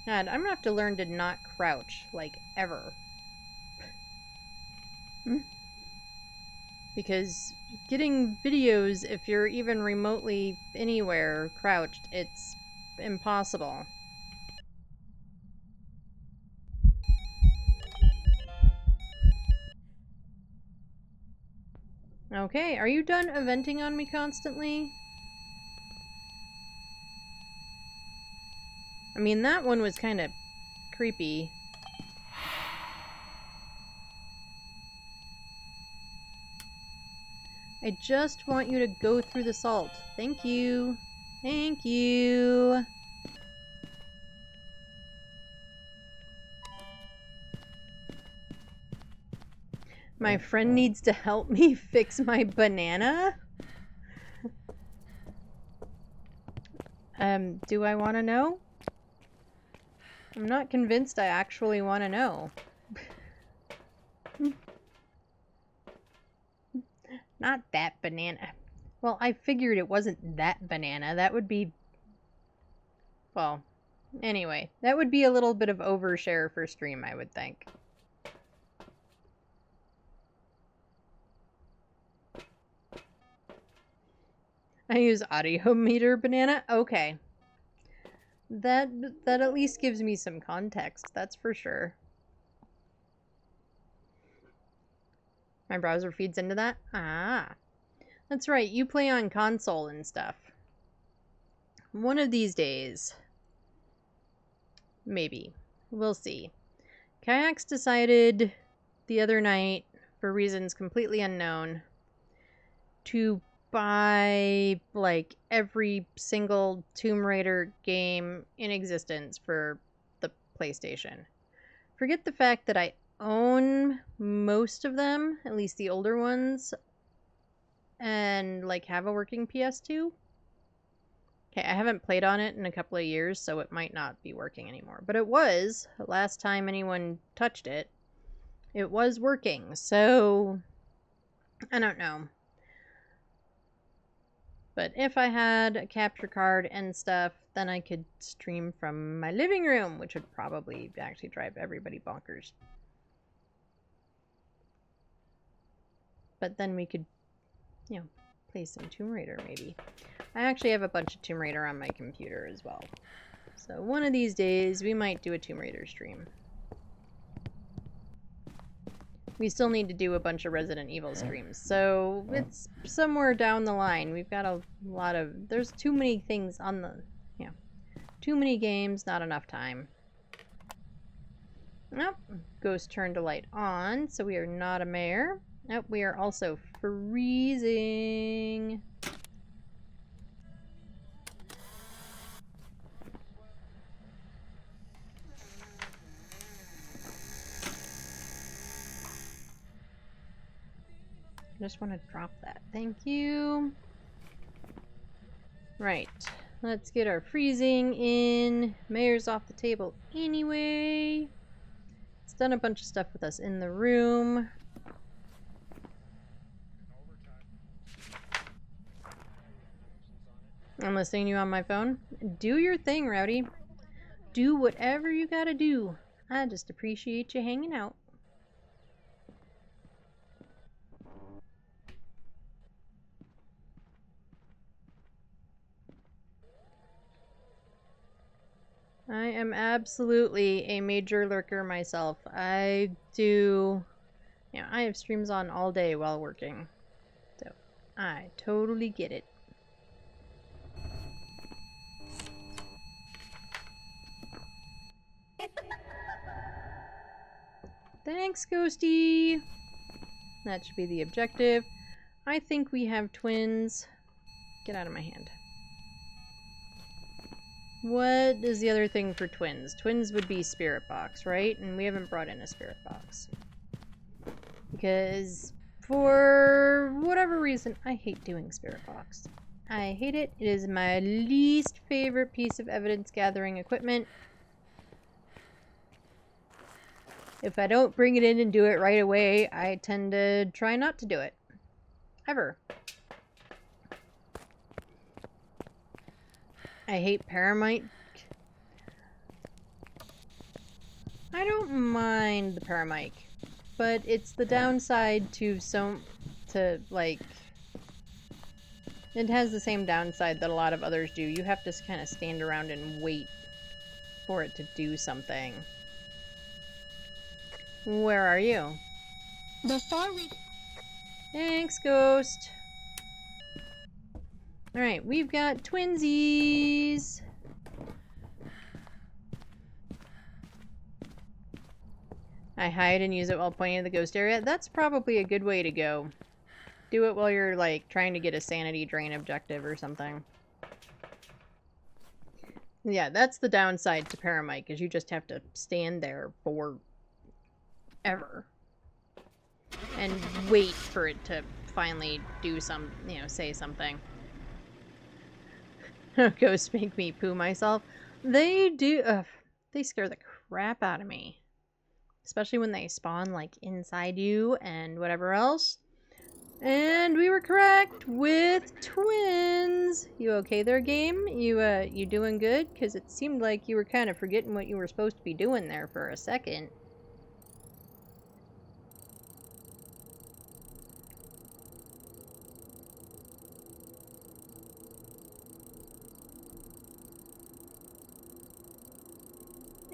God, I'm gonna have to learn to not crouch, like, ever. Because getting videos, if you're even remotely anywhere crouched, it's impossible. Okay, are you done eventing on me constantly? I mean, that one was kind of creepy. I just want you to go through the salt. Thank you. Thank you. My friend needs to help me fix my banana? Do I want to know? I'm not convinced I actually want to know. Not that banana. Well, I figured it wasn't that banana. That would be... Well, anyway. That would be a little bit of overshare for stream, I would think. I use audio meter banana? Okay. That at least gives me some context, that's for sure. My browser feeds into that? Ah. That's right, you play on console and stuff. One of these days. Maybe. We'll see. Kayaks decided the other night, for reasons completely unknown, to buy like every single Tomb Raider game in existence for the PlayStation. Forget the fact that I own most of them, at least the older ones, and like have a working PS2. Okay, I haven't played on it in a couple of years, so it might not be working anymore. But it was, the last time anyone touched it, it was working. So, I don't know. But if I had a capture card and stuff, then I could stream from my living room, which would probably actually drive everybody bonkers. But then we could, you know, play some Tomb Raider maybe. I actually have a bunch of Tomb Raider on my computer as well. So one of these days, we might do a Tomb Raider stream. We still need to do a bunch of Resident Evil streams, so it's somewhere down the line. We've got a lot of... There's too many things on the... Yeah. Too many games, not enough time. Nope. Ghost turned a light on, so we are not a mare. Nope, we are also freezing. I just want to drop that. Thank you. Right. Let's get our freezing in. Mayor's off the table anyway. It's done a bunch of stuff with us in the room. I'm listening to you on my phone. Do your thing, Rowdy. Do whatever you gotta do. I just appreciate you hanging out. I am absolutely a major lurker myself. I do... Yeah, I have streams on all day while working. So, I totally get it. Thanks, Ghosty! That should be the objective. I think we have twins. Get out of my hand. What is the other thing for twins? Twins would be spirit box, right? And we haven't brought in a spirit box. Because for whatever reason, I hate doing spirit box. I hate it. It is my least favorite piece of evidence gathering equipment. If I don't bring it in and do it right away, I tend to try not to do it. Ever. I hate paramite. I don't mind the paramite, but it's the downside to like, it has the same downside that a lot of others do. You have to kind of stand around and wait for it to do something. Where are you? The far reach. Thanks, Ghost. Alright, we've got twinsies. I hide and use it while pointing at the ghost area. That's probably a good way to go. Do it while you're, like, trying to get a sanity drain objective or something. Yeah, that's the downside to paramite, because you just have to stand there for ever. And wait for it to finally do some, you know, say something. Ghosts make me poo myself. They do. They scare the crap out of me. Especially when they spawn, like, inside you and whatever else. And we were correct with twins. You okay there, game? You doing good? Because it seemed like you were kind of forgetting what you were supposed to be doing there for a second.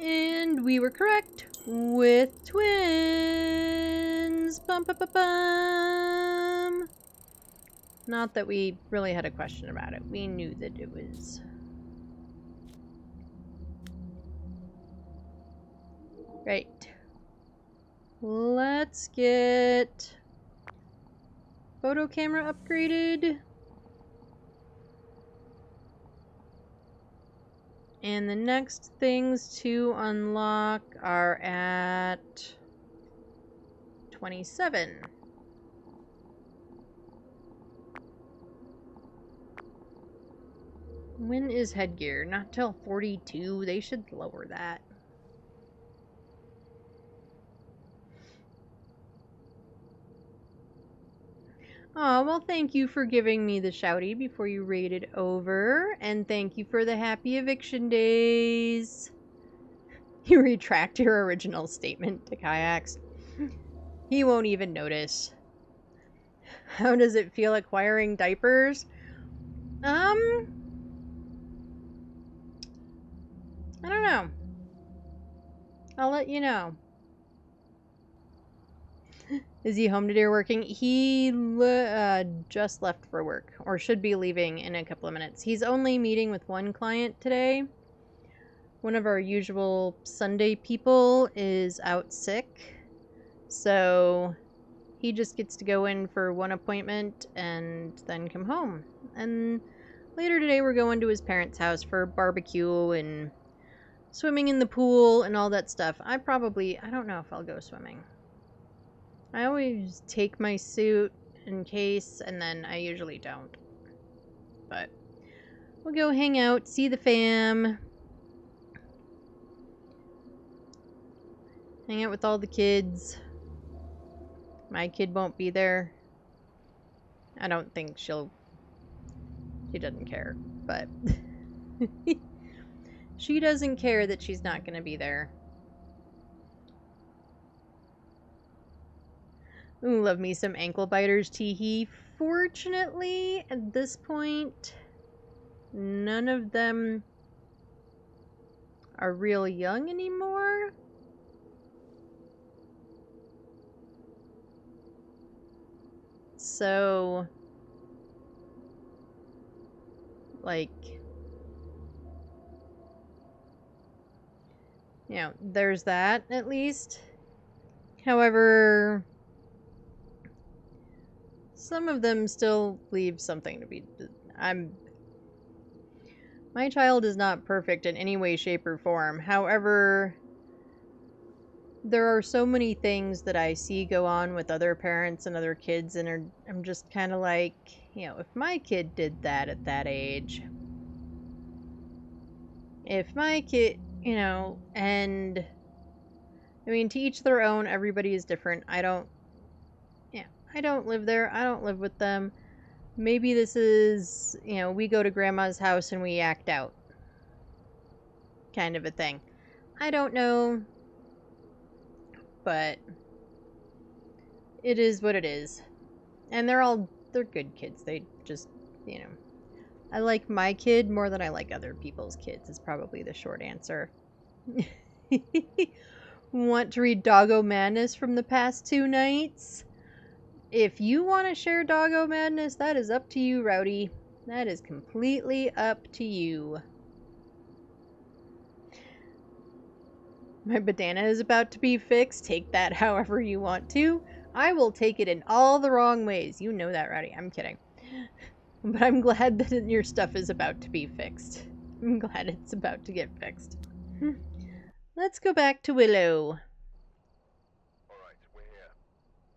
And we were correct with twins. Bum, bum, bum, bum. Not that we really had a question about it. We knew that it was. Right. Let's get photo camera upgraded. And the next things to unlock are at 27. When is headgear? Not till 42. They should lower that. Aw, well, thank you for giving me the shouty before you raided over. And thank you for the happy eviction days. You retract your original statement to Kayaks. He won't even notice. How does it feel acquiring diapers? I don't know. I'll let you know. Is he home today or working? He just left for work, or should be leaving in a couple of minutes. He's only meeting with one client today. One of our usual Sunday people is out sick, so he just gets to go in for one appointment and then come home. And later today we're going to his parents' house for barbecue and swimming in the pool and all that stuff. I don't know if I'll go swimming. I always take my suit in case, and then I usually don't. But we'll go hang out, see the fam, hang out with all the kids. My kid won't be there. I don't think she doesn't care, but she doesn't care that she's not going to be there. Ooh, love me some ankle biters, teehee. Fortunately, at this point, none of them are real young anymore. So, like, you know, there's that at least. However, some of them still leave something to be. My child is not perfect in any way, shape, or form. However, there are so many things that I see go on with other parents and other kids, and I'm just kind of like, you know, if my kid did that at that age, if my kid, you know, and I mean, to each their own, everybody is different. I don't live there. I don't live with them. Maybe this is, you know, we go to grandma's house and we act out kind of a thing. I don't know, but it is what it is. And they're good kids. They just, you know, I like my kid more than I like other people's kids is probably the short answer. Want to read Doggo Madness from the past 2 nights? If you want to share Doggo Madness, that is up to you, Rowdy. That is completely up to you. My bandana is about to be fixed. Take that however you want to. I will take it in all the wrong ways. You know that, Rowdy. I'm kidding. But I'm glad that your stuff is about to be fixed. I'm glad it's about to get fixed. Let's go back to Willow. Alright, we're here.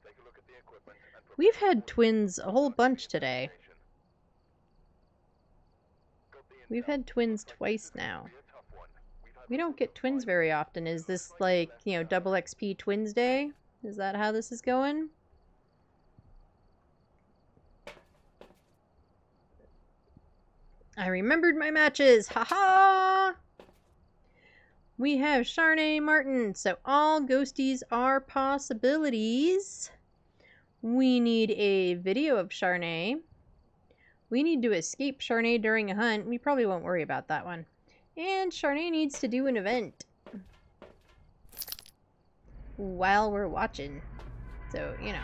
Take a look at the equipment and We've had twins a whole bunch today. We've had twins twice now. We don't get twins very often. Is this like, you know, double XP Twins Day? Is that how this is going? I remembered my matches! Haha! We have Sharnay Martin, so all ghosties are possibilities. We need a video of Sharnay. We need to escape Sharnay during a hunt. We probably won't worry about that one. And Sharnay needs to do an event while we're watching. So, you know,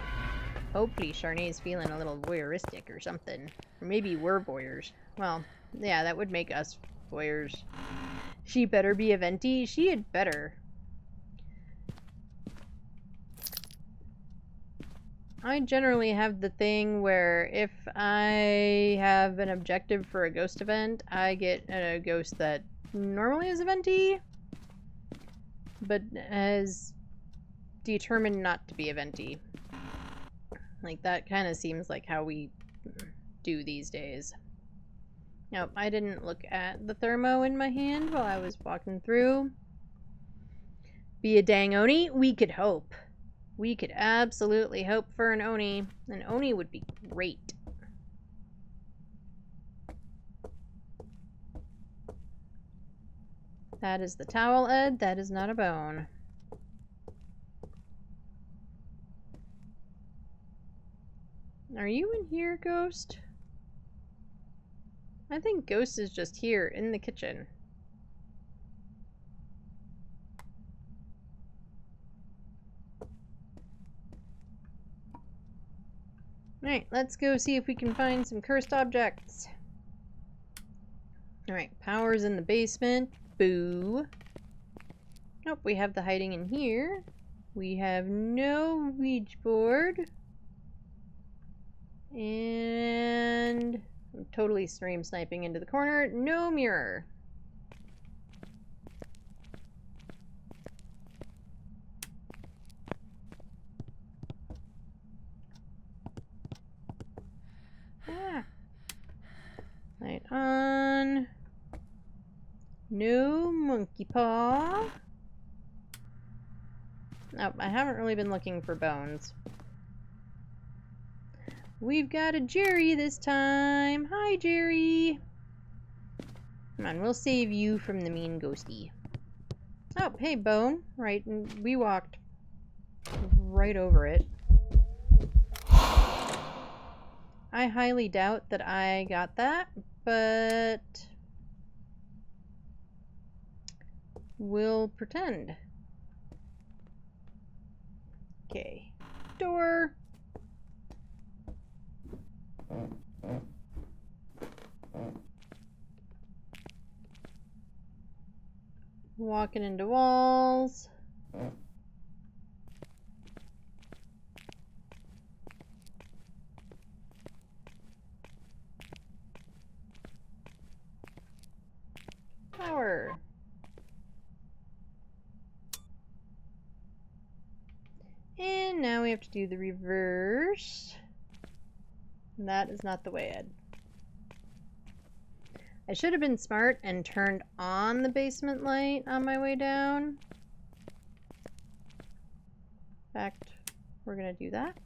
hopefully Sharnay's feeling a little voyeuristic or something. Or maybe we're voyeurs. Well, yeah, that would make us voyeurs. She better be eventy. She had better. I generally have the thing where if I have an objective for a ghost event, I get a ghost that normally is a venti, but has determined not to be a venti. Like, that kind of seems like how we do these days. Nope, I didn't look at the thermo in my hand while I was walking through. Be a dang Oni? We could hope. We could absolutely hope for an Oni. An Oni would be great. That is the towel, Ed. That is not a bone. Are you in here, Ghost? I think Ghost is just here in the kitchen. Alright, let's go see if we can find some cursed objects. Alright, power's in the basement. Boo. Nope, we have the hiding in here. We have no Ouija board. And I'm totally stream sniping into the corner. No mirror. Ah. Light on. No monkey paw. Nope, I haven't really been looking for bones. We've got a Jerry this time. Hi, Jerry. Come on, we'll save you from the mean ghosty. Oh, hey, bone. Right, and we walked right over it. I highly doubt that I got that, but we'll pretend. Okay. Door. Walking into walls. Power. And now we have to do the reverse. And that is not the way, Ed. I should have been smart and turned on the basement light on my way down. In fact, we're gonna do that.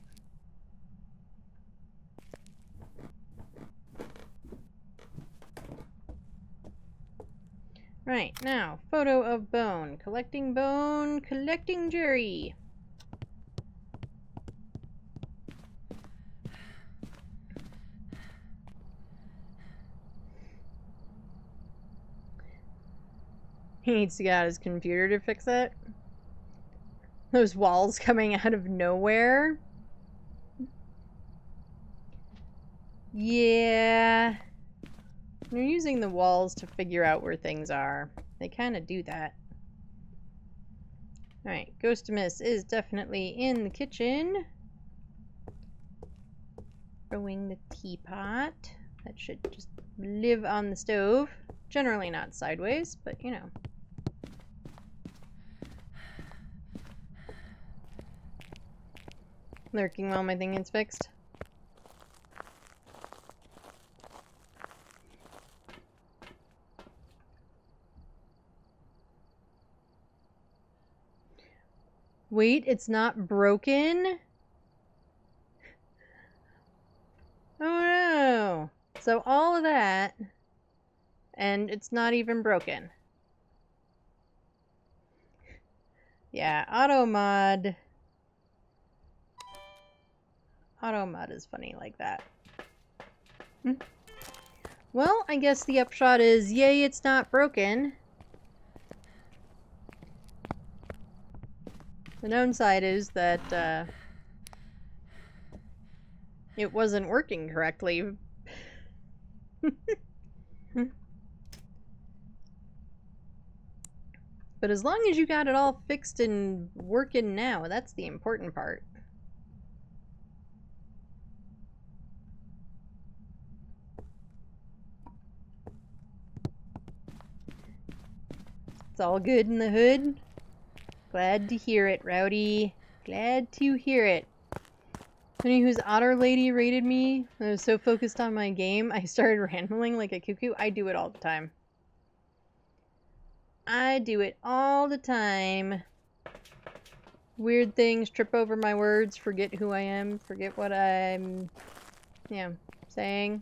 Right, now, photo of bone. Collecting Jerry. He needs to get out his computer to fix it. Those walls coming out of nowhere. Yeah. You're using the walls to figure out where things are. They kind of do that. Alright, Ghostimus is definitely in the kitchen. Throwing the teapot. That should just live on the stove. Generally not sideways, but you know. Lurking while my thing is fixed. Wait, it's not broken? Oh no! So all of that, and it's not even broken. Yeah, auto mod is funny like that. Well, I guess the upshot is, yay, it's not broken. The downside is that it wasn't working correctly. But as long as you got it all fixed and working now, that's the important part. It's all good in the hood. Glad to hear it, Rowdy. Glad to hear it. Honey, whose otter lady rated me? I was so focused on my game, I started rambling like a cuckoo. I do it all the time. I do it all the time. Weird things, trip over my words, forget who I am, forget what I'm, saying.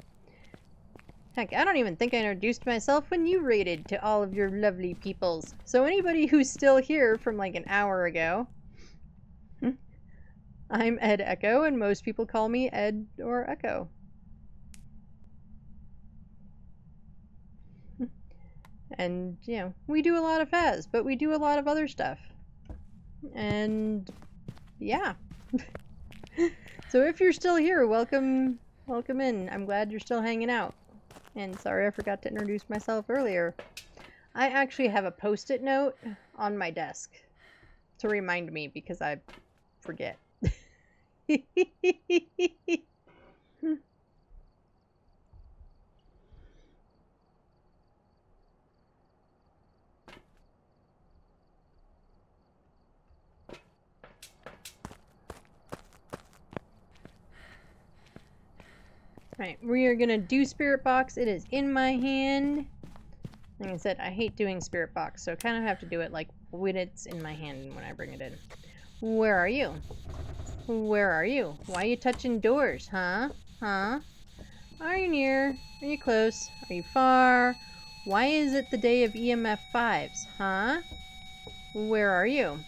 Heck, I don't even think I introduced myself when you raided to all of your lovely peoples. So anybody who's still here from like an hour ago, I'm Ed Echo, and most people call me Ed or Echo. And, we do a lot of Phas, but we do a lot of other stuff. And, yeah. So if you're still here, welcome in. I'm glad you're still hanging out. And sorry I forgot to introduce myself earlier. I actually have a post-it note on my desk to remind me because I forget. Right, we are gonna do Spirit Box. It is in my hand. Like I said, I hate doing Spirit Box, so I kind of have to do it like when it's in my hand and when I bring it in. Where are you? Where are you? Why are you touching doors, huh? Huh? Are you near? Are you close? Are you far? Why is it the day of EMF 5s, huh? Where are you?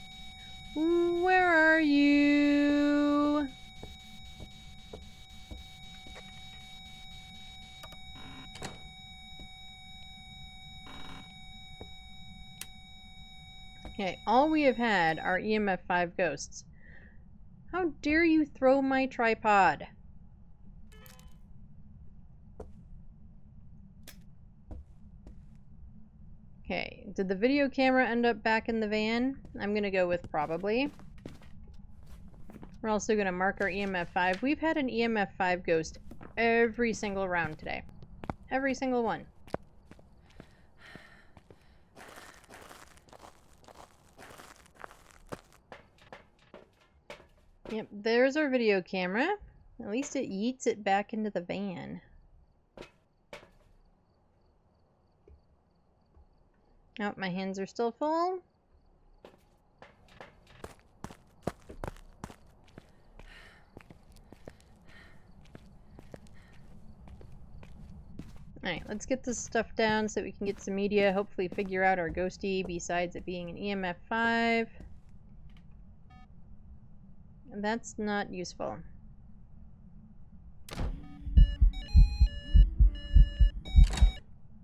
Where are you? Okay, all we have had are EMF 5 ghosts. How dare you throw my tripod? Okay, did the video camera end up back in the van? I'm gonna go with probably. We're also gonna mark our EMF 5. We've had an EMF 5 ghost every single round today. Every single one. Yep, there's our video camera. At least it yeets it back into the van. Oh, my hands are still full. Alright, let's get this stuff down so that we can get some media, hopefully figure out our ghosty besides it being an EMF 5. And that's not useful.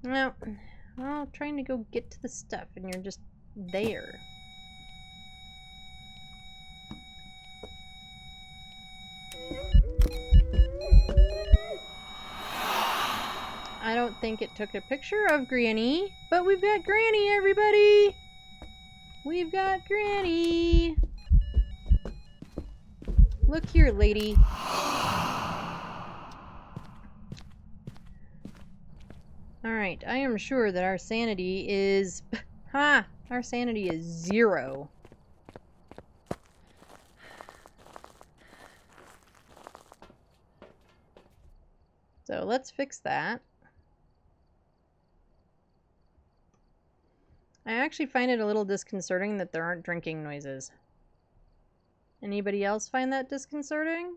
No, well, trying to go get to the stuff and you're just there. I don't think it took a picture of Granny, but we've got Granny, everybody! We've got Granny! Look here, lady. Alright, I am sure that our sanity is... Ha! Our sanity is 0. So let's fix that. I actually find it a little disconcerting that there aren't drinking noises. Anybody else find that disconcerting?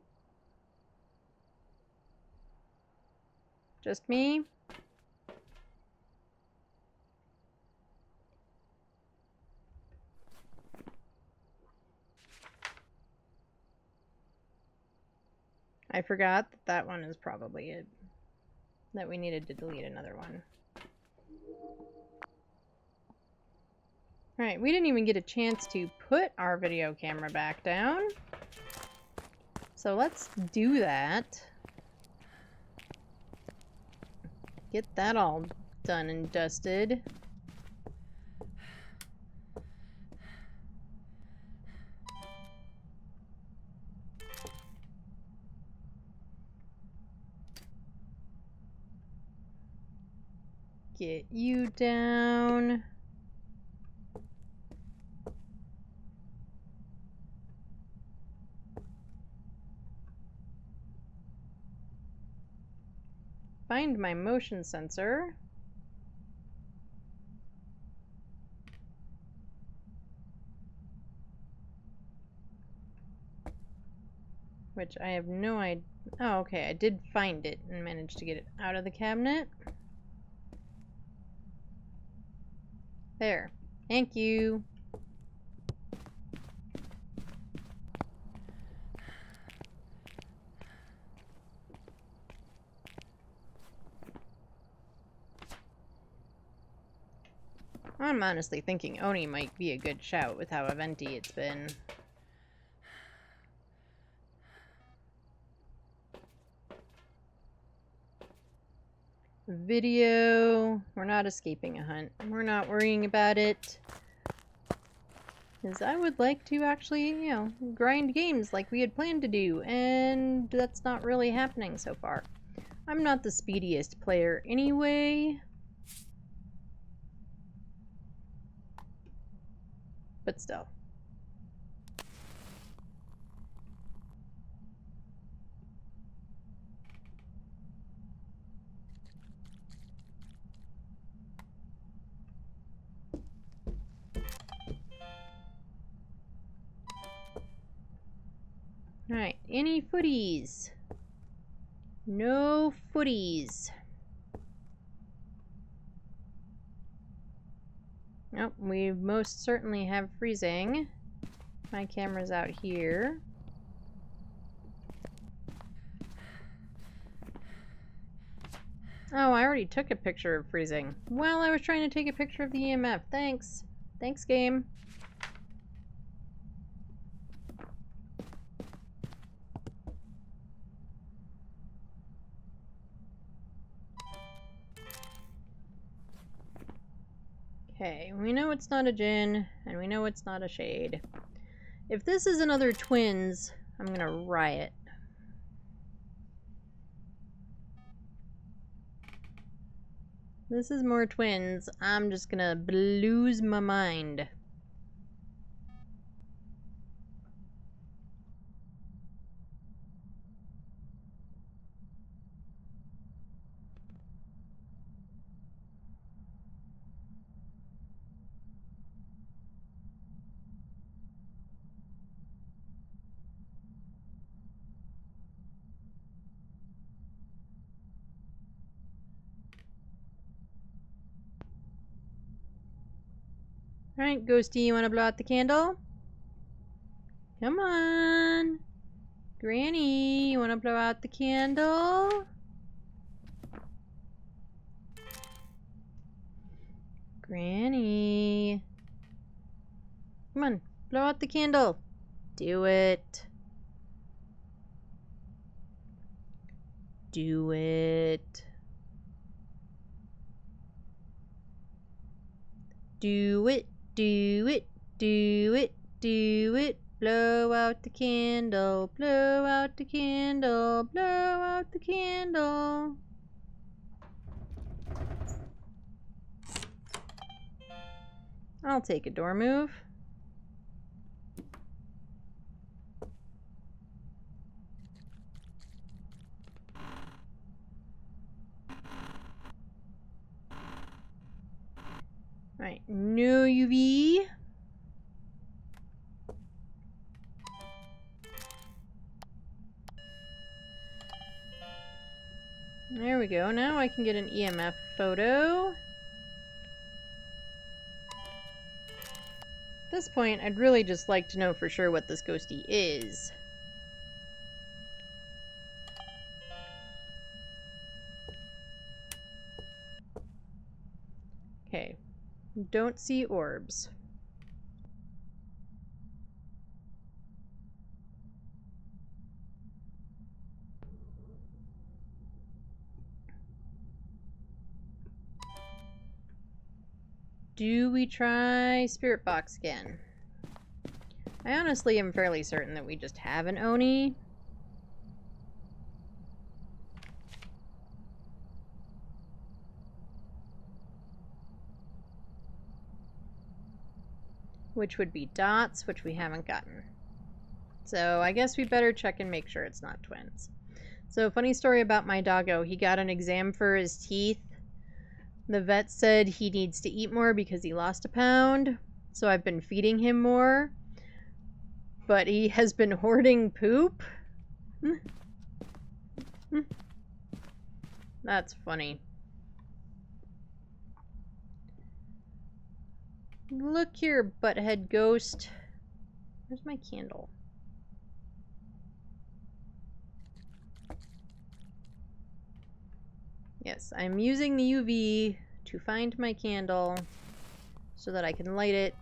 Just me? I forgot that that one is probably it. That we needed to delete another one. Alright, we didn't even get a chance to put our video camera back down. So let's do that. Get that all done and dusted. Get you down. find my motion sensor. Which I have no idea. Oh, okay, I did find it and managed to get it out of the cabinet. There. Thank you. I'm honestly thinking Oni might be a good shout with how eventy it's been. Video. We're not escaping a hunt. We're not worrying about it. Because I would like to actually, you know, grind games like we had planned to do, and that's not really happening so far. I'm not the speediest player anyway. But still. Alright, any footies? No footies. Nope, we most certainly have freezing. My camera's out here. Oh, I already took a picture of freezing. Well, I was trying to take a picture of the EMF. Thanks. Thanks, game. Okay, we know it's not a Jinn, and we know it's not a Shade. If this is another Twins, I'm gonna riot. This is more Twins, I'm just gonna lose my mind. Alright, Ghosty, you wanna blow out the candle? Come on! Granny, you wanna blow out the candle? Granny. Come on, blow out the candle. Do it. Do it. Do it, do it, do it, do it. Blow out the candle, blow out the candle, blow out the candle. I'll take a door move. Alright, no UV. There we go. Now I can get an EMF photo. At this point, I'd really just like to know for sure what this ghosty is. Okay. Don't see orbs. Do we try Spirit Box again? I honestly am fairly certain that we just have an Oni. Which would be dots, which we haven't gotten. So I guess we better check and make sure it's not twins. So, funny story about my doggo. He got an exam for his teeth. The vet said he needs to eat more because he lost a pound. So, I've been feeding him more. But he has been hoarding poop. That's funny. Look here, butthead ghost. Where's my candle? Yes, I'm using the UV to find my candle so that I can light it,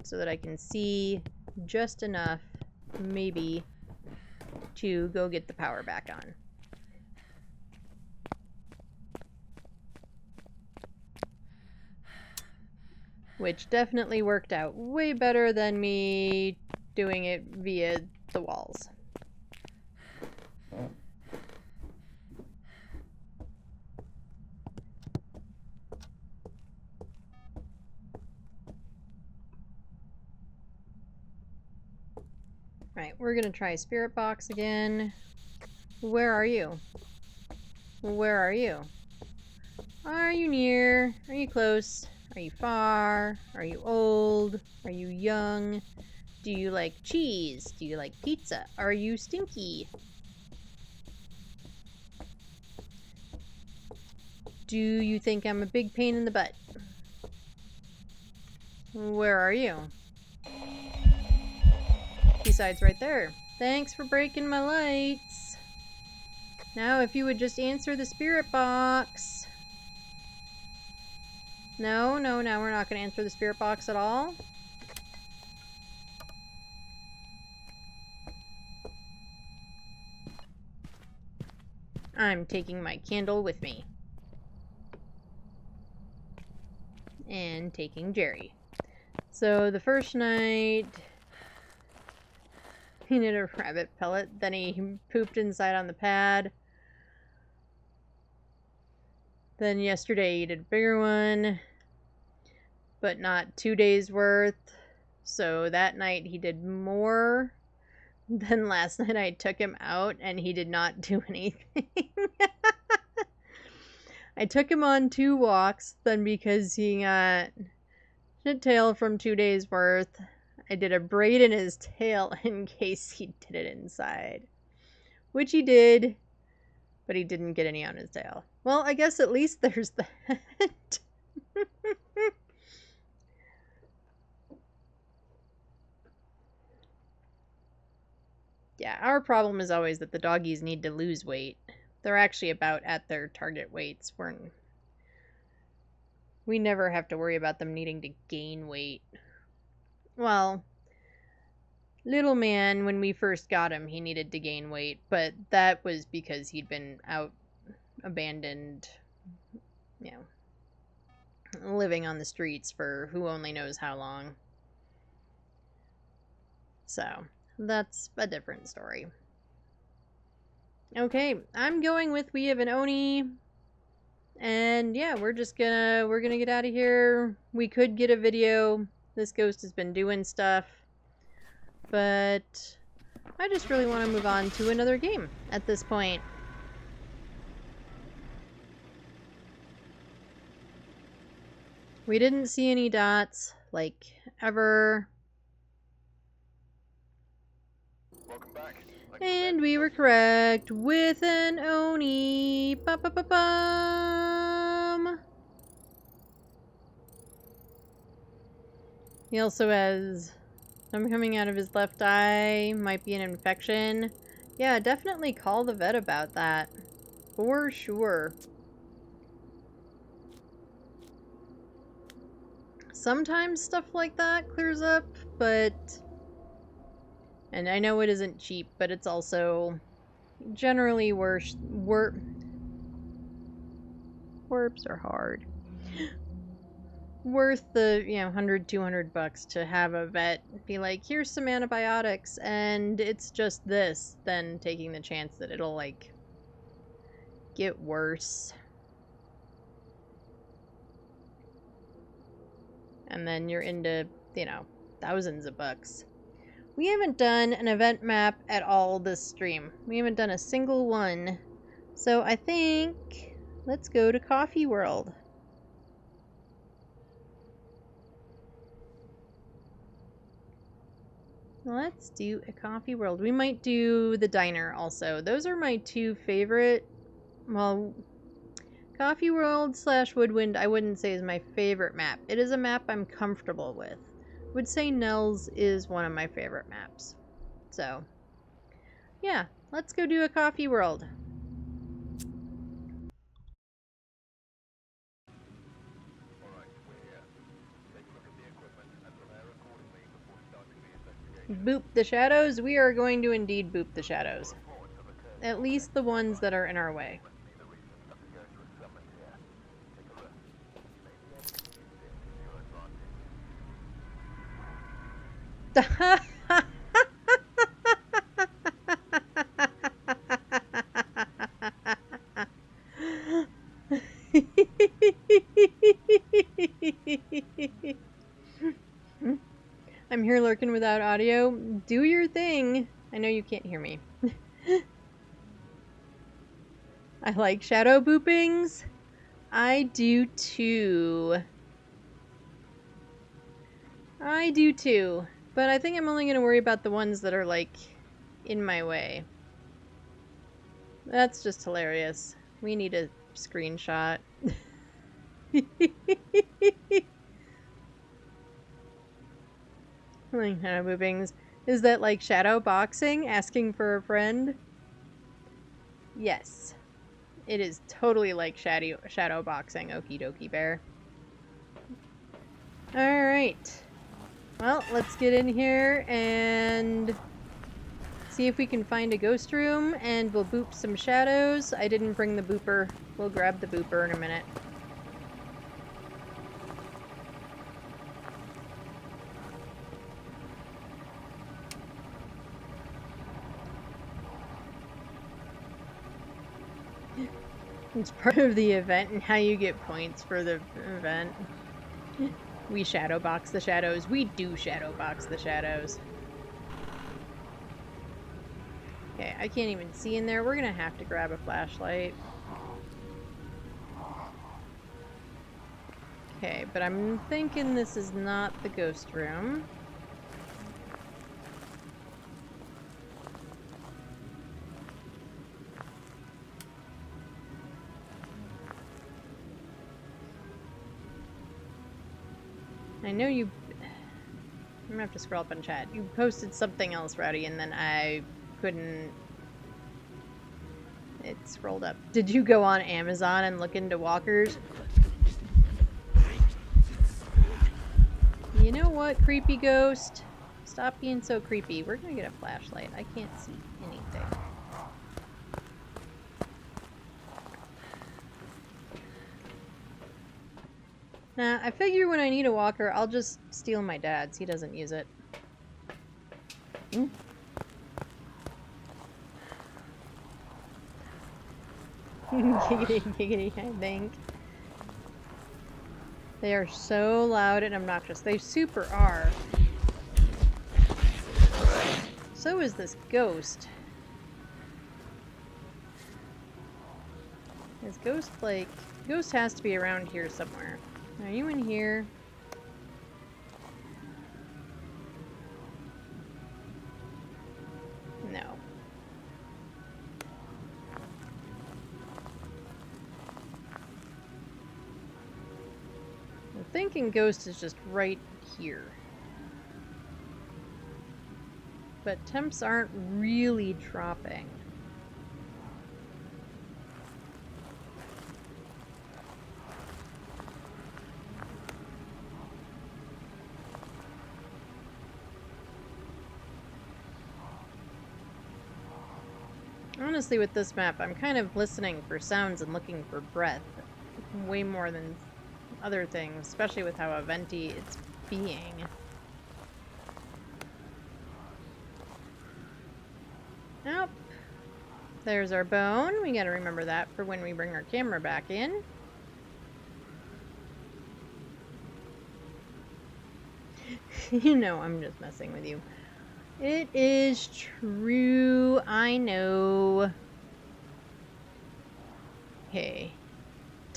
so that I can see just enough, maybe, to go get the power back on. Which definitely worked out way better than me doing it via the walls. Right, we're gonna try Spirit Box again. Where are you? Where are you? Are you near? Are you close? Are you far? Are you old? Are you young? Do you like cheese? Do you like pizza? Are you stinky? Do you think I'm a big pain in the butt? Where are you? Besides right there. Thanks for breaking my lights. Now if you would just answer the spirit box. No, now we're not going to answer the spirit box at all. I'm taking my candle with me. And taking Jerry. So the first night, he did a rabbit pellet, then he pooped inside on the pad. Then yesterday he did a bigger one, but not 2 days worth. So that night he did more. Then last night I took him out and he did not do anything. I took him on 2 walks, then because he got shit tail from 2 days worth, I did a braid in his tail in case he did it inside. Which he did, but he didn't get any on his tail. Well, I guess at least there's that. Yeah, our problem is always that the doggies need to lose weight. They're actually about at their target weights. We never have to worry about them needing to gain weight. Well, little man, when we first got him, he needed to gain weight, but that was because he'd been out abandoned, you know, living on the streets for who only knows how long. So, that's a different story. Okay, I'm going with we have an Oni. And yeah, we're gonna get out of here. We could get a video. This ghost has been doing stuff. But I just really want to move on to another game at this point. We didn't see any dots, like, ever. Welcome back. And we were correct with an Oni. Ba-ba-ba-bum. He also has some coming out of his left eye. Might be an infection. Yeah, definitely call the vet about that. For sure. Sometimes stuff like that clears up, but... And I know it isn't cheap, but it's also generally worse. Warps are hard. Worth the, $100, $200 to have a vet be like, here's some antibiotics, and it's just this, than taking the chance that it'll, like, get worse. And then you're into, thousands of bucks. We haven't done an event map at all this stream. We haven't done a single one. So I think let's go to Coffee World. Let's do a Coffee World. We might do the diner also. Those are my two favorite. Well, Coffee World / Woodwind I wouldn't say is my favorite map. It is a map I'm comfortable with. Would say Nels is one of my favorite maps. So, yeah, let's go do a Coffee World. Boop the shadows. We are going to indeed boop the shadows. At least the ones that are in our way. I'm here lurking without audio. Do your thing. I know you can't hear me. I like shadow boopings. I do too. I do too. But I think I'm only going to worry about the ones that are, like, in my way. That's just hilarious. We need a screenshot. Like shadow boopings. Is that like shadow boxing? Asking for a friend? Yes. It is totally like shadow boxing, okie dokie bear. Alright. Well, let's get in here and see if we can find a ghost room, and we'll boop some shadows. I didn't bring the booper. We'll grab the booper in a minute. It's part of the event and how you get points for the event. We shadow box the shadows. We do shadow box the shadows. Okay, I can't even see in there. We're gonna have to grab a flashlight. Okay, but I'm thinking this is not the ghost room. I know you... I'm gonna have to scroll up and chat. You posted something else, Rowdy, and then I couldn't... It scrolled up. Did you go on Amazon and look into walkers? You know what, creepy ghost? Stop being so creepy. We're gonna get a flashlight. I can't see anything. Nah, I figure when I need a walker, I'll just steal my dad's. He doesn't use it. Giggity, giggity, I think. They are so loud and obnoxious. They super are. So is this ghost. Is ghost like... Ghost has to be around here somewhere. Are you in here? No. I'm thinking ghost is just right here. But temps aren't really dropping. Honestly, with this map, I'm kind of listening for sounds and looking for breath way more than other things, especially with how eventy it's being. Nope. There's our bone. We gotta remember that for when we bring our camera back in. You know, I'm just messing with you. It is true. I know. Okay.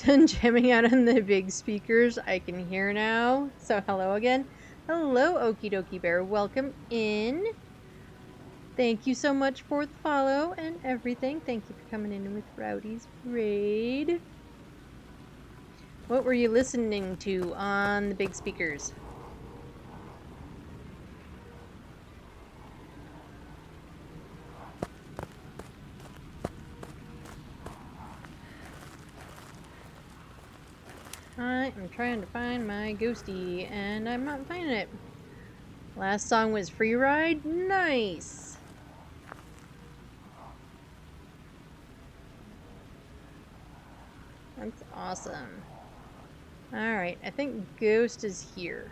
Done jamming out on the big speakers. I can hear now. So hello again. Hello, Okie Dokie Bear. Welcome in. Thank you so much for the follow and everything. Thank you for coming in with Rowdy's Raid. What were you listening to on the big speakers? I am trying to find my ghosty, and I'm not finding it. Last song was Free Ride? Nice! That's awesome. Alright, I think Ghost is here.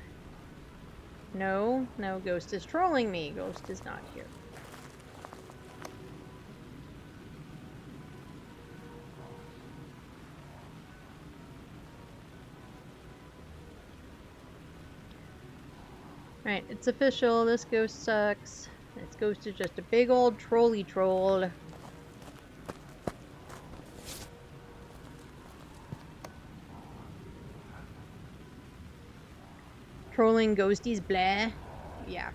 No, Ghost is trolling me. Ghost is not here. Right, it's official. This ghost sucks. This ghost is just a big old trolly troll. Trolling ghosties, blah. Yeah.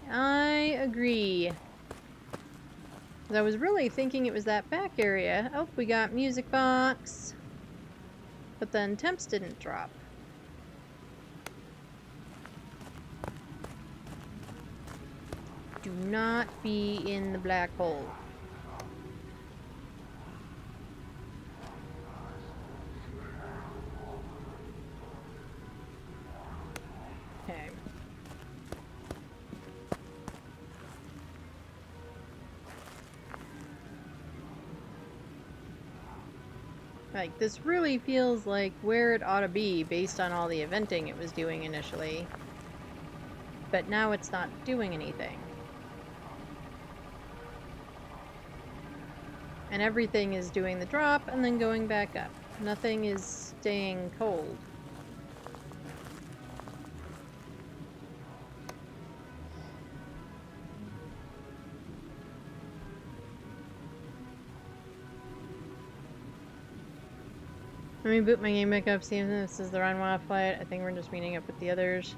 I agree. I was really thinking it was that back area. Oh, we got music box. But then temps didn't drop. Do not be in the black hole. Okay. Like, this really feels like where it ought to be based on all the eventing it was doing initially. But now it's not doing anything. And everything is doing the drop and then going back up. Nothing is staying cold. Let me boot my game back up, see if this is the run one flight. I think we're just meeting up with the others.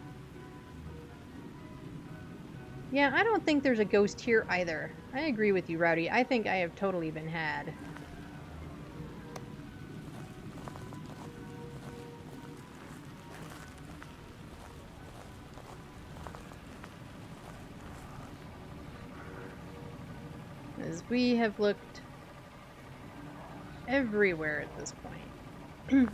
Yeah, I don't think there's a ghost here either. I agree with you, Rowdy. I think I have totally been had. As we have looked everywhere at this point.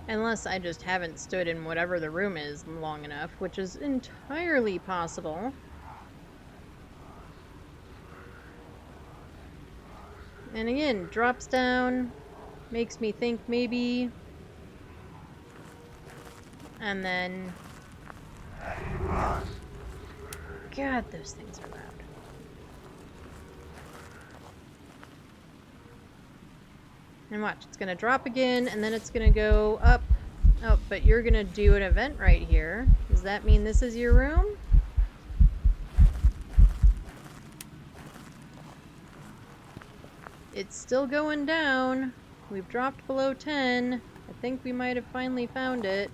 Unless I just haven't stood in whatever the room is long enough, which is entirely possible. And again, drops down, makes me think maybe. And then... God, those things are loud. And watch, it's gonna drop again, and then it's gonna go up. Oh, but you're gonna do an event right here. Does that mean this is your room? It's still going down. We've dropped below 10. I think we might have finally found it.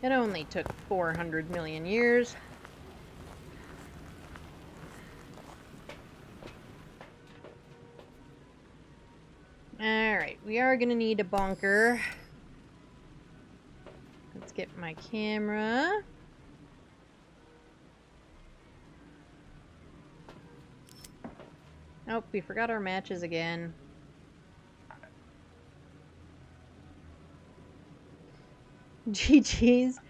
It only took 400 million years. Alright, we are gonna need a bunker. Let's get my camera. Oh, we forgot our matches again. GG's.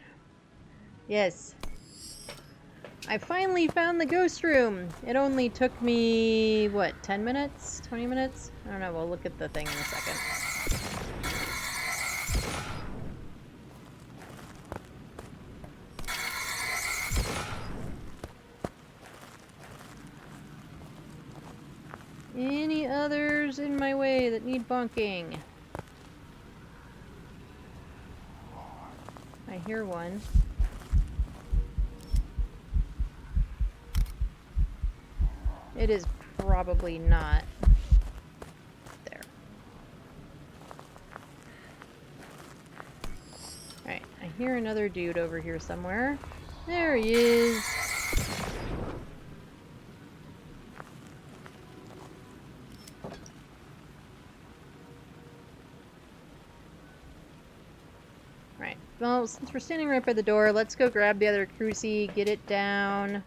Yes. I finally found the ghost room. It only took me, what, 10 minutes? 20 minutes? I don't know, we'll look at the thing in a second. doors in my way that need bonking. I hear one. It is probably not there. Alright, I hear another dude over here somewhere. There he is. Right. Well, since we're standing right by the door, let's go grab the other cruci, get it down,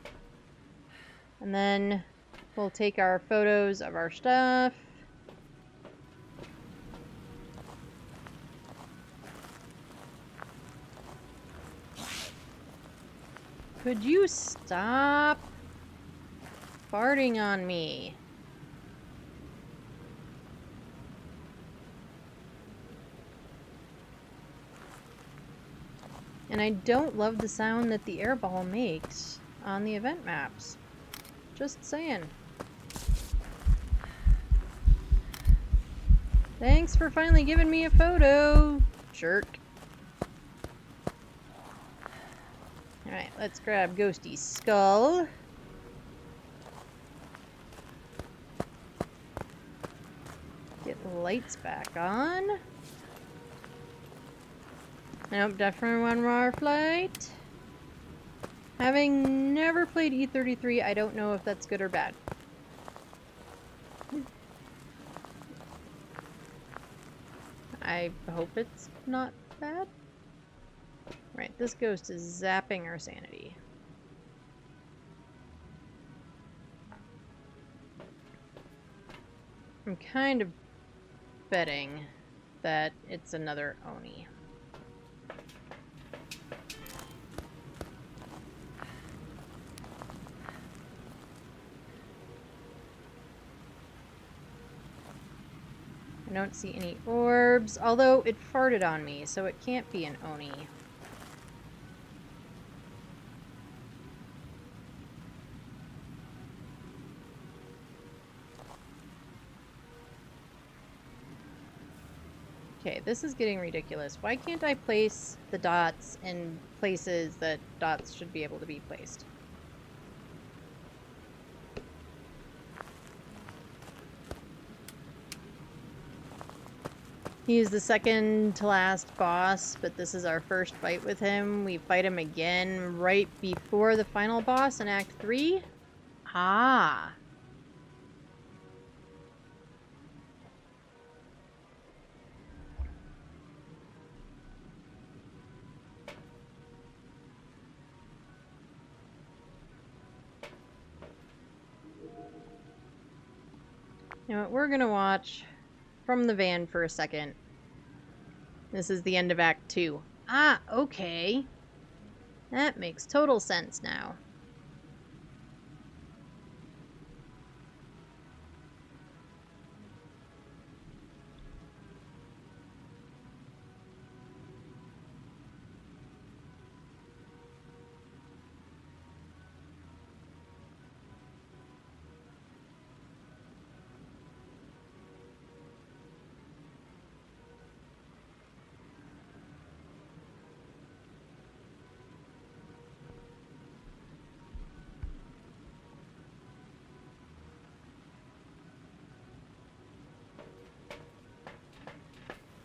and then we'll take our photos of our stuff. Could you stop farting on me? And I don't love the sound that the airball makes on the event maps. Just saying. Thanks for finally giving me a photo, jerk. Alright, let's grab Ghosty's skull. Get the lights back on. Nope, definitely one more flight. Having never played E33, I don't know if that's good or bad. I hope it's not bad. Right, this ghost is zapping our sanity. I'm kind of betting that it's another Oni. I don't see any orbs, although it farted on me, so it can't be an Oni. Okay, this is getting ridiculous. Why can't I place the dots in places that dots should be able to be placed? He is the second to last boss, but this is our first fight with him. We fight him again right before the final boss in Act 3. Ah. You know what, we're gonna watch from the van for a second. This is the end of Act 2. Ah, okay. That makes total sense now.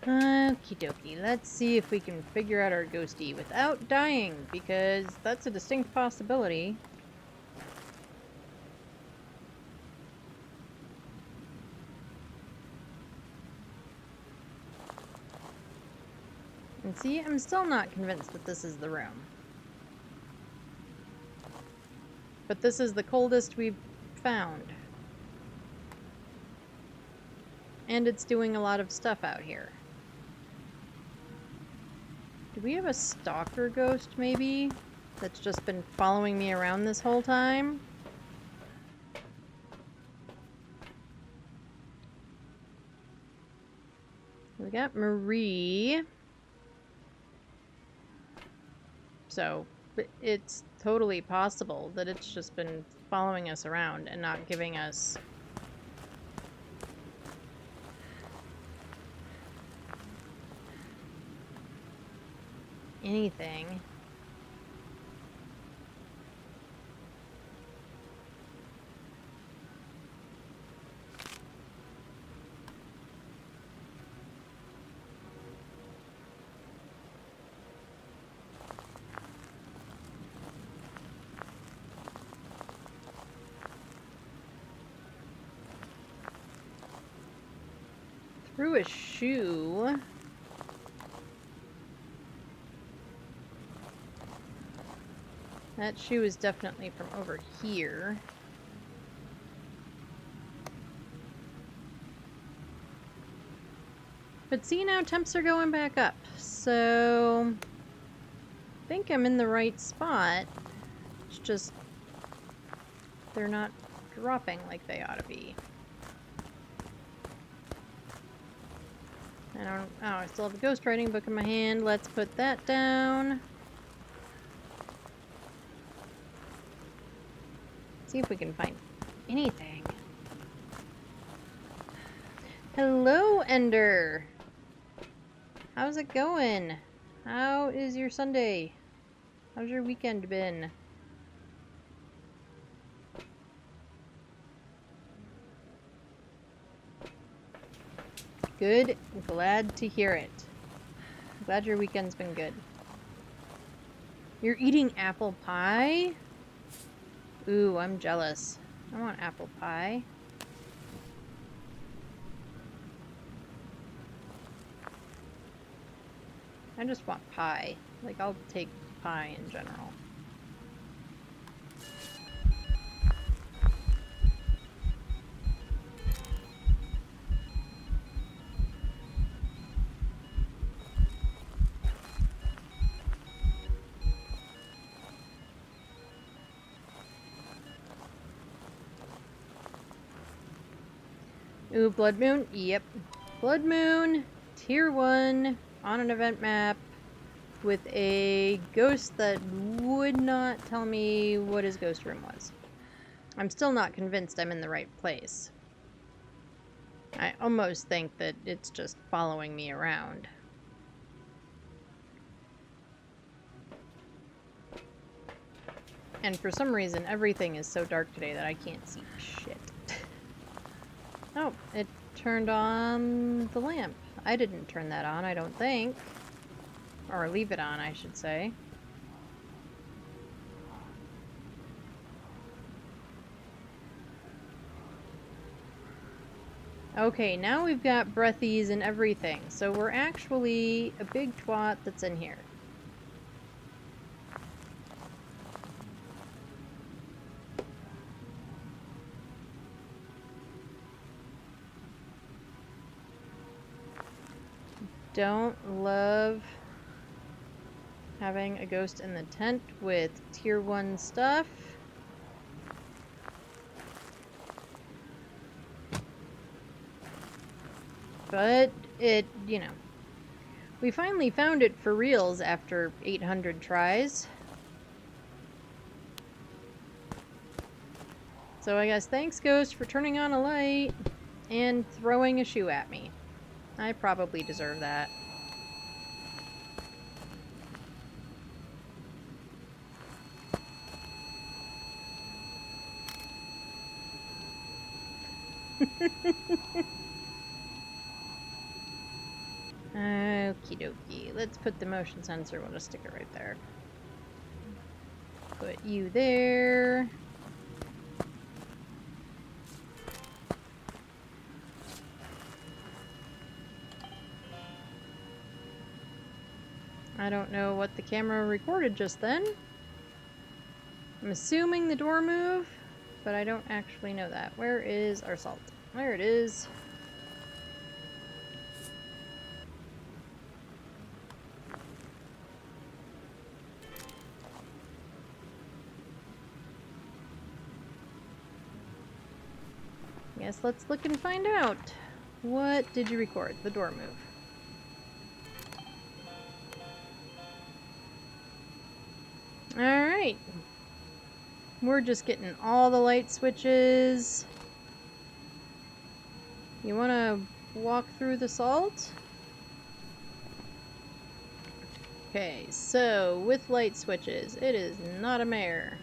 Okie dokie, let's see if we can figure out our ghosty without dying, because that's a distinct possibility. And see, I'm still not convinced that this is the room. But this is the coldest we've found. And it's doing a lot of stuff out here. Do we have a stalker ghost, maybe? That's just been following me around this whole time? We got Marie. So, it's totally possible that it's just been following us around and not giving us anything. Through a shoe. That shoe is definitely from over here. But see, now temps are going back up. So I think I'm in the right spot. It's just they're not dropping like they ought to be. I still have a ghost writing book in my hand. Let's put that down. See if we can find anything. Hello, Ender. How's it going? How is your Sunday? How's your weekend been? Good. Glad to hear it. Glad your weekend's been good. You're eating apple pie? Ooh, I'm jealous. I want apple pie. I just want pie. Like, I'll take pie in general. Ooh, Blood Moon? Yep. Blood Moon, Tier 1, on an event map, with a ghost that would not tell me what his ghost room was. I'm still not convinced I'm in the right place. I almost think that it's just following me around. And for some reason, everything is so dark today that I can't see shit. Oh, it turned on the lamp. I didn't turn that on, I don't think. Or leave it on, I should say. Okay, now we've got breathies and everything, so we're actually a big twat that's in here. Don't love having a ghost in the tent with tier 1 stuff. But it, you know, we finally found it for reals after 800 tries. So I guess thanks, Ghost, for turning on a light and throwing a shoe at me. I probably deserve that. Okie dokie. Let's put the motion sensor. We'll just stick it right there. Put you there. I don't know what the camera recorded just then. I'm assuming the door moved, but I don't actually know that. Where is our salt? There it is. Guess let's look and find out. What did you record? The door move. Alright. We're just getting all the light switches. You want to walk through the salt? Okay, so with light switches, it is not a mare.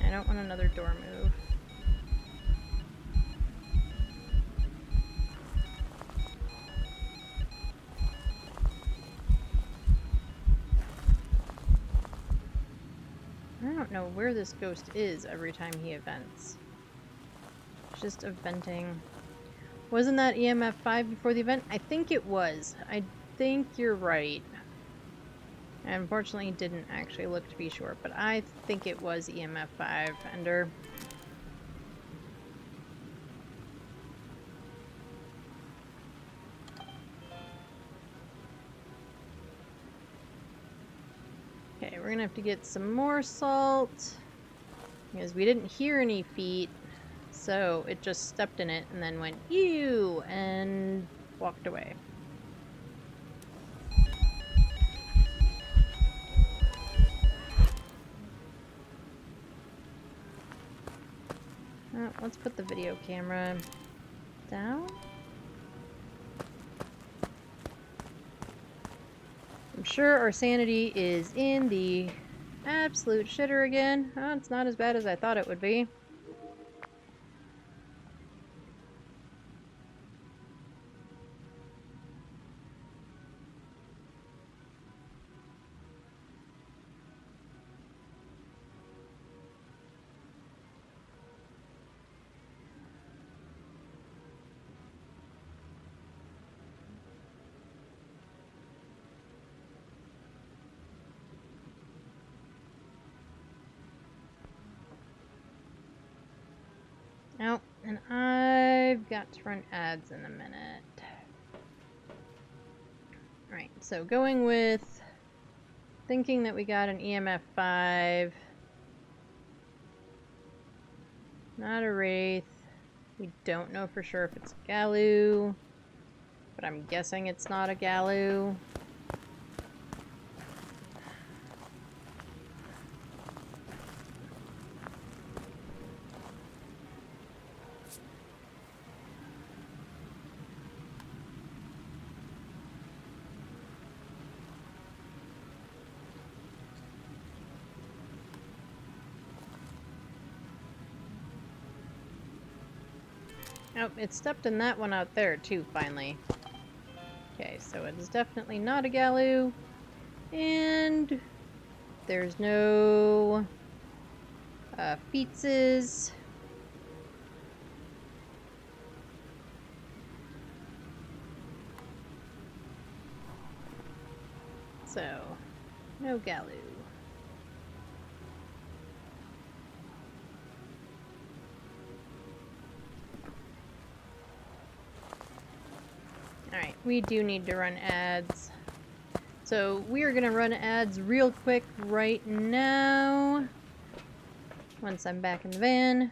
I don't want another door move. I don't know where this ghost is every time he events. It's just eventing. Wasn't that EMF 5 before the event? I think it was. I think you're right. I unfortunately didn't actually look to be sure, but I think it was EMF 5, Ender. Okay, we're gonna have to get some more salt, because we didn't hear any feet, so it just stepped in it and then went, ew, and walked away. Let's put the video camera down. I'm sure our sanity is in the absolute shitter again. Oh, it's not as bad as I thought it would be. Oh, and I've got to run ads in a minute. Alright, so going with thinking that we got an EMF 5. Not a Wraith. We don't know for sure if it's a Galu, but I'm guessing it's not a Galu. Oh, it stepped in that one out there too, finally. Okay, so it is definitely not a Galu. And there's no Feetses. So, no Galu. Alright, we do need to run ads. So we are going to run ads real quick right now. Once I'm back in the van.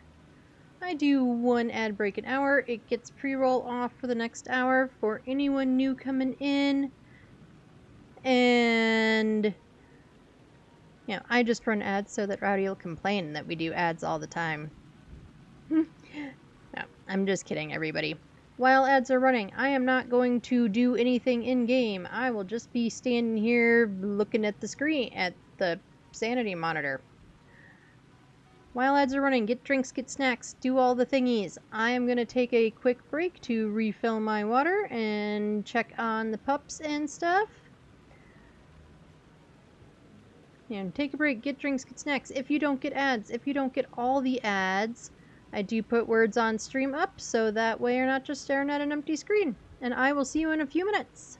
I do one ad break an hour. It gets pre-roll off for the next hour for anyone new coming in. And, you know, I just run ads so that Rowdy will complain that we do ads all the time. No, I'm just kidding, everybody. While ads are running, I am not going to do anything in-game. I will just be standing here looking at the screen, at the sanity monitor. While ads are running, get drinks, get snacks, do all the thingies. I am going to take a quick break to refill my water and check on the pups and stuff. And take a break, get drinks, get snacks. If you don't get ads, if you don't get all the ads, I do put words on stream up, so that way you're not just staring at an empty screen. And I will see you in a few minutes.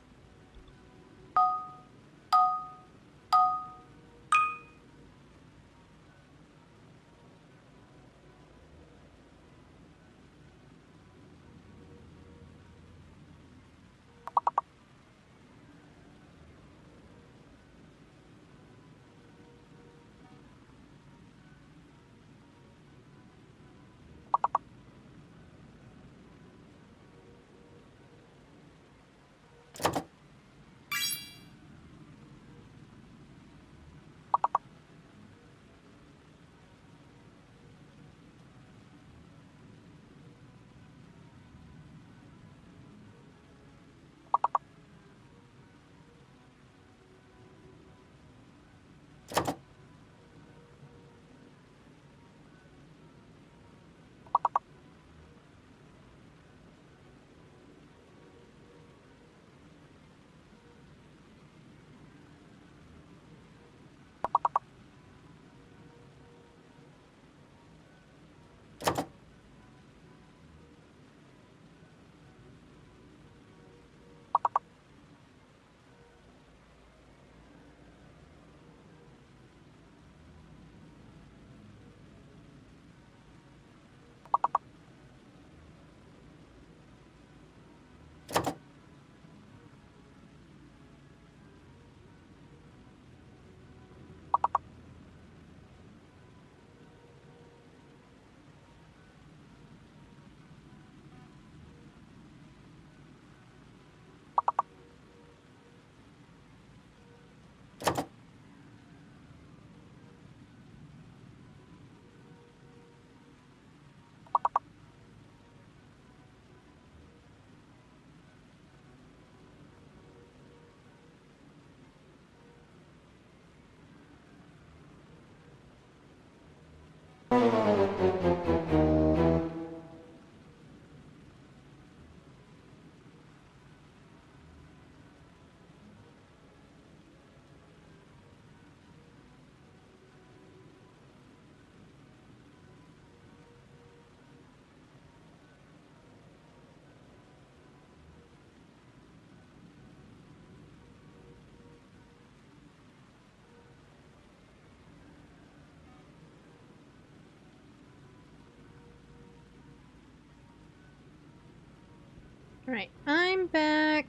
Alright, I'm back.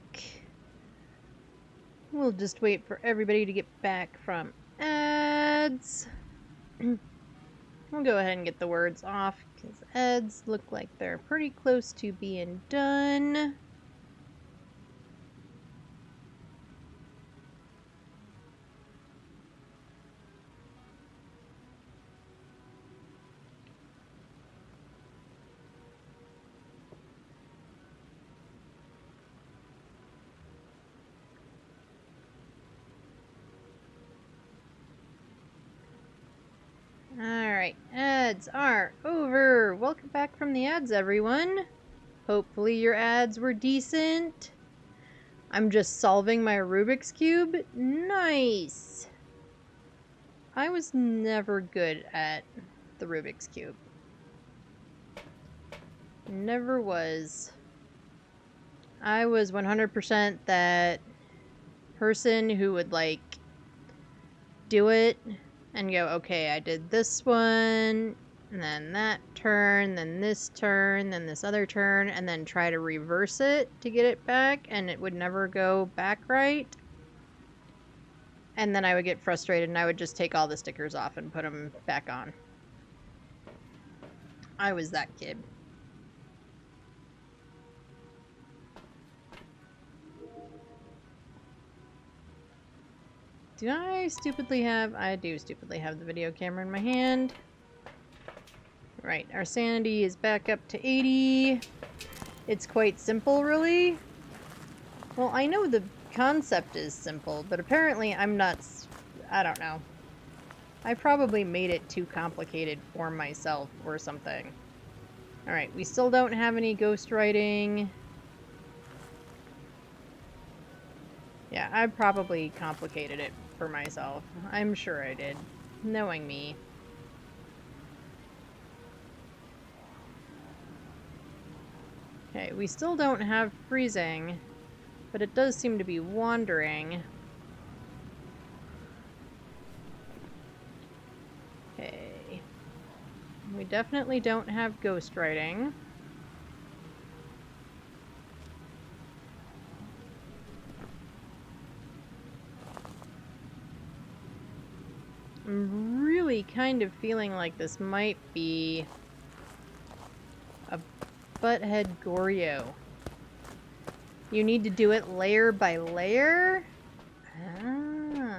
We'll just wait for everybody to get back from ads. We'll go ahead and get the words off, because ads look like they're pretty close to being done. Alright, ads are over. Welcome back from the ads, everyone. Hopefully your ads were decent. I'm just solving my Rubik's Cube. Nice! I was never good at the Rubik's Cube. Never was. I was 100% that person who would, like, do it and go, okay, I did this one, and then that turn, then this turn, then this other turn, and then try to reverse it to get it back, and it would never go back right. And then I would get frustrated, and I would just take all the stickers off and put them back on. I was that kid. Do I stupidly have... I do stupidly have the video camera in my hand. Right, our sanity is back up to 80. It's quite simple, really. Well, I know the concept is simple, but apparently I'm not... I don't know. I probably made it too complicated for myself or something. Alright, we still don't have any ghostwriting. Yeah, I probably complicated it for myself. I'm sure I did, knowing me. Okay, we still don't have freezing, but it does seem to be wandering. Okay. We definitely don't have ghostwriting. I'm really kind of feeling like this might be a butthead Goryo. You need to do it layer by layer? Oh.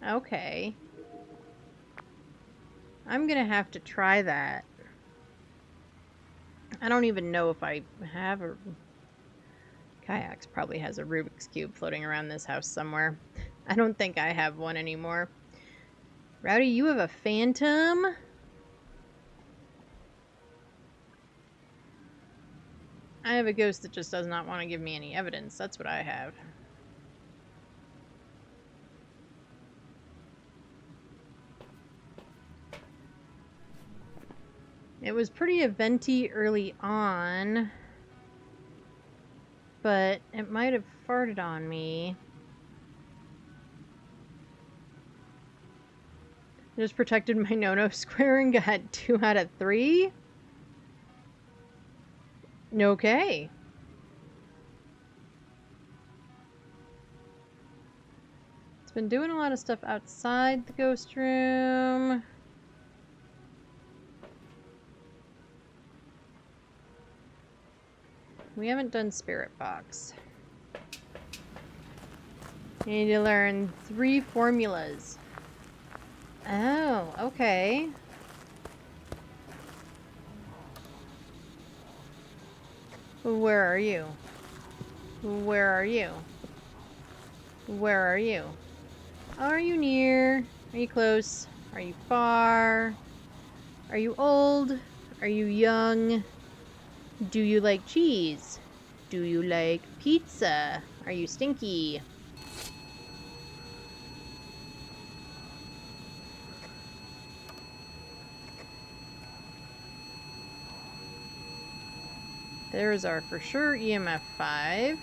Okay. I'm gonna have to try that. I don't even know if I have a... Kayaks probably has a Rubik's Cube floating around this house somewhere. I don't think I have one anymore. Rowdy, you have a phantom? I have a ghost that just does not want to give me any evidence. That's what I have. It was pretty eventy early on, but it might have farted on me. Just protected my no-no square and got 2 out of 3? Okay. It's been doing a lot of stuff outside the ghost room. We haven't done Spirit Box. You need to learn 3 formulas. Oh, okay. Where are you? Where are you? Where are you? Are you near? Are you close? Are you far? Are you old? Are you young? Do you like cheese? Do you like pizza? Are you stinky? There's our for sure EMF 5.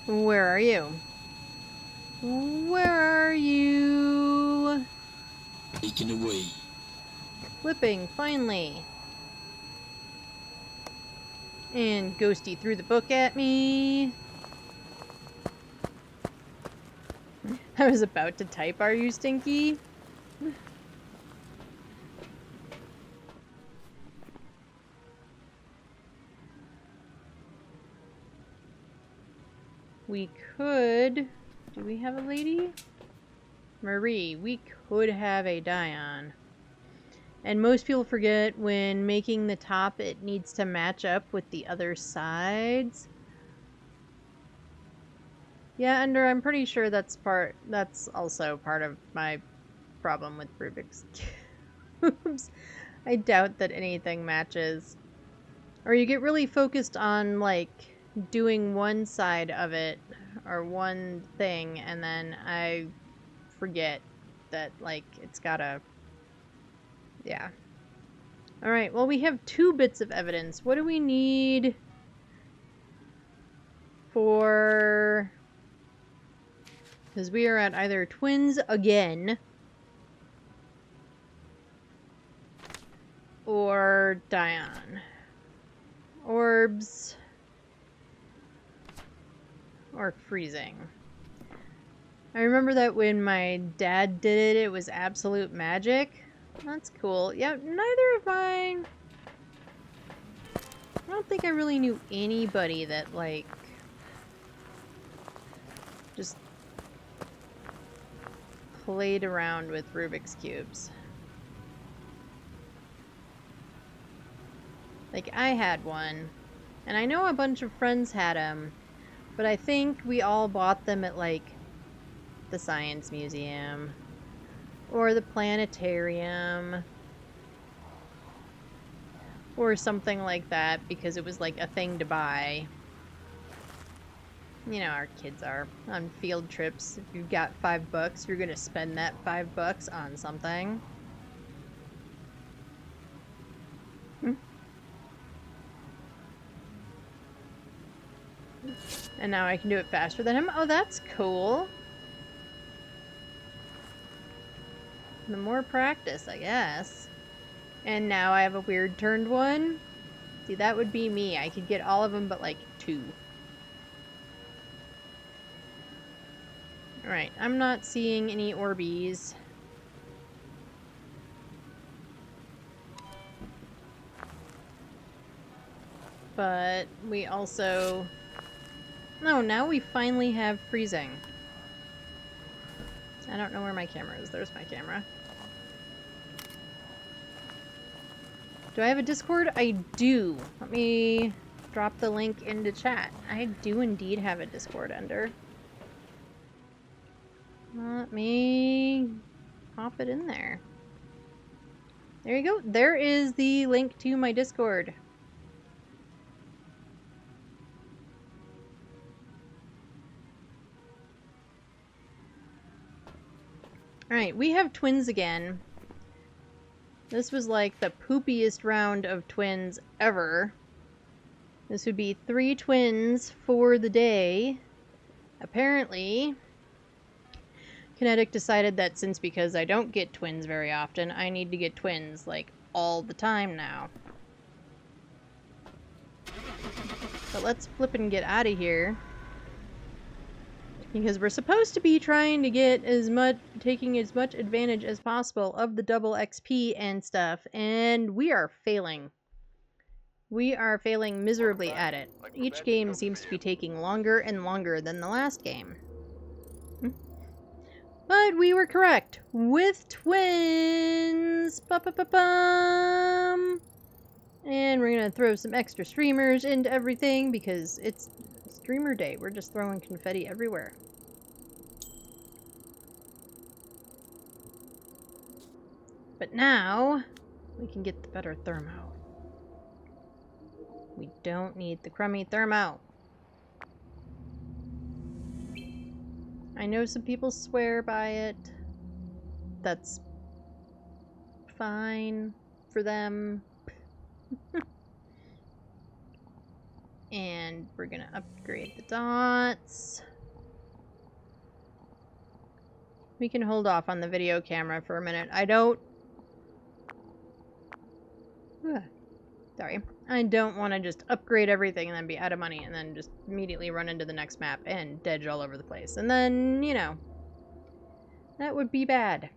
Where are you? Where are you? Taken away. Flipping, finally. And Ghosty threw the book at me. I was about to type, "Are you stinky?" We could... Do we have a lady? Marie, we could have a Dion. And most people forget when making the top, it needs to match up with the other sides. Yeah, Ender, I'm pretty sure that's also part of my problem with Rubik's Cubes. I doubt that anything matches. Or you get really focused on, like, doing one side of it, or one thing, and then I forget that, like, it's gotta... Yeah. Alright, well, we have 2 bits of evidence. What do we need for... Because we are at either twins again, or Dion. Orbs, or freezing. I remember that when my dad did it, it was absolute magic. That's cool. Yeah, neither of mine. I don't think I really knew anybody that, like, just played around with Rubik's Cubes. Like, I had one, and I know a bunch of friends had them, but I think we all bought them at, like, the Science Museum, or the Planetarium, or something like that, because it was, like, a thing to buy. You know, our kids are on field trips. If you've got $5, you're gonna spend that $5 on something. And now I can do it faster than him. Oh, that's cool. The more practice, I guess. And now I have a weird turned one. See, that would be me. I could get all of them but like 2. Alright, I'm not seeing any Orbeez. But we also... No, now we finally have freezing. I don't know where my camera is. There's my camera. Do I have a Discord? I do. Let me drop the link into chat. I do indeed have a Discord, Ender. Let me pop it in there. There you go. There is the link to my Discord. Alright, we have twins again. This was like the poopiest round of twins ever. This would be 3 twins for the day. Apparently, Kinetic decided that because I don't get twins very often, I need to get twins, like, all the time now. But let's flip and get out of here. Because we're supposed to be trying to get taking as much advantage as possible of the double XP and stuff, and we are failing. We are failing miserably at it. Each game seems to be taking longer and longer than the last game. But we were correct. With twins! Ba-ba-ba-bum! And we're gonna throw some extra streamers into everything because it's streamer day. We're just throwing confetti everywhere. But now we can get the better thermo. We don't need the crummy thermo. I know some people swear by it. That's fine for them. And we're gonna upgrade the dots. We can hold off on the video camera for a minute. I don't... Sorry. I don't want to just upgrade everything and then be out of money and then just immediately run into the next map and dedge all over the place. And then, you know, that would be bad.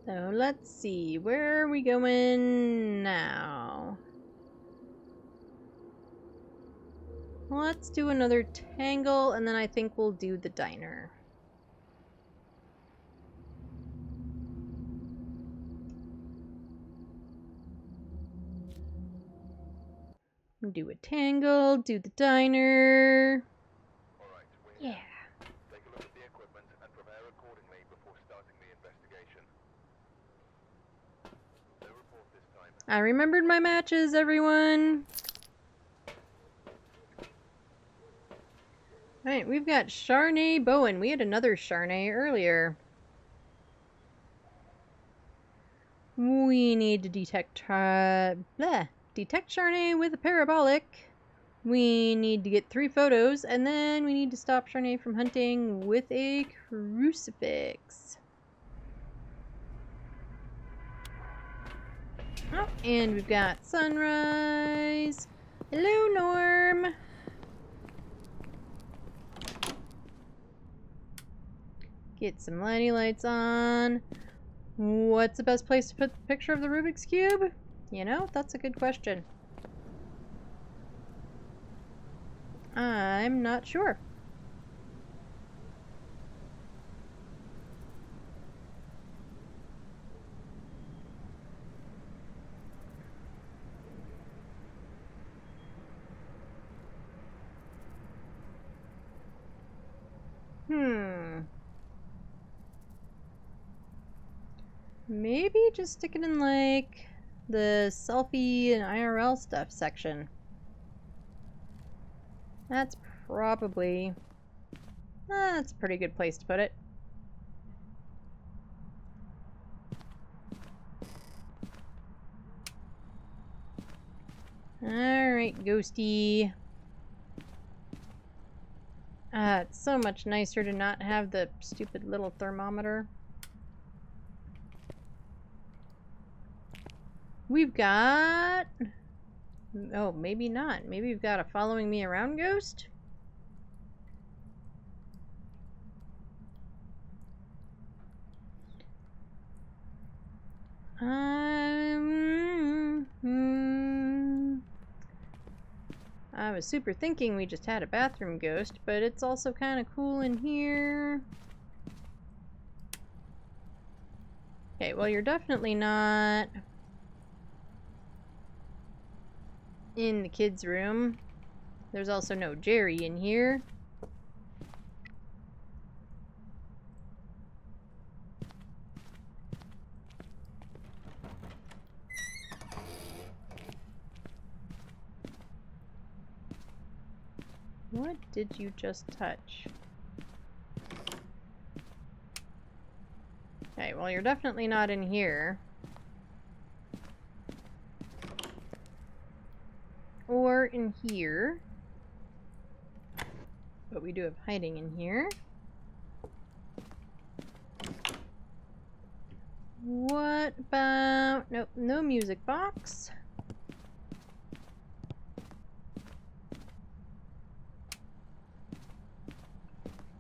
So let's see, where are we going now? Let's do another tangle, and then I think we'll do the diner. Do a tangle, do the diner. Alright, Yeah. take a look at the equipment and prepare accordingly before starting the investigation. No report this time. I remembered my matches, everyone. Alright, we've got Charnay Bowen. We had another Charnay earlier. We need to detect Charnay with a parabolic. We need to get 3 photos, and then we need to stop Charnay from hunting with a crucifix. Oh, and we've got sunrise. Hello, Norm. Get some lighty lights on. What's the best place to put the picture of the Rubik's Cube? You know, that's a good question. I'm not sure. Maybe just stick it in, like, the selfie and IRL stuff section. That's probably... that's a pretty good place to put it. Alright, Ghosty. It's so much nicer to not have the stupid little thermometer. We've got... oh, maybe not. Maybe we've got a following me around ghost? I was super thinking we just had a bathroom ghost, but it's also kind of cool in here. Okay, well, you're definitely not in the kids' room. There's also no Jerry in here. What did you just touch? Okay, well, you're definitely not in here. Or in here. But we do have hiding in here. What about... nope, no music box.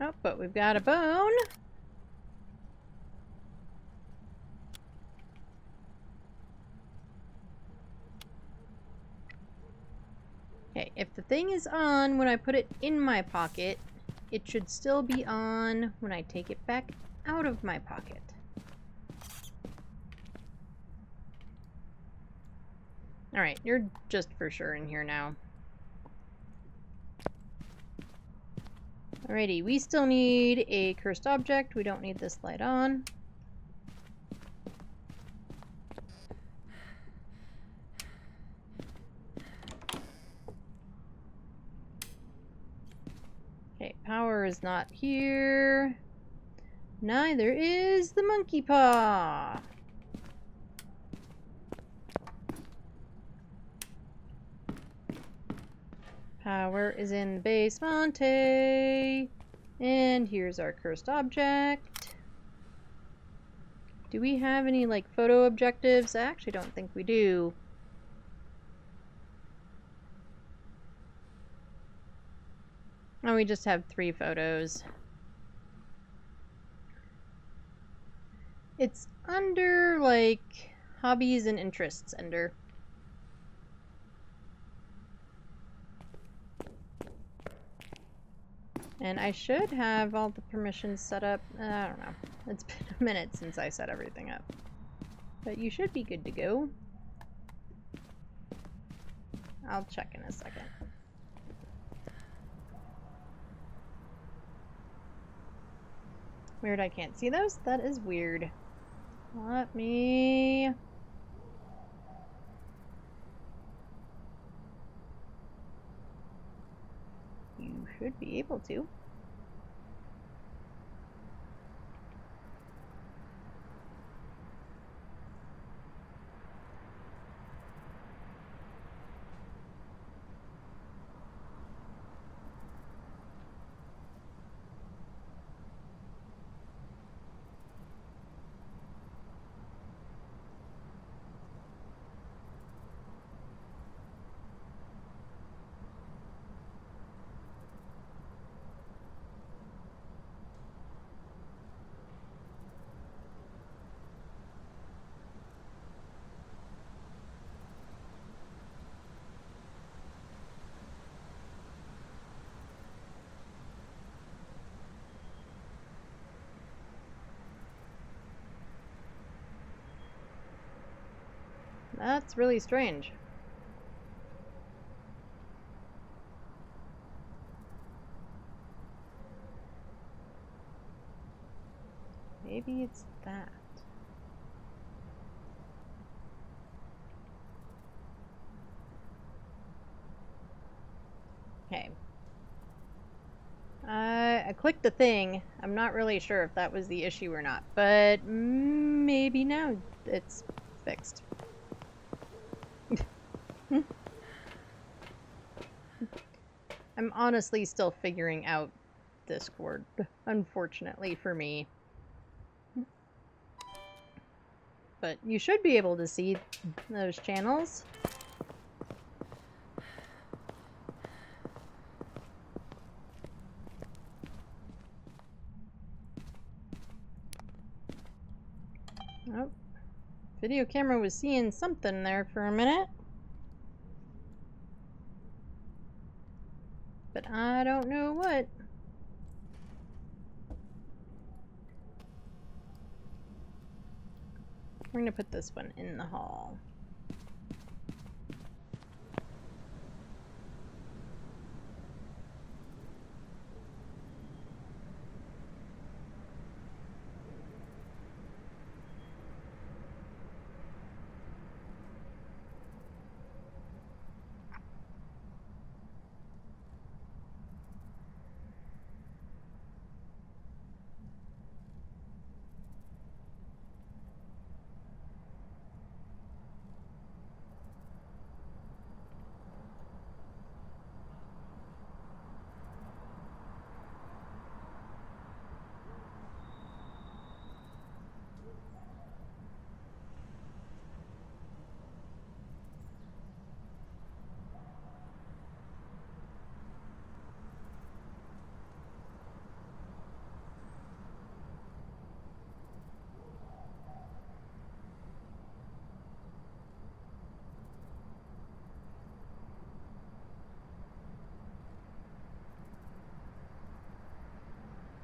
Oh, but we've got a bone. Okay, if the thing is on when I put it in my pocket, it should still be on when I take it back out of my pocket. Alright, you're just for sure in here now. Alrighty, we still need a cursed object. We don't need this light on. Okay, power is not here. Neither is the monkey paw. Power is in the basement. And here's our cursed object. Do we have any, like, photo objectives? I actually don't think we do. Oh, we just have 3 photos. It's under, like, hobbies and interests, Ender. And I should have all the permissions set up. I don't know. It's been a minute since I set everything up. But you should be good to go. I'll check in a second. Weird, I can't see those? That is weird. Let me... You should be able to. That's really strange. Maybe it's that. Okay. I clicked the thing. I'm not really sure if that was the issue or not, but maybe now it's fixed. I'm honestly still figuring out Discord, unfortunately for me. But you should be able to see those channels. Oh, video camera was seeing something there for a minute. But I don't know what. We're gonna put this one in the hall.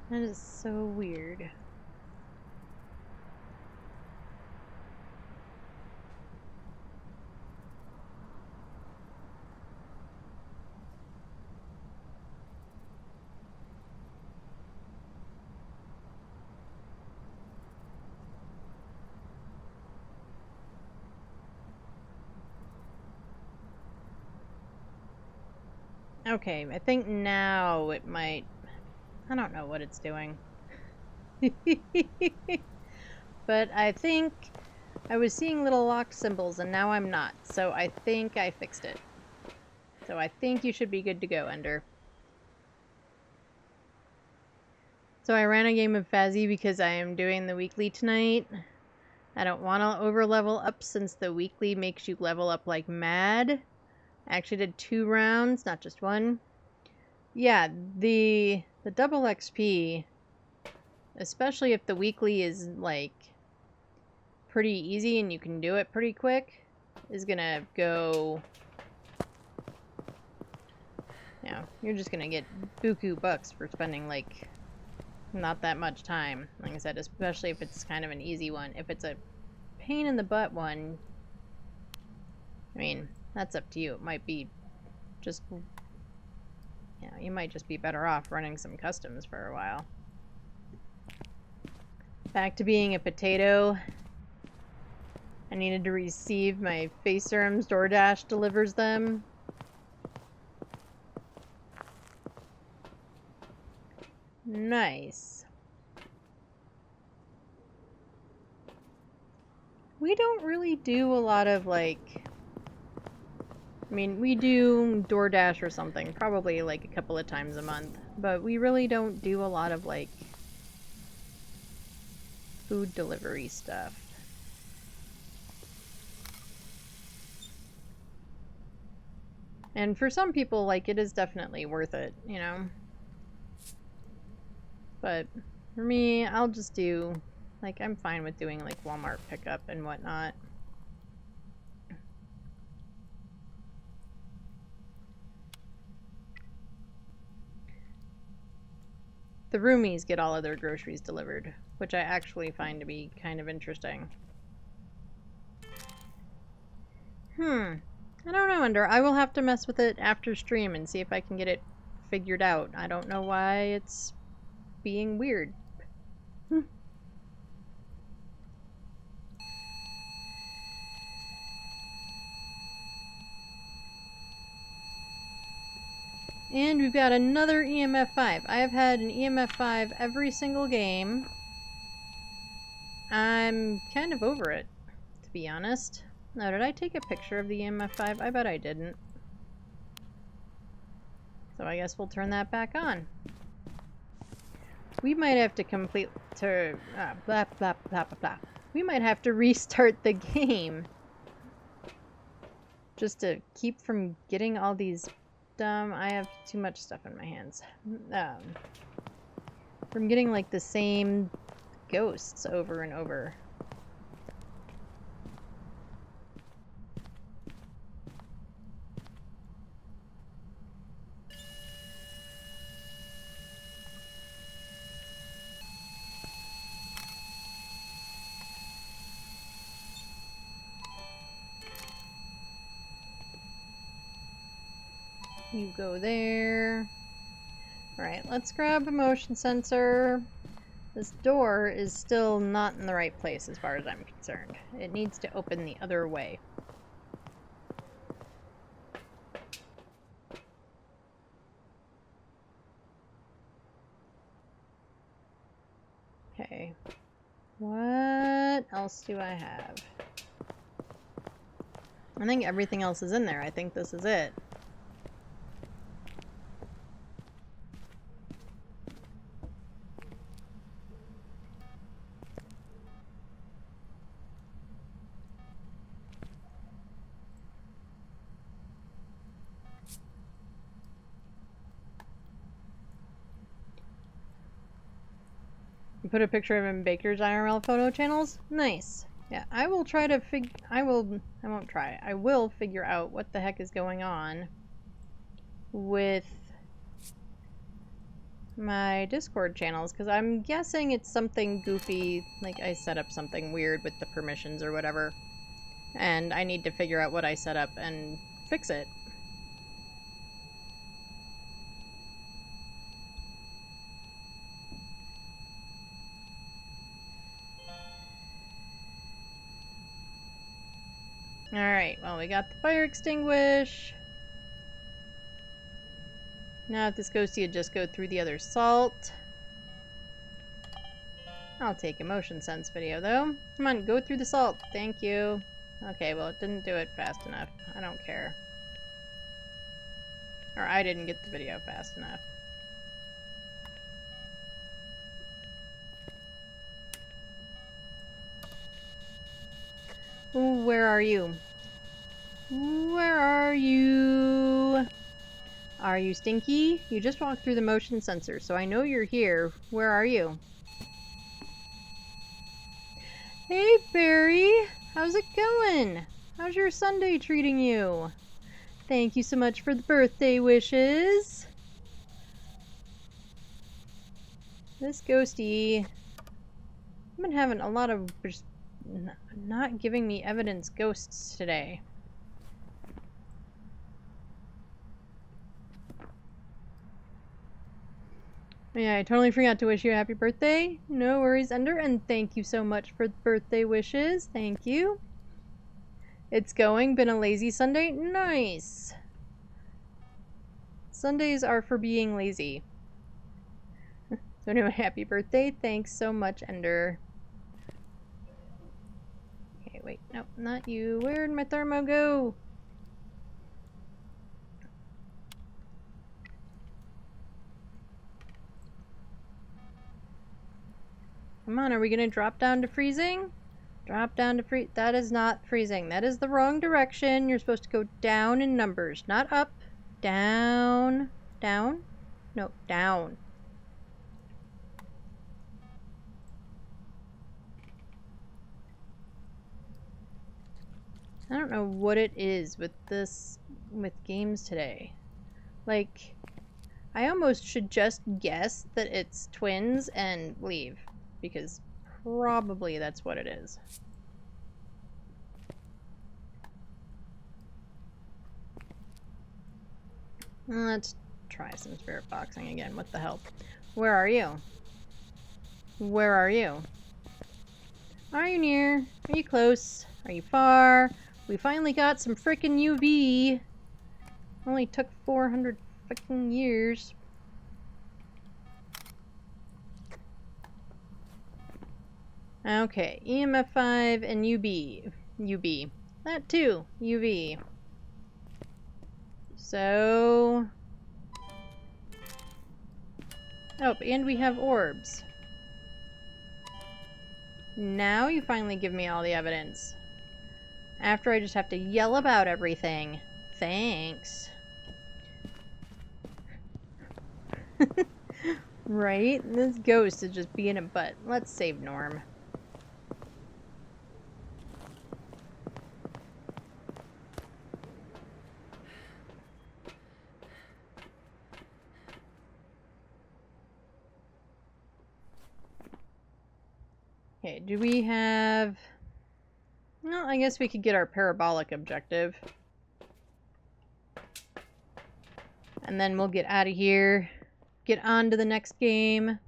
That is so weird. Okay, I think now it might... I don't know what it's doing. But I think I was seeing little lock symbols and now I'm not. So I think I fixed it. So I think you should be good to go, Ender. So I ran a game of Phasy because I am doing the weekly tonight. I don't want to over level up since the weekly makes you level up like mad. I actually did 2 rounds, not just 1. Yeah, the double XP, especially if the weekly is like pretty easy and you can do it pretty quick, is gonna go... Yeah, you're just gonna get buku bucks for spending like not that much time. Like I said, especially if it's kind of an easy one. If it's a pain in the butt one, I mean, that's up to you. It might be just... Yeah, you might just be better off running some customs for a while. Back to being a potato. I needed to receive my face serums. DoorDash delivers them. Nice. We don't really do a lot of like... I mean, we do DoorDash or something, probably like a couple of times a month, but we really don't do a lot of like food delivery stuff. And for some people, like, it is definitely worth it, you know? But for me, I'll just do, like, I'm fine with doing like Walmart pickup and whatnot. The roomies get all of their groceries delivered, which I actually find to be kind of interesting. I don't know, Ender. I will have to mess with it after stream and see if I can get it figured out. I don't know why it's being weird. And we've got another EMF 5. I have had an EMF 5 every single game. I'm kind of over it, to be honest. Now, did I take a picture of the EMF 5? I bet I didn't. So I guess we'll turn that back on. We might have to complete... blah, blah, blah, blah, blah. We might have to restart the game. Just to keep from getting all these... I have too much stuff in my hands. From getting like the same ghosts over and over. You go there. Alright, let's grab a motion sensor. This door is still not in the right place as far as I'm concerned. It needs to open the other way. Okay. What else do I have? I think everything else is in there. I think this is it. You put a picture of him in Baker's IRL photo channels? Nice. Yeah, I will try to I won't try. I will figure out what the heck is going on with my Discord channels, because I'm guessing it's something goofy, like I set up something weird with the permissions or whatever, and I need to figure out what I set up and fix it. Alright, well, we got the fire extinguish. Now if this ghosty would just go through the other salt. I'll take a motion sense video though. Come on, go through the salt. Thank you. Okay, well it didn't do it fast enough. I don't care. Or I didn't get the video fast enough. Ooh, where are you? Where are you? Are you stinky? You just walked through the motion sensor, so I know you're here. Where are you? Hey, Barry! How's it going? How's your Sunday treating you? Thank you so much for the birthday wishes. This ghosty... I've been having a lot of just not giving me evidence ghosts today. Yeah, I totally forgot to wish you a happy birthday. No worries, Ender, and thank you so much for the birthday wishes. Thank you. It's going. Been a lazy Sunday? Nice. Sundays are for being lazy. So anyway, happy birthday. Thanks so much, Ender. Okay, wait. Nope, not you. Where'd my thermo go? Come on, are we gonna drop down to freezing? Drop down to freeze. That is not freezing. That is the wrong direction. You're supposed to go down in numbers, not up. Down. Down? No, down. I don't know what it is with games today. Like, I almost should just guess that it's twins and leave. Because probably that's what it is. Let's try some spirit boxing again. What the hell? Where are you? Where are you? Are you near? Are you close? Are you far? We finally got some frickin' UV. Only took 400 frickin' years. Okay, EMF 5 and UB. That too, UV. So... Oh, and we have orbs. Now you finally give me all the evidence. After I just have to yell about everything. Thanks. Right? This ghost is just being a butt. Let's save Norm. Okay, do we have... No, I guess we could get our parabolic objective. And then we'll get out of here. Get on to the next game.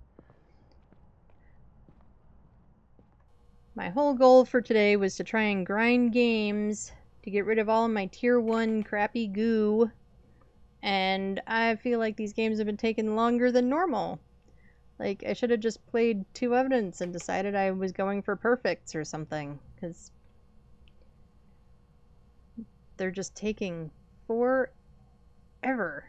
My whole goal for today was to try and grind games to get rid of all of my tier 1 crappy goo. And I feel like these games have been taking longer than normal. Like, I should have just played 2 evidence and decided I was going for perfects or something. Because they're just taking forever.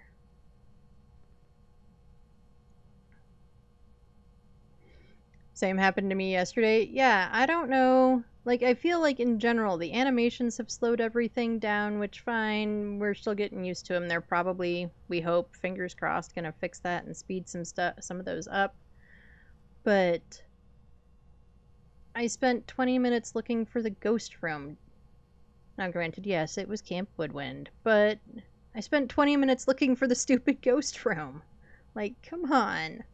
Same happened to me yesterday. Yeah, I don't know. Like, I feel like in general, the animations have slowed everything down, which fine. We're still getting used to them. They're probably, we hope, fingers crossed, gonna fix that and speed some of those up. But I spent 20 minutes looking for the ghost room. Now, granted, yes, it was Camp Woodwind, but I spent 20 minutes looking for the stupid ghost room. Like, come on.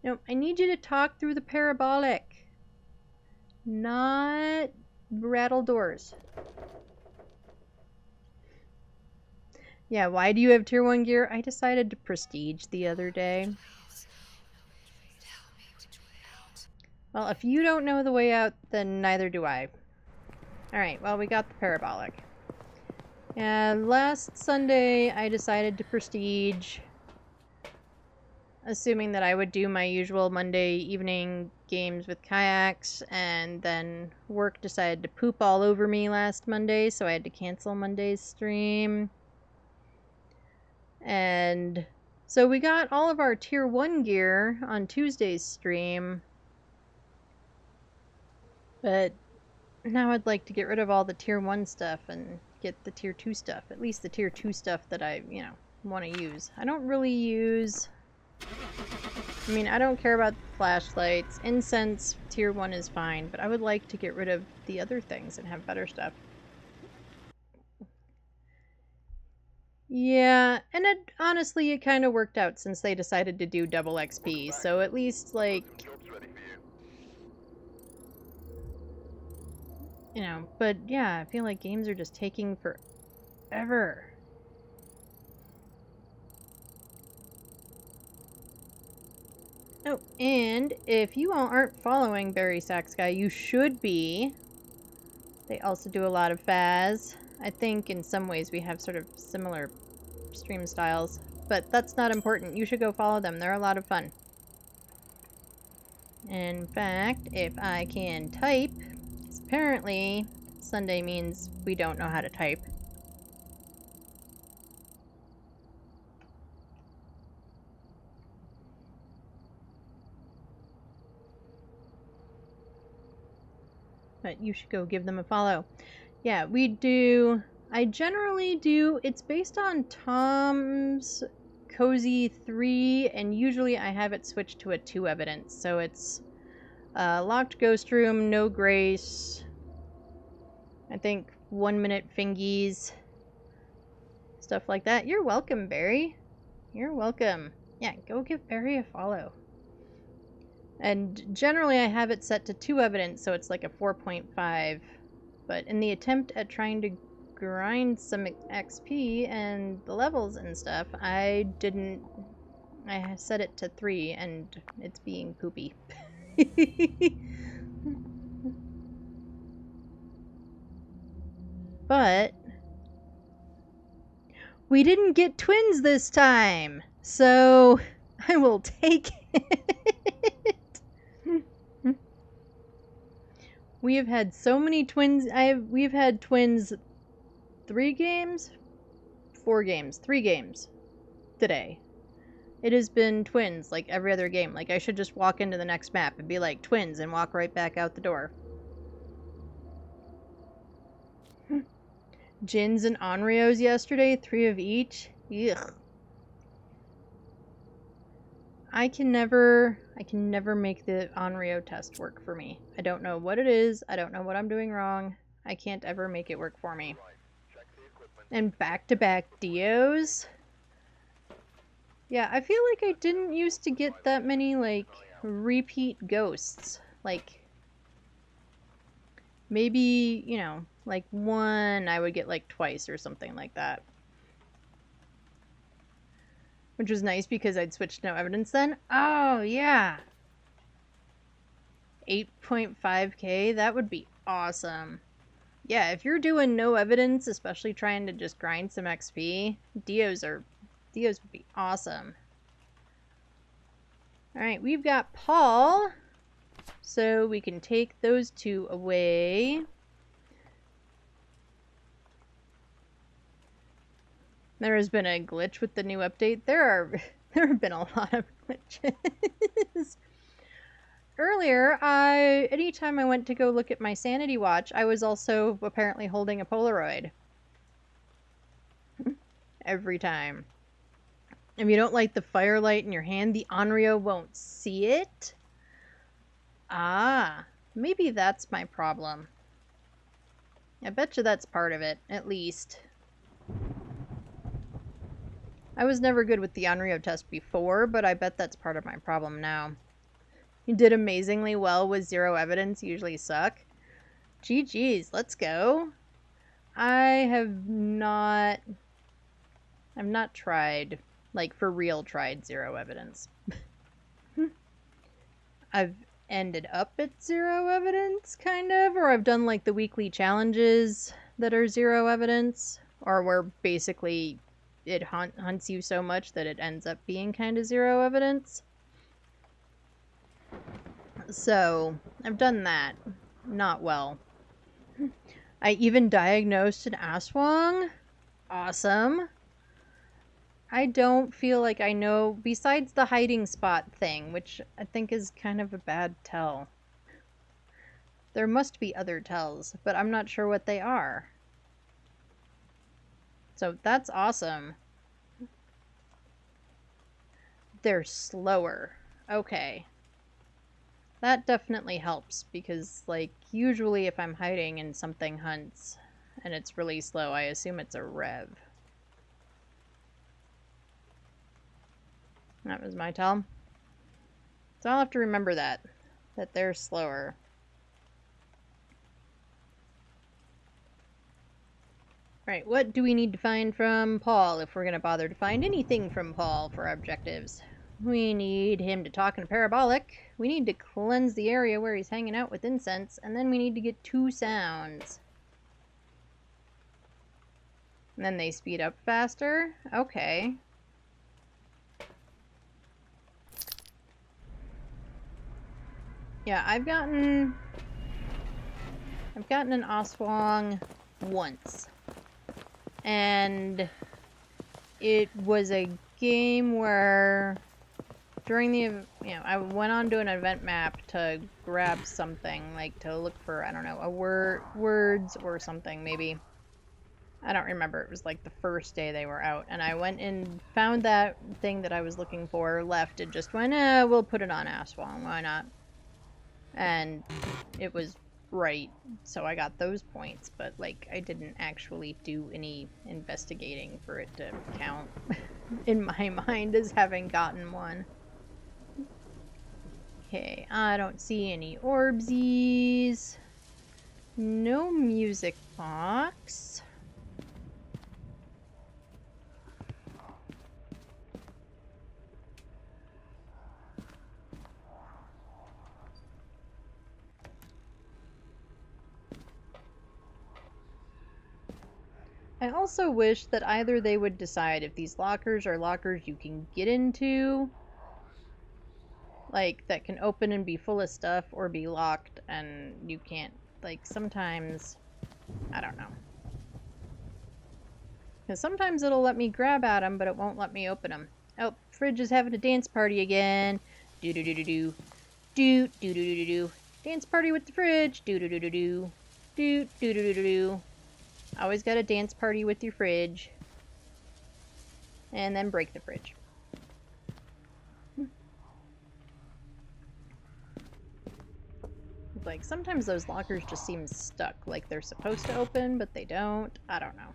No, I need you to talk through the parabolic. Not rattle doors. Yeah, why do you have tier 1 gear? I decided to prestige the other day. Well, if you don't know the way out, then neither do I. Alright, well, we got the parabolic. Yeah, last Sunday I decided to prestige, assuming that I would do my usual Monday evening games with kayaks, and then work decided to poop all over me last Monday, so I had to cancel Monday's stream. And so we got all of our tier 1 gear on Tuesday's stream, but now I'd like to get rid of all the tier 1 stuff and get the tier 2 stuff, at least the tier 2 stuff that I, want to use. I don't really use... I mean, I don't care about flashlights. Incense tier 1 is fine, but I would like to get rid of the other things and have better stuff. Yeah, and honestly, it kind of worked out since they decided to do double XP, so at least, like, but yeah, I feel like games are just taking forever. Oh, and if you all aren't following Barry Sacks Guy, you should be. They also do a lot of Phas. I think in some ways we have sort of similar stream styles, but that's not important. You should go follow them. They're a lot of fun. In fact, if I can type, because apparently Sunday means we don't know how to type. But you should go give them a follow. Yeah, we do. I generally do. It's based on Tom's Cozy 3, and usually I have it switched to a 2 evidence. So it's Locked Ghost Room, No Grace, I think 1 minute fingies, stuff like that. You're welcome, Barry. You're welcome. Yeah, go give Barry a follow. And generally I have it set to 2 evidence, so it's like a 4.5. But in the attempt at trying to grind some XP and the levels and stuff, I set it to 3, and it's being poopy. But we didn't get twins this time, so I will take it. We have had so many twins. We've had twins 3 games? 4 games. 3 games today. It has been twins like every other game. Like I should just walk into the next map and be like twins and walk right back out the door. Jins and Onryos yesterday, 3 of each. Ugh. I can never make the Onryo test work for me. I don't know what it is. I don't know what I'm doing wrong. I can't ever make it work for me. And back-to-back Dios? Yeah, I feel like I didn't used to get that many, like, repeat ghosts. Like, maybe, like 1 I would get, like, twice or something like that. Which was nice because I'd switched no evidence then. Oh, yeah. 8.5k, that would be awesome. Yeah, if you're doing no evidence, especially trying to just grind some XP, Dios would be awesome. Alright, we've got Paul, so we can take those 2 away. There has been a glitch with the new update. There have been a lot of glitches. Earlier, anytime I went to go look at my sanity watch, I was also apparently holding a Polaroid. Every time. If you don't light the firelight in your hand, the Onryo won't see it. Ah, maybe that's my problem. I bet you that's part of it, at least. I was never good with the Onryo test before, but I bet that's part of my problem now. You did amazingly well with 0 evidence, usually suck. GG's, let's go. I've not tried, like for real tried 0 evidence. I've ended up at 0 evidence, kind of, or I've done like the weekly challenges that are 0 evidence. Or where basically it hunts you so much that it ends up being kind of zero evidence. So, I've done that. Not well. I even diagnosed an aswang. Awesome. I don't feel like I know, besides the hiding spot thing, which I think is kind of a bad tell. There must be other tells, but I'm not sure what they are. So that's awesome. They're slower. Okay. That definitely helps, because, like, usually if I'm hiding and something hunts and it's really slow, I assume it's a rev. That was my tell. So I'll have to remember that they're slower. Right, what do we need to find from Paul if we're going to bother to find anything from Paul for our objectives? We need him to talk in a parabolic. We need to cleanse the area where he's hanging out with incense. And then we need to get 2 sounds. And then they speed up faster? Okay. Yeah, I've gotten an Aswang once. And it was a game where during the, I went on to an event map to grab something, like to look for, I don't know, words or something, maybe. I don't remember. It was like the first day they were out, and I went and found that thing that I was looking for, left, and just went, we'll put it on Aswang, why not? And it was right, so I got those points, but, like, I didn't actually do any investigating for it to count in my mind as having gotten one. Okay, I don't see any orbsies. No music box. I also wish that either they would decide if these lockers are lockers you can get into, like, that can open and be full of stuff, or be locked and you can't, like, sometimes, I don't know. Because sometimes it'll let me grab at them, but it won't let me open them. Oh, fridge is having a dance party again. Do-do-do-do-do. Do-do-do-do-do-do. Dance party with the fridge. Do-do-do-do-do. Do-do-do-do-do. Always got a dance party with your fridge. And then break the fridge. Like, sometimes those lockers just seem stuck. Like they're supposed to open, but they don't. I don't know.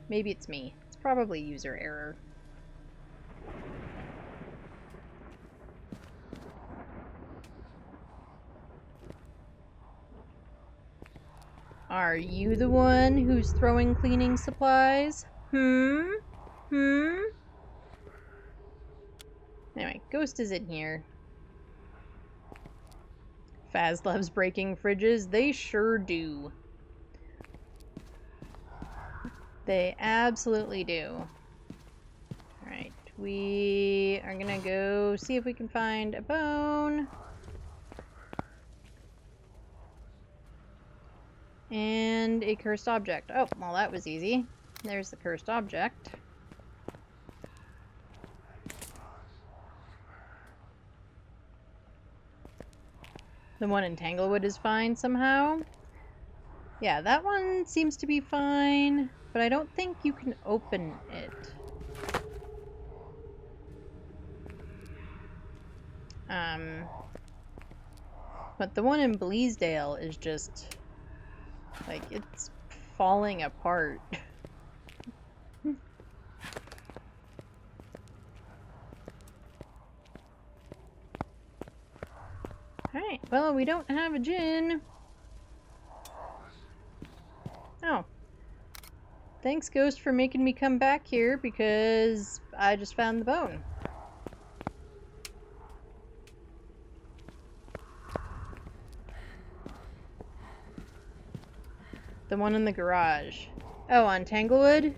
Maybe it's me. It's probably user error. Are you the one who's throwing cleaning supplies? Hmm? Anyway, Ghost is in here. Phas loves breaking fridges. They sure do. They absolutely do. Alright, we are gonna go see if we can find a bone. And a cursed object. Oh, well, that was easy. There's the cursed object. The one in Tanglewood is fine somehow. Yeah, that one seems to be fine, but I don't think you can open it. But the one in Bleasdale is just, like, it's falling apart. Alright, well, we don't have a gin. Oh. Thanks, Ghost, for making me come back here, because I just found the bone. The one in the garage. Oh, on Tanglewood?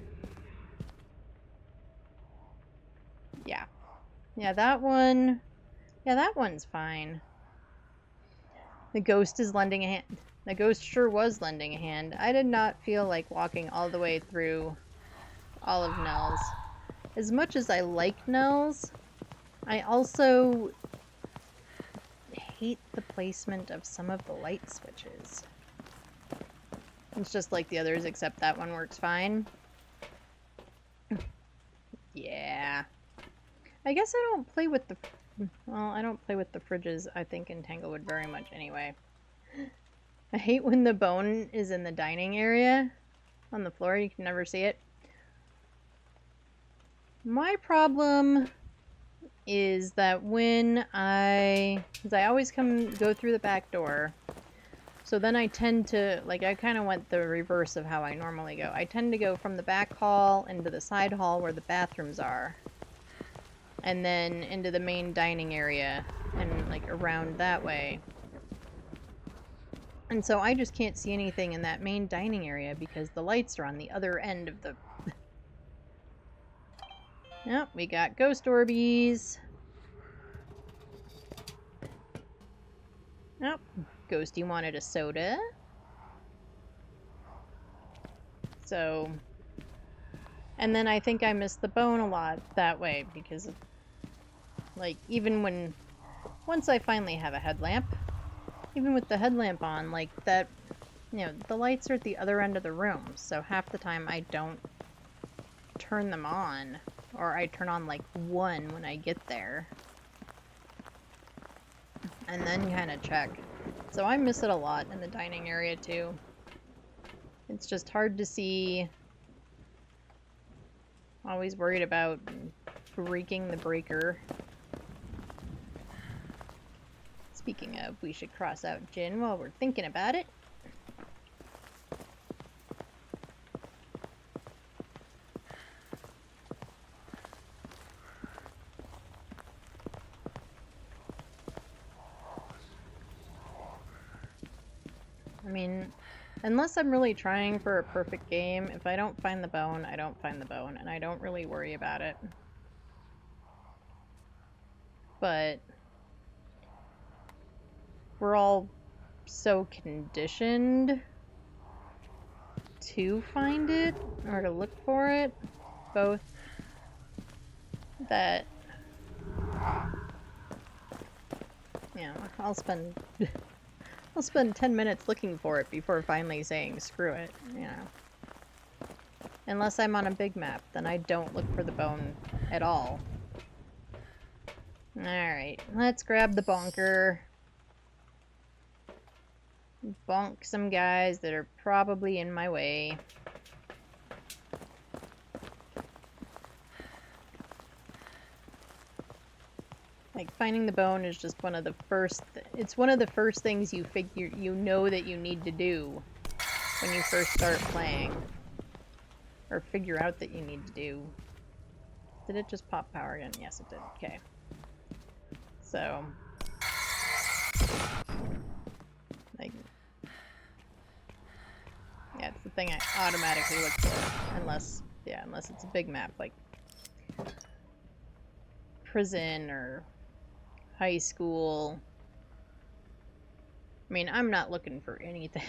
Yeah. Yeah, that one... Yeah, that one's fine. The ghost is lending a hand. The ghost sure was lending a hand. I did not feel like walking all the way through all of Nell's. As much as I like Nell's, I also hate the placement of some of the light switches. It's just like the others, except that one works fine. Yeah. I guess I don't play with the... Well, I don't play with the fridges, I think, in Tanglewood very much anyway. I hate when the bone is in the dining area on the floor. You can never see it. My problem is that when because I always go through the back door, so then I tend to, like, I kind of went the reverse of how I normally go. I tend to go from the back hall into the side hall where the bathrooms are, and then into the main dining area, and, like, around that way. And so I just can't see anything in that main dining area because the lights are on the other end of the... Yep, we got ghost orbies. Oh, Ghosty wanted a soda. So... And then I think I missed the bone a lot that way because, like, even when... Once I finally have a headlamp, even with the headlamp on, like, that... You know, the lights are at the other end of the room, so half the time I don't turn them on. Or I turn on, like, one when I get there. And then kind of check. So I miss it a lot in the dining area, too. It's just hard to see. Always worried about breaking the breaker. Speaking of, we should cross out Jin while we're thinking about it. I mean, unless I'm really trying for a perfect game, if I don't find the bone, I don't find the bone, and I don't really worry about it. But we're all so conditioned to find it, or to look for it, both, that, you know, I'll spend 10 minutes looking for it before finally saying screw it, you know. Unless I'm on a big map, then I don't look for the bone at all. Alright, let's grab the bonker. Bonk some guys that are probably in my way. Like, finding the bone is just one of the first... It's one of the first things you know that you need to do when you first start playing. Or figure out that you need to do. Did it just pop power again? Yes, it did. Okay. So... Like... Yeah, it's the thing I automatically look for. Unless it's a big map, like... prison, or... high school. I mean, I'm not looking for anything.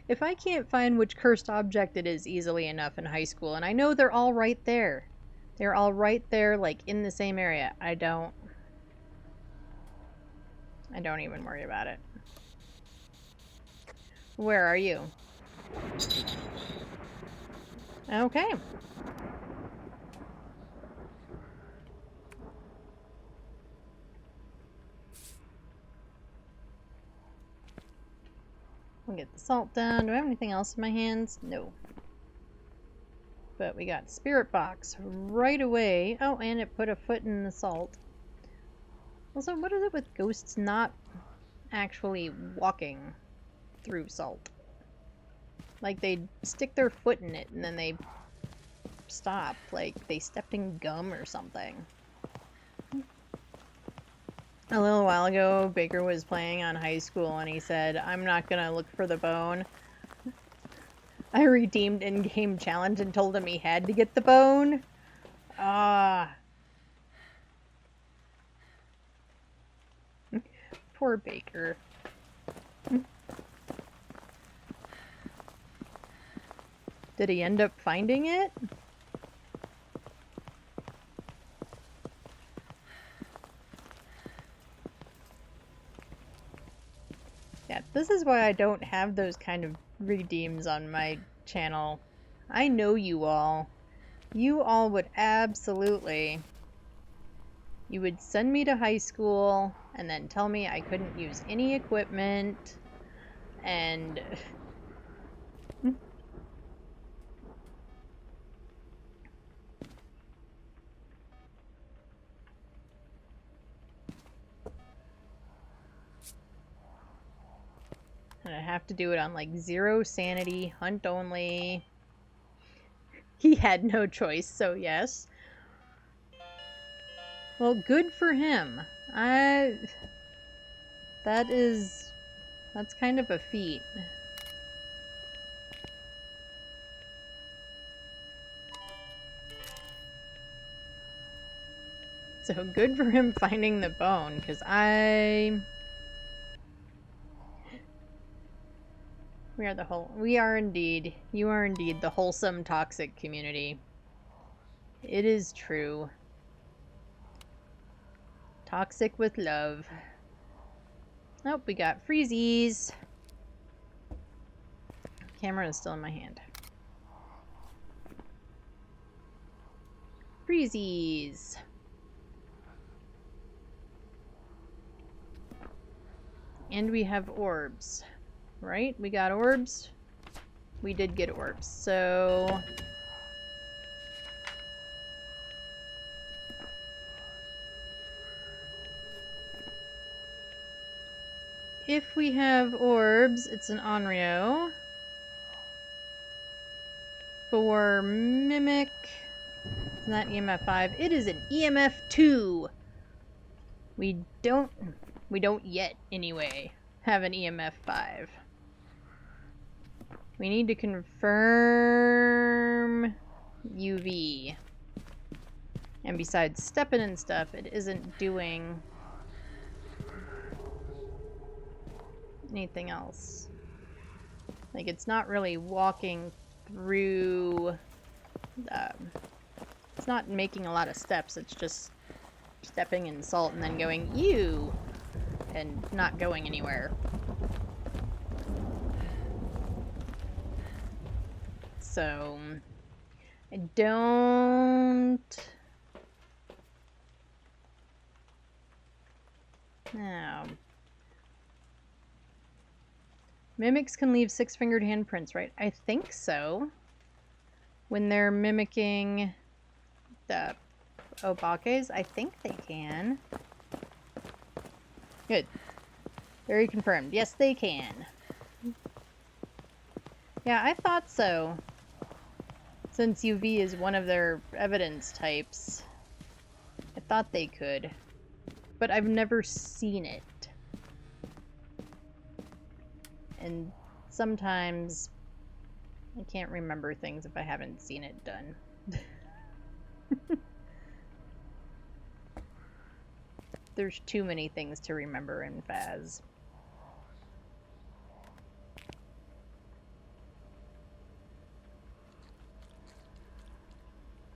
If I can't find which cursed object it is easily enough in high school, and I know they're all right there. They're all right there, like, in the same area. I don't even worry about it. Where are you? Okay. We'll get the salt down. Do I have anything else in my hands? No. But we got spirit box right away. Oh, and it put a foot in the salt. Also, what is it with ghosts not actually walking through salt? Like, they stick their foot in it and then they stop. Like, they stepped in gum or something. A little while ago, Baker was playing on high school and he said, I'm not gonna look for the bone. I redeemed in-game challenge and told him he had to get the bone. Ah. Poor Baker. Did he end up finding it? Yeah, this is why I don't have those kind of redeems on my channel. I know you all. You all would absolutely... You would send me to high school and then tell me I couldn't use any equipment and... And I have to do it on like 0 sanity, hunt only. He had no choice, so yes. Well, good for him. That's kind of a feat. So good for him finding the bone, because we are indeed, you are indeed the wholesome toxic community. It is true. Toxic with love. Nope, we got freezies. Camera is still in my hand. Freezies. And we have orbs. Right? We got orbs. We did get orbs. So... if we have orbs, it's an Onryo. For Mimic, it's not EMF 5. It is an EMF 2. We don't yet, anyway, have an EMF 5. We need to confirm UV. And besides stepping and stuff, it isn't doing anything else. Like, it's not really walking through... it's not making a lot of steps, it's just stepping in salt and then going, ew! And not going anywhere. So... I don't... No. Mimics can leave 6-fingered handprints, right? I think so. When they're mimicking the Obakes, I think they can. Good. Very confirmed. Yes, they can. Yeah, I thought so. Since UV is one of their evidence types, I thought they could. But I've never seen it. And sometimes I can't remember things if I haven't seen it done. There's too many things to remember in Phas.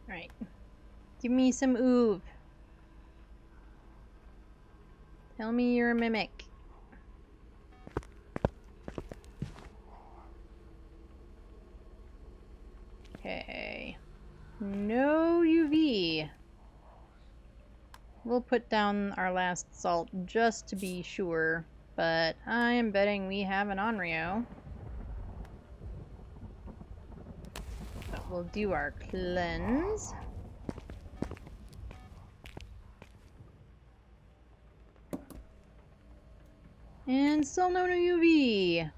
Alright. Give me some oof. Tell me you're a mimic. Okay. No UV. We'll put down our last salt just to be sure, but I am betting we have an Onryo. But we'll do our cleanse. And still no UV.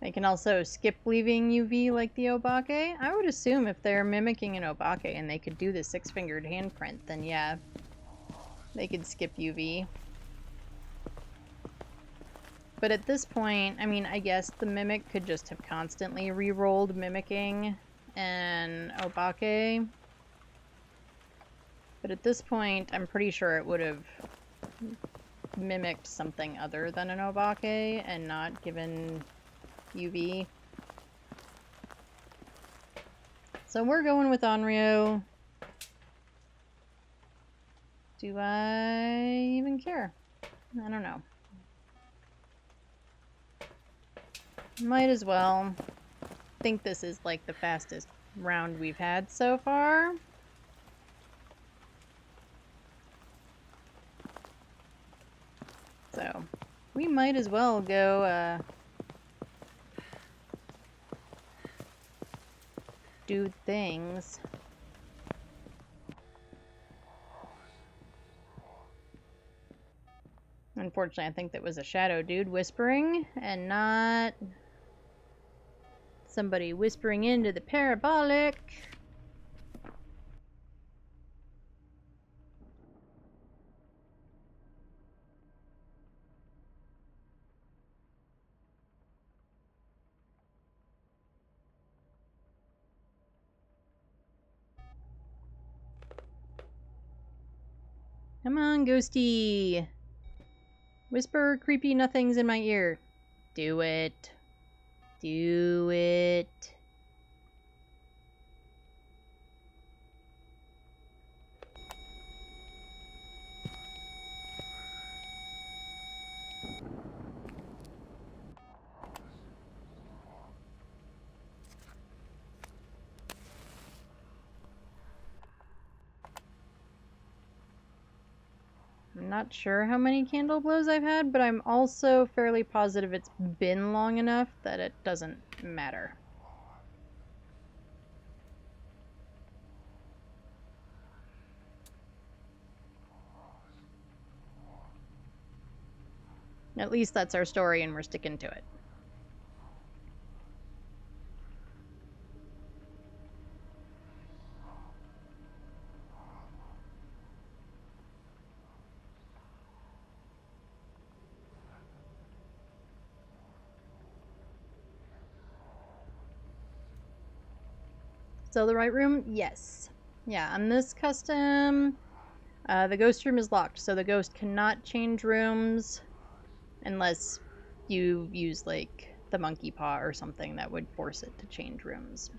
They can also skip leaving UV like the Obake. I would assume if they're mimicking an Obake and they could do the 6-fingered handprint, then yeah, they could skip UV. But at this point, I mean, I guess the Mimic could just have constantly re-rolled Mimicking and Obake. But at this point, I'm pretty sure it would have mimicked something other than an Obake and not given UV. So we're going with Onryo. Do I even care? I don't know. Might as well. I think this is like the fastest round we've had so far. So we might as well go do things. Unfortunately, I think that was a shadow dude whispering and not somebody whispering into the parabolic. Come on, Ghosty. Whisper creepy nothings in my ear. Do it. Do it. I'm not sure how many candle blows I've had, but I'm also fairly positive it's been long enough that it doesn't matter. At least that's our story and we're sticking to it. Still the right room? Yes. Yeah, on this custom, the ghost room is locked, so the ghost cannot change rooms unless you use, like, the monkey paw or something that would force it to change rooms.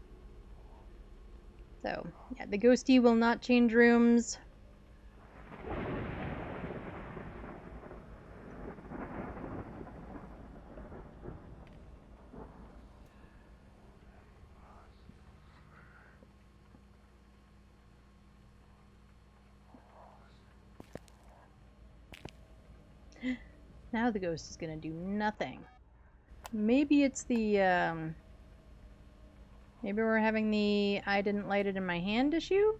So, yeah, the ghosty will not change rooms. Now the ghost is gonna do nothing. Maybe it's the, maybe we're having the I didn't light it in my hand issue?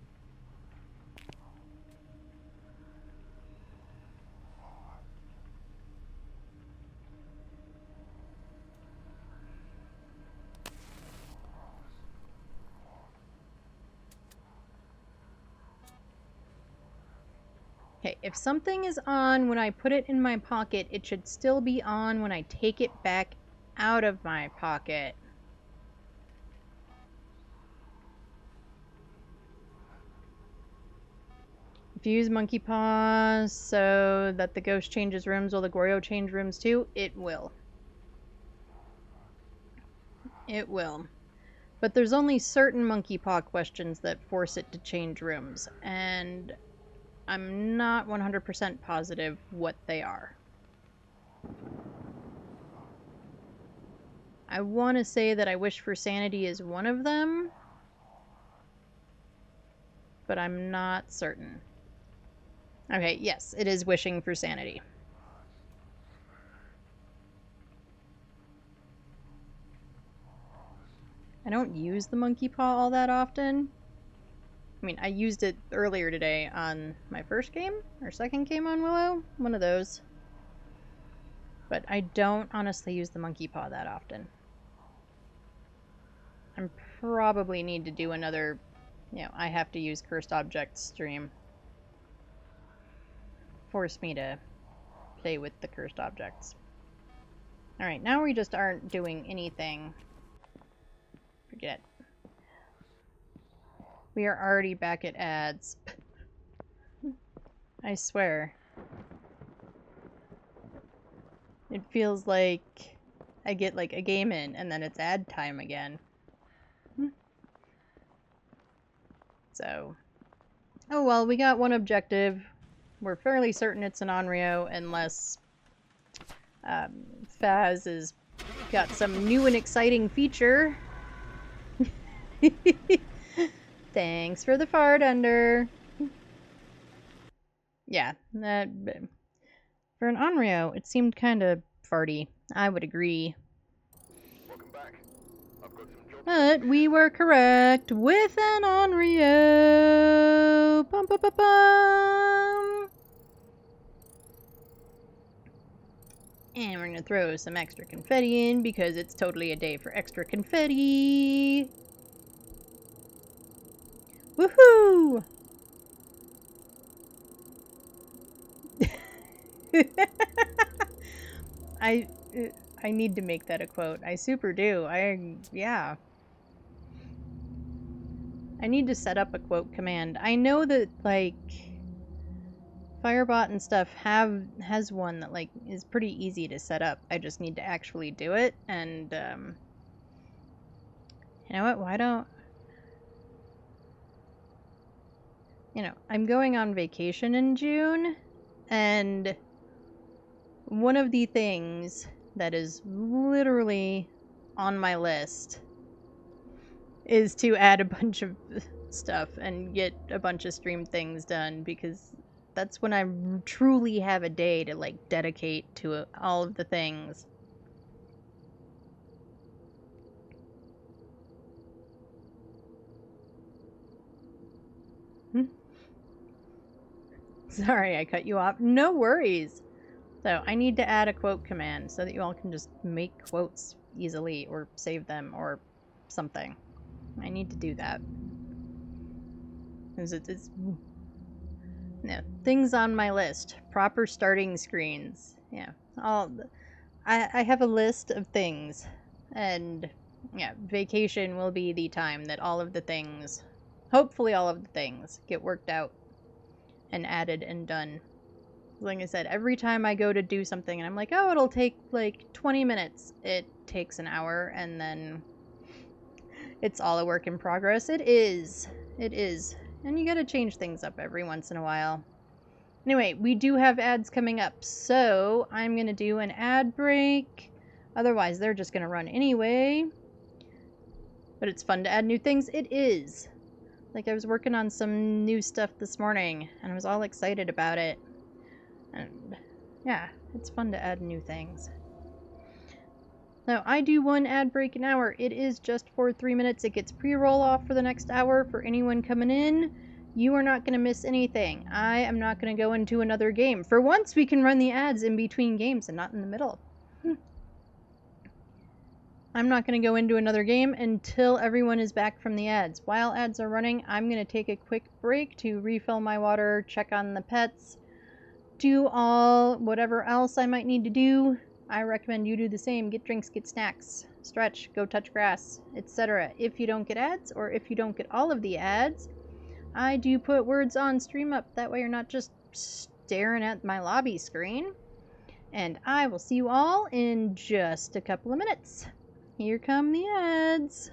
Okay, if something is on when I put it in my pocket, it should still be on when I take it back out of my pocket. If you use monkey paws so that the ghost changes rooms, will the Goryo change rooms too? It will. It will. But there's only certain monkey paw questions that force it to change rooms, and I'm not 100% positive what they are. I want to say that I wish for sanity is one of them, but I'm not certain. Okay, yes, it is wishing for sanity. I don't use the monkey paw all that often. I mean, I used it earlier today on my first game, or second game on Willow, one of those. But I don't honestly use the monkey paw that often. I probably need to do another, I have to use cursed objects stream. Force me to play with the cursed objects. Alright, now we just aren't doing anything. Forget. We are already back at ads. I swear. It feels like I get like a game in and then it's ad time again. So, oh well, we got one objective. We're fairly certain it's an Onryo unless Phaz has got some new and exciting feature. Thanks for the fart under. Yeah, that for an Onryo, it seemed kind of farty. I would agree. Welcome back. I've got some jobs. But we were correct with an Onryo. Bum, bum, bum, bum. And we're going to throw some extra confetti in because it's totally a day for extra confetti. Woohoo! I I need to make that a quote. I super do. Yeah. I need to set up a quote command. I know that like Firebot and stuff has one that like is pretty easy to set up. I just need to actually do it, and you know what? Why don't I'm going on vacation in June, and one of the things that is literally on my list is to add a bunch of stuff and get a bunch of stream things done, because that's when I truly have a day to like dedicate to all of the things. Sorry, I cut you off. No worries. So I need to add a quote command so that you all can just make quotes easily or save them or something. I need to do that. It's no, things on my list. Proper starting screens. Yeah. I have a list of things. And yeah, vacation will be the time that all of the things, hopefully all of the things, get worked out and added and done. Like I said, every time I go to do something and I'm like, oh, it'll take like 20 minutes, it takes an hour, and then it's all a work in progress. It is. It is. And you gotta change things up every once in a while. Anyway, we do have ads coming up, so I'm gonna do an ad break. Otherwise, they're just gonna run anyway. But it's fun to add new things. It is. Like, I was working on some new stuff this morning, and I was all excited about it. And yeah, it's fun to add new things. Now, I do one ad break an hour. It is just for 3 minutes. It gets pre-roll off for the next hour for anyone coming in. You are not going to miss anything. I am not going to go into another game. For once, we can run the ads in between games and not in the middle. I'm not going to go into another game until everyone is back from the ads. While ads are running, I'm going to take a quick break to refill my water, check on the pets, do all whatever else I might need to do. I recommend you do the same. Get drinks, get snacks, stretch, go touch grass, etc. If you don't get ads, or if you don't get all of the ads, I do put words on StreamUp. That way you're not just staring at my lobby screen. And I will see you all in just a couple of minutes. Here come the ads.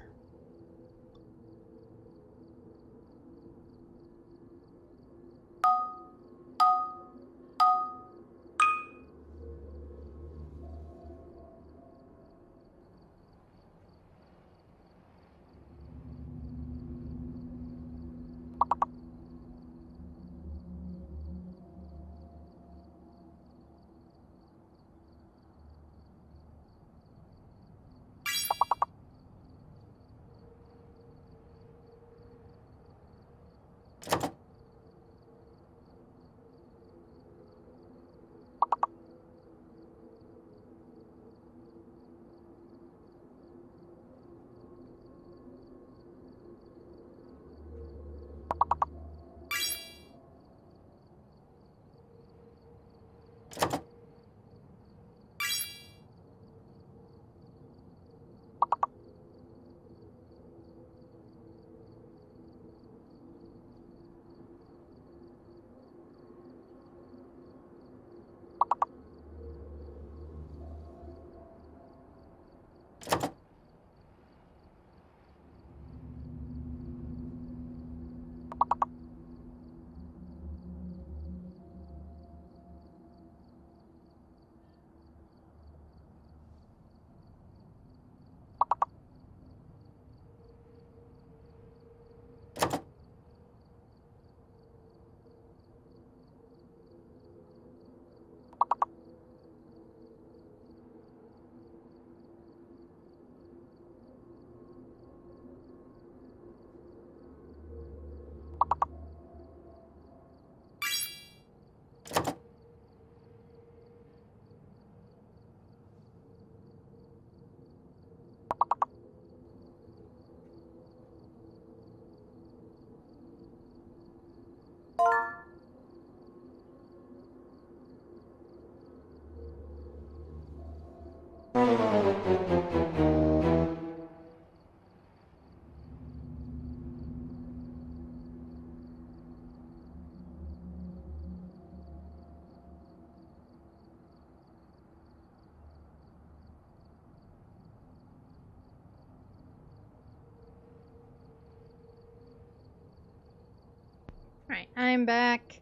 Alright, I'm back.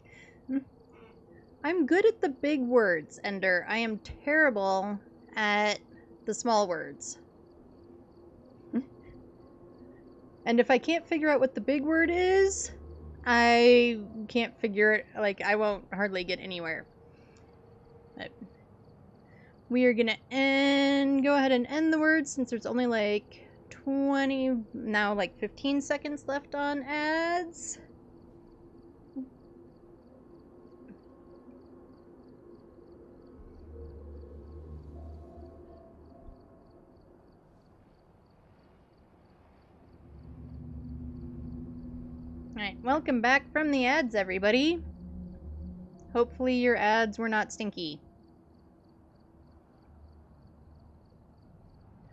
I'm good at the big words, Ender. I am terrible at the small words. And if I can't figure out what the big word is, I can't figure it, like, I won't hardly get anywhere. But we are gonna go ahead and end the word since there's only like 15 seconds left on ads. Alright, welcome back from the ads, everybody. Hopefully your ads were not stinky.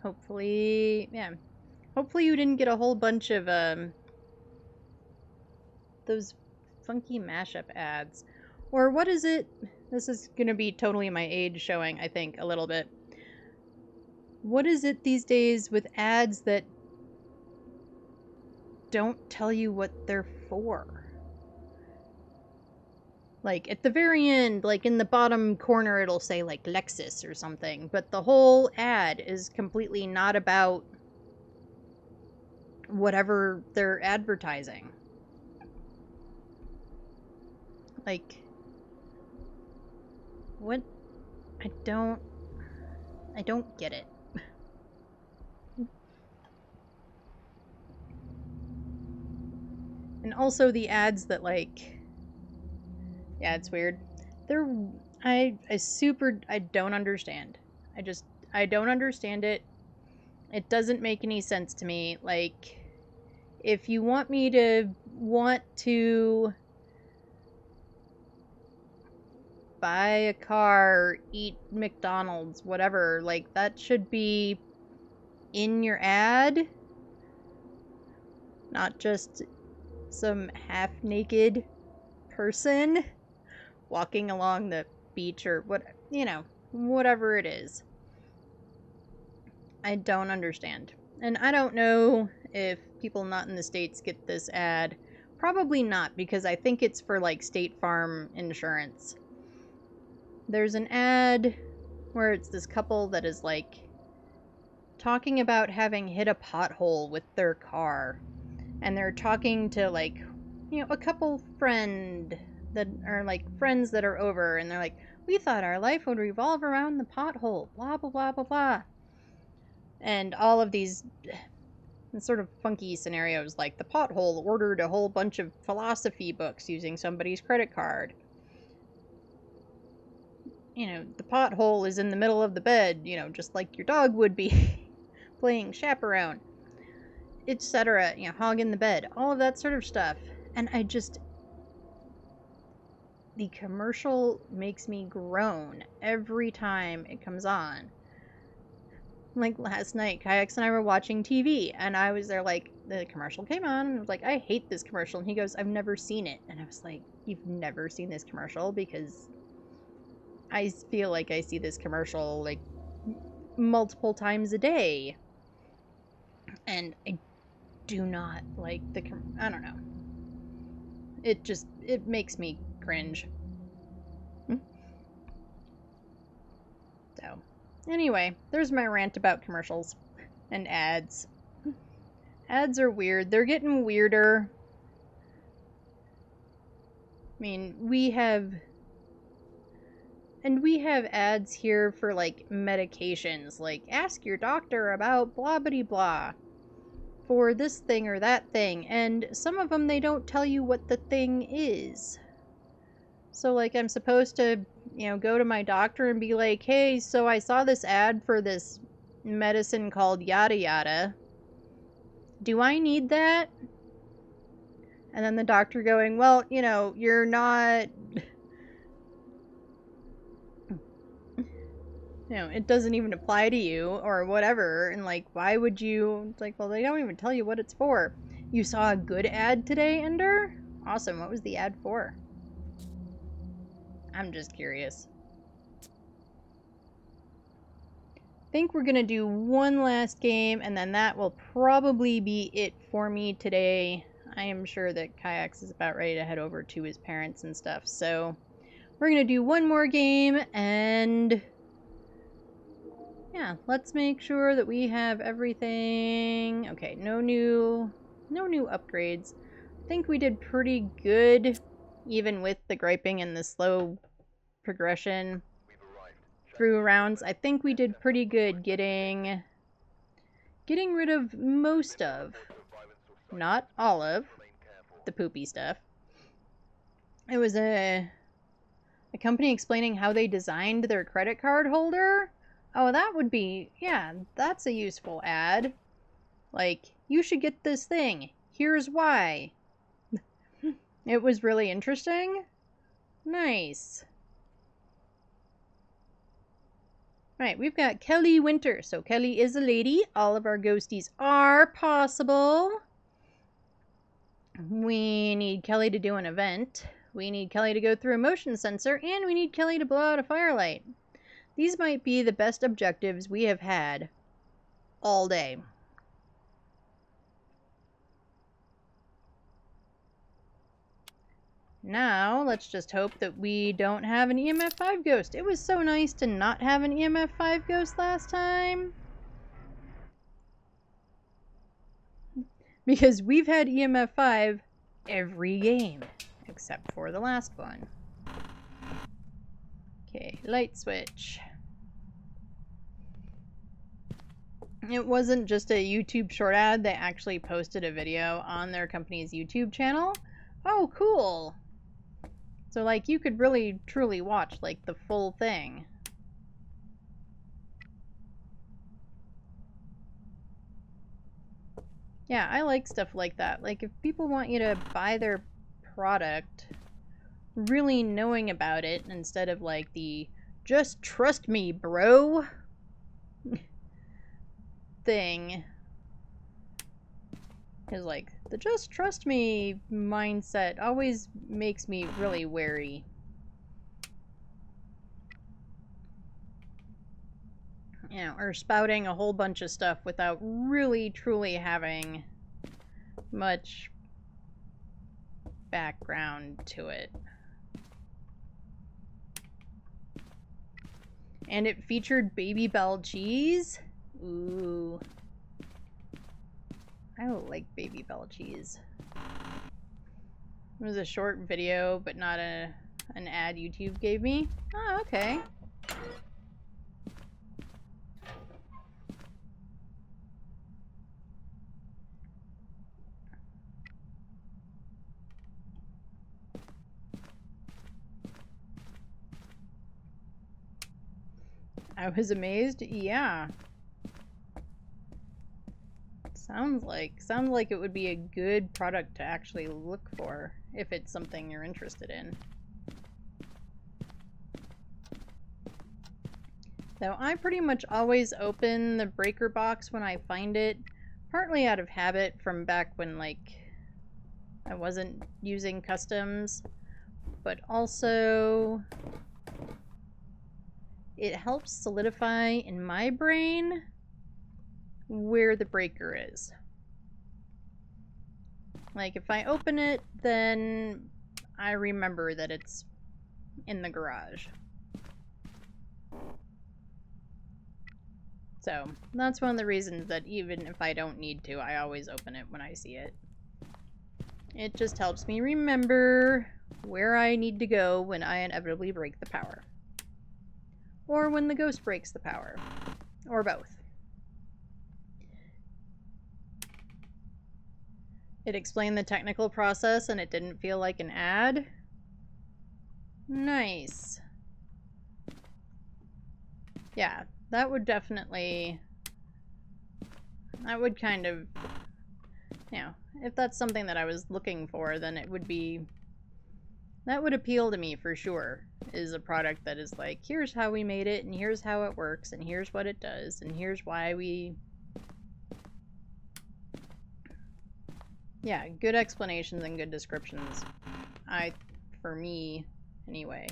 Hopefully you didn't get a whole bunch of, those funky mashup ads. Or what is it? This is gonna be totally my age showing, I think, a little bit. What is it these days with ads that don't tell you what they're for? Like, at the very end, like in the bottom corner, it'll say, like, Lexus or something. But the whole ad is completely not about whatever they're advertising. Like, what? I don't get it. And also the ads that, like, yeah, it's weird. I don't understand. I don't understand it. It doesn't make any sense to me. Like, if you want me to want to buy a car, eat McDonald's, whatever, like, that should be in your ad, not just some half-naked person walking along the beach or whatever it is. I don't understand. And I don't know if people not in the States get this ad. Probably not, because I think it's for, like, State Farm insurance. There's an ad where it's this couple that is, like, talking about having hit a pothole with their car. And they're talking to, like, a couple friends that are over, and they're like, we thought our life would revolve around the pothole, blah, blah, blah, blah, blah. And all of these sort of funky scenarios, like the pothole ordered a whole bunch of philosophy books using somebody's credit card. The pothole is in the middle of the bed, just like your dog would be playing chaperone, etc., hog in the bed, all of that sort of stuff. And the commercial makes me groan every time it comes on. Like last night, Kayaks and I were watching TV, and I was there, like, the commercial came on, and I was like, I hate this commercial. And he goes, I've never seen it. And I was like, you've never seen this commercial? Because I feel like I see this commercial, like, multiple times a day. And I do not like I don't know. It makes me cringe. So, anyway, there's my rant about commercials and ads. Ads are weird. They're getting weirder. I mean, we have ads here for, like, medications. Like, ask your doctor about blah blah blah for this thing or that thing. And some of them, they don't tell you what the thing is. So, like, I'm supposed to, go to my doctor and be like, hey, so I saw this ad for this medicine called yada yada. Do I need that? And then the doctor going, well, you're not... it doesn't even apply to you or whatever. And, like, why would you... It's like, well, they don't even tell you what it's for. You saw a good ad today, Ender? Awesome. What was the ad for? I'm just curious. I think we're going to do one last game, and then that will probably be it for me today. I am sure that Kayaks is about ready to head over to his parents and stuff. So we're going to do one more game, and yeah, let's make sure that we have everything. Okay, no new upgrades. I think we did pretty good, even with the griping and the slow progression through rounds. I think we did pretty good getting rid of most of, not all of, the poopy stuff. It was a company explaining how they designed their credit card holder. Oh, that would be, yeah, that's a useful ad. Like, you should get this thing. Here's why. It was really interesting. Nice. Right, we've got Kelly Winter. So Kelly is a lady. All of our ghosties are possible. We need Kelly to do an event. We need Kelly to go through a motion sensor. And we need Kelly to blow out a firelight. These might be the best objectives we have had all day. Now, let's just hope that we don't have an EMF 5 ghost. It was so nice to not have an EMF 5 ghost last time. Because we've had EMF 5 every game, except for the last one. Okay, light switch. It wasn't just a YouTube short ad, they actually posted a video on their company's YouTube channel. Oh, cool! So, like, you could really, truly watch, like, the full thing. Yeah, I like stuff like that. Like, if people want you to buy their product, really knowing about it, instead of, like, the, just trust me, bro, thing. Is like, the just trust me mindset always makes me really wary. You know, or spouting a whole bunch of stuff without really truly having much background to it. And it featured Baby Bell cheese? Ooh. I like Baby Bell cheese. It was a short video, but not an ad YouTube gave me. Oh, okay. I was amazed. Yeah. Sounds like it would be a good product to actually look for if it's something you're interested in. Though I pretty much always open the breaker box when I find it, partly out of habit from back when, like, I wasn't using customs, but also it helps solidify in my brain where the breaker is. Like, if I open it, then I remember that it's in the garage. So, that's one of the reasons that even if I don't need to, I always open it when I see it. It just helps me remember where I need to go when I inevitably break the power. Or when the ghost breaks the power. Or both. It explained the technical process and it didn't feel like an ad. Nice. Yeah, that would definitely... That would kind of... You know, if that's something that I was looking for, then it would be... That would appeal to me for sure. Is a product that is like, here's how we made it, and here's how it works, and here's what it does, and here's why we... Yeah, good explanations and good descriptions. For me, anyway.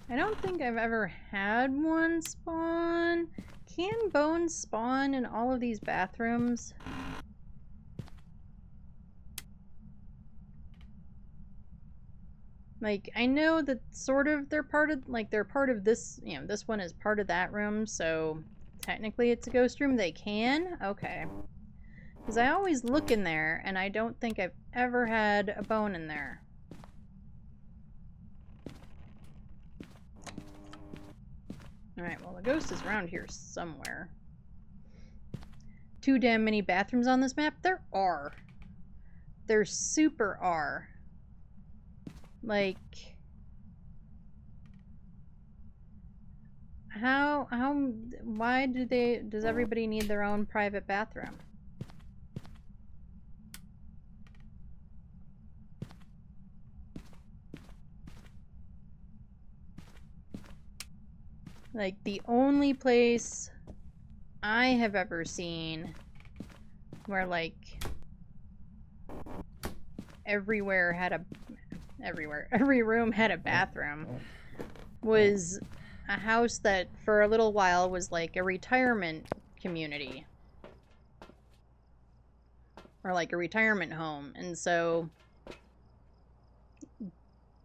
I don't think I've ever had one spawn. Can bones spawn in all of these bathrooms? Like, I know that sort of they're part of, like, they're part of this, you know, this one is part of that room, so technically it's a ghost room. They can? Okay. Because I always look in there, and I don't think I've ever had a bone in there. Alright, well, the ghost is around here somewhere. Too damn many bathrooms on this map? There are. There super are. Like... why does everybody need their own private bathroom? Like, the only place I have ever seen where, like, every room had a bathroom was a house that for a little while was like a retirement community. Or like a retirement home. And so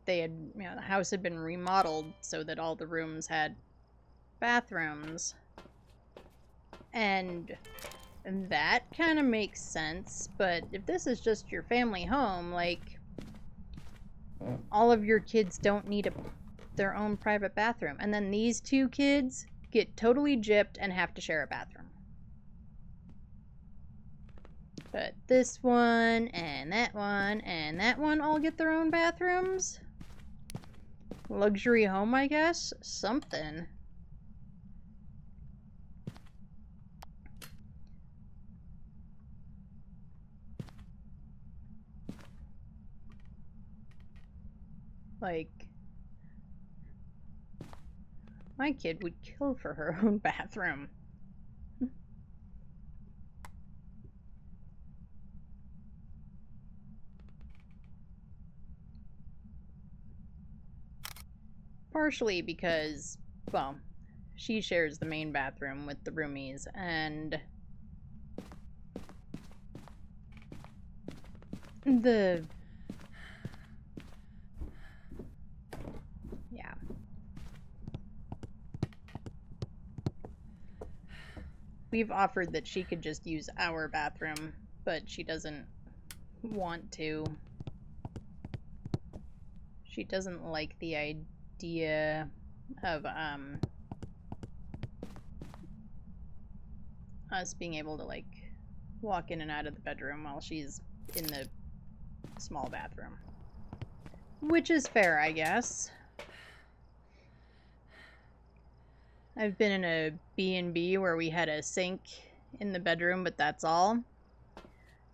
they had, you know, the house had been remodeled so that all the rooms had bathrooms. And that kind of makes sense, but if this is just your family home, like, all of your kids don't need their own private bathroom. And then these two kids get totally gypped and have to share a bathroom. But this one, and that one all get their own bathrooms? Luxury home, I guess? Something. Like, my kid would kill for her own bathroom. Partially because, well, she shares the main bathroom with the roomies, and yeah. We've offered that she could just use our bathroom, but she doesn't want to. She doesn't like the idea of us being able to, like, walk in and out of the bedroom while she's in the small bathroom. Which is fair, I guess. I've been in a B&B where we had a sink in the bedroom, but that's all.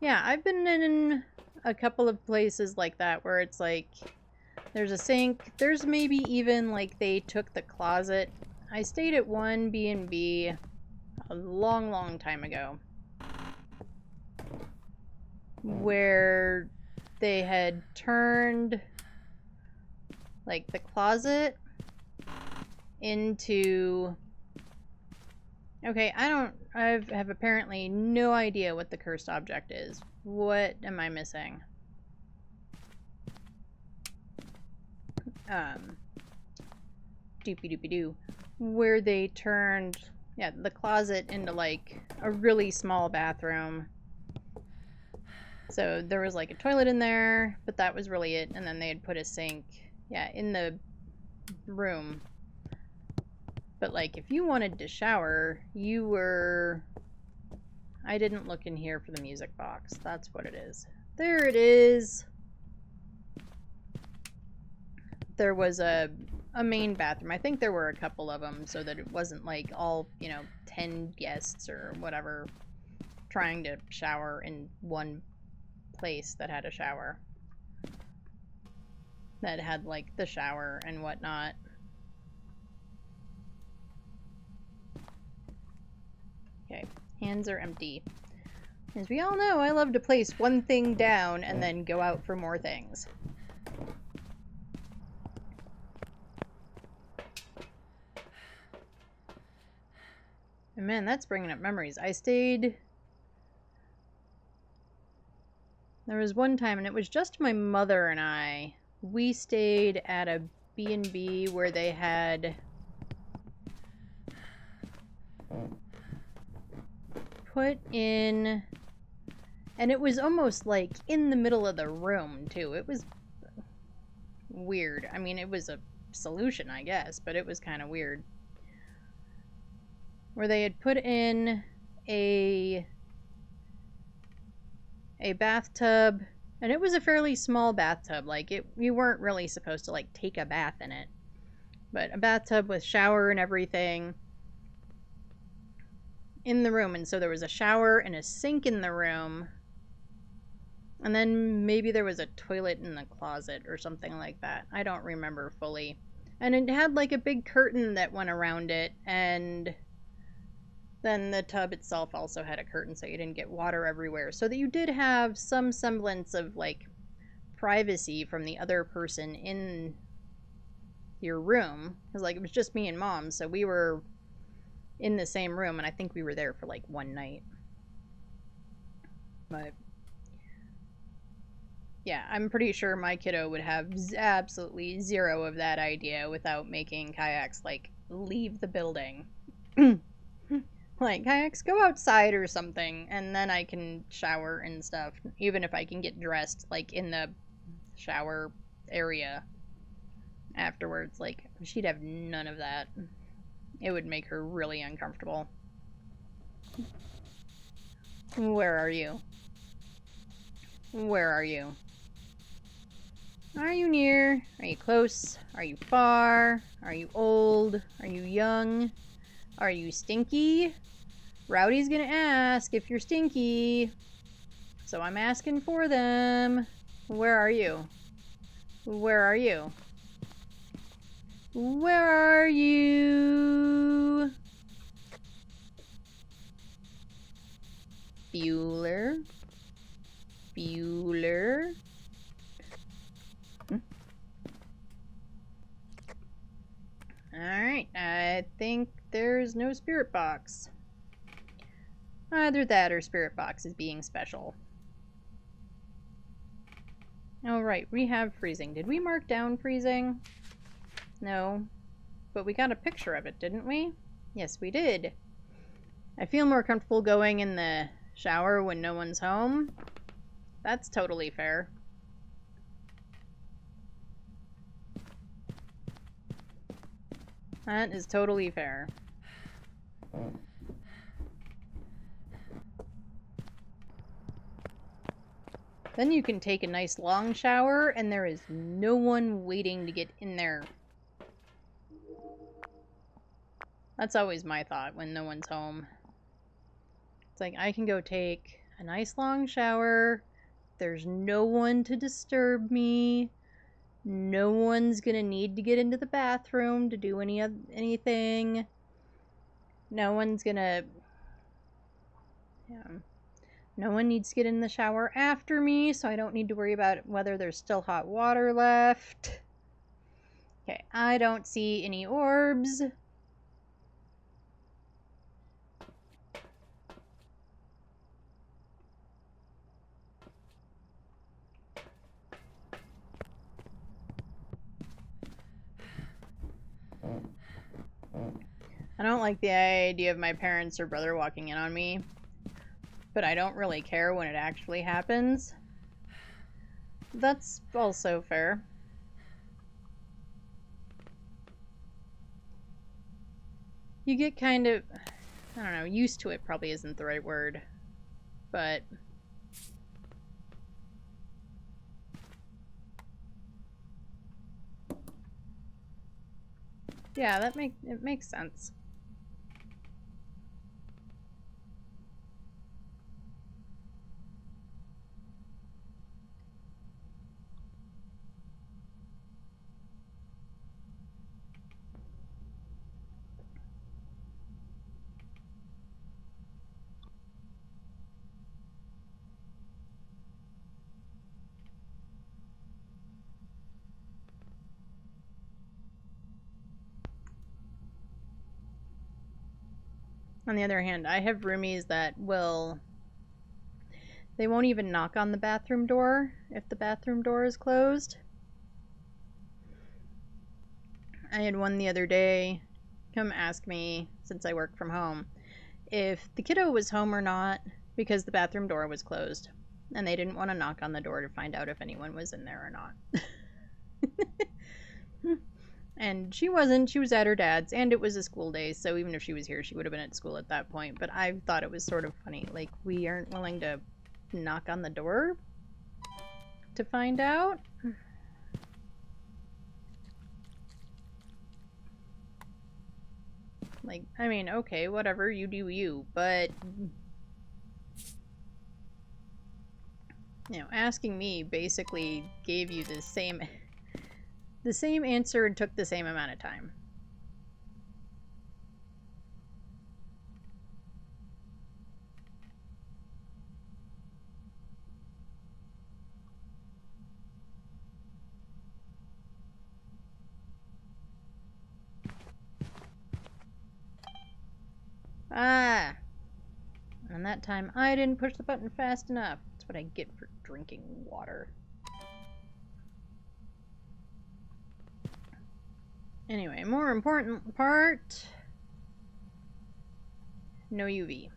Yeah, I've been in a couple of places like that where it's like, there's a sink, there's maybe even, like, they took the closet. I stayed at one B&B a long, long time ago, where they had turned, like, the closet into... Okay, I have apparently no idea what the cursed object is. What am I missing? Doopy-doopy-doo. Where they turned, yeah, the closet into, like, a really small bathroom. So there was, like, a toilet in there, but that was really it. And then they had put a sink, yeah, in the room. But, like, if you wanted to shower, you were... I didn't look in here for the music box. That's what it is. There it is! There was a main bathroom. I think there were a couple of them so that it wasn't, like, all, you know, 10 guests or whatever trying to shower in one place that had a shower. That had, like, the shower and whatnot. Okay, hands are empty. As we all know, I love to place one thing down and then go out for more things. And man, that's bringing up memories. I stayed... There was one time, and it was just my mother and I. We stayed at a B&B where they had... put in... And it was almost like in the middle of the room, too. It was weird. I mean, it was a solution, I guess, but it was kind of weird. Where they had put in a bathtub, and it was a fairly small bathtub. Like, you weren't really supposed to, like, take a bath in it. But a bathtub with shower and everything in the room. And so there was a shower and a sink in the room. And then maybe there was a toilet in the closet or something like that. I don't remember fully. And it had, like, a big curtain that went around it, and then the tub itself also had a curtain so you didn't get water everywhere. So that you did have some semblance of, like, privacy from the other person in your room. Because, like, it was just me and Mom, so we were in the same room, and I think we were there for, like, one night. But yeah, I'm pretty sure my kiddo would have absolutely zero of that idea without making Kayaks, like, leave the building. Like, Kayaks, go outside or something, and then I can shower and stuff. Even if I can get dressed, like, in the shower area afterwards. Like, she'd have none of that. It would make her really uncomfortable. Where are you? Where are you? Are you near? Are you close? Are you far? Are you old? Are you young? Are you stinky? Rowdy's gonna ask if you're stinky. So I'm asking for them. Where are you? Where are you? Where are you? Bueller? Bueller? Alright, I think there's no spirit box. Either that or spirit box is being special. Alright, rehab freezing. Did we mark down freezing? No. But we got a picture of it, didn't we? Yes, we did. I feel more comfortable going in the shower when no one's home. That's totally fair. That is totally fair. Then you can take a nice long shower and there is no one waiting to get in there. That's always my thought when no one's home. It's like, I can go take a nice long shower. There's no one to disturb me. No one's gonna need to get into the bathroom to do anything. No one's gonna... Yeah. No one needs to get in the shower after me, so I don't need to worry about whether there's still hot water left. Okay, I don't see any orbs. I don't like the idea of my parents or brother walking in on me, but I don't really care when it actually happens. That's also fair. You get kind of, I don't know, used to it probably isn't the right word, but yeah, it makes sense. On the other hand, I have roomies that will... They won't even knock on the bathroom door if the bathroom door is closed. I had one the other day come ask me, since I work from home, if the kiddo was home or not because the bathroom door was closed. And they didn't want to knock on the door to find out if anyone was in there or not. And she wasn't. She was at her dad's, and it was a school day, so even if she was here, she would have been at school at that point. But I thought it was sort of funny. Like, we aren't willing to knock on the door to find out? Like, I mean, okay, whatever, you do you, but... You know, asking me basically gave you the same answer and took the same amount of time. Ah! And that time I didn't push the button fast enough. That's what I get for drinking water. Anyway, more important part. No UV.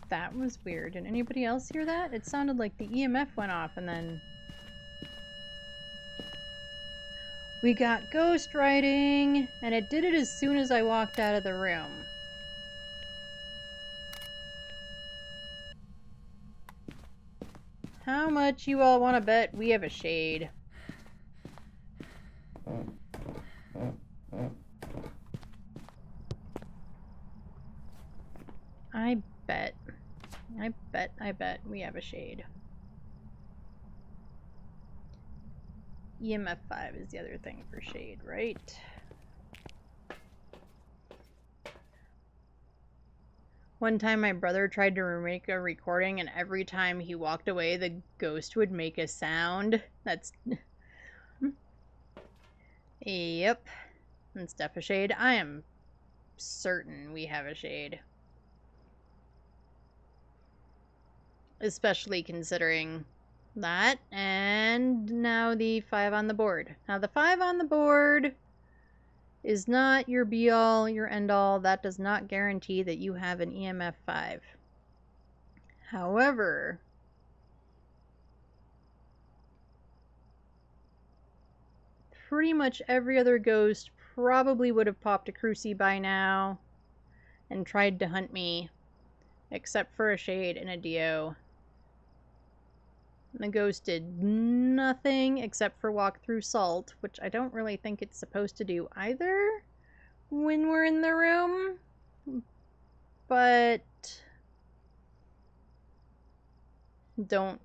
That was weird. Did anybody else hear that? It sounded like the EMF went off and then... We got ghost writing, and it did it as soon as I walked out of the room. How much you all want to bet we have a shade? I bet we have a shade. EMF 5 is the other thing for shade, right? One time my brother tried to make a recording, and every time he walked away, the ghost would make a sound. That's... Yep. That's def a shade. I am certain we have a shade. Especially considering that. And now the 5 on the board. Now the 5 on the board is not your be-all, your end-all. That does not guarantee that you have an EMF 5. However, pretty much every other ghost probably would have popped a cruci by now and tried to hunt me, except for a shade and a Dio. The ghost did nothing except for walk through salt, which I don't really think it's supposed to do either when we're in the room. But don't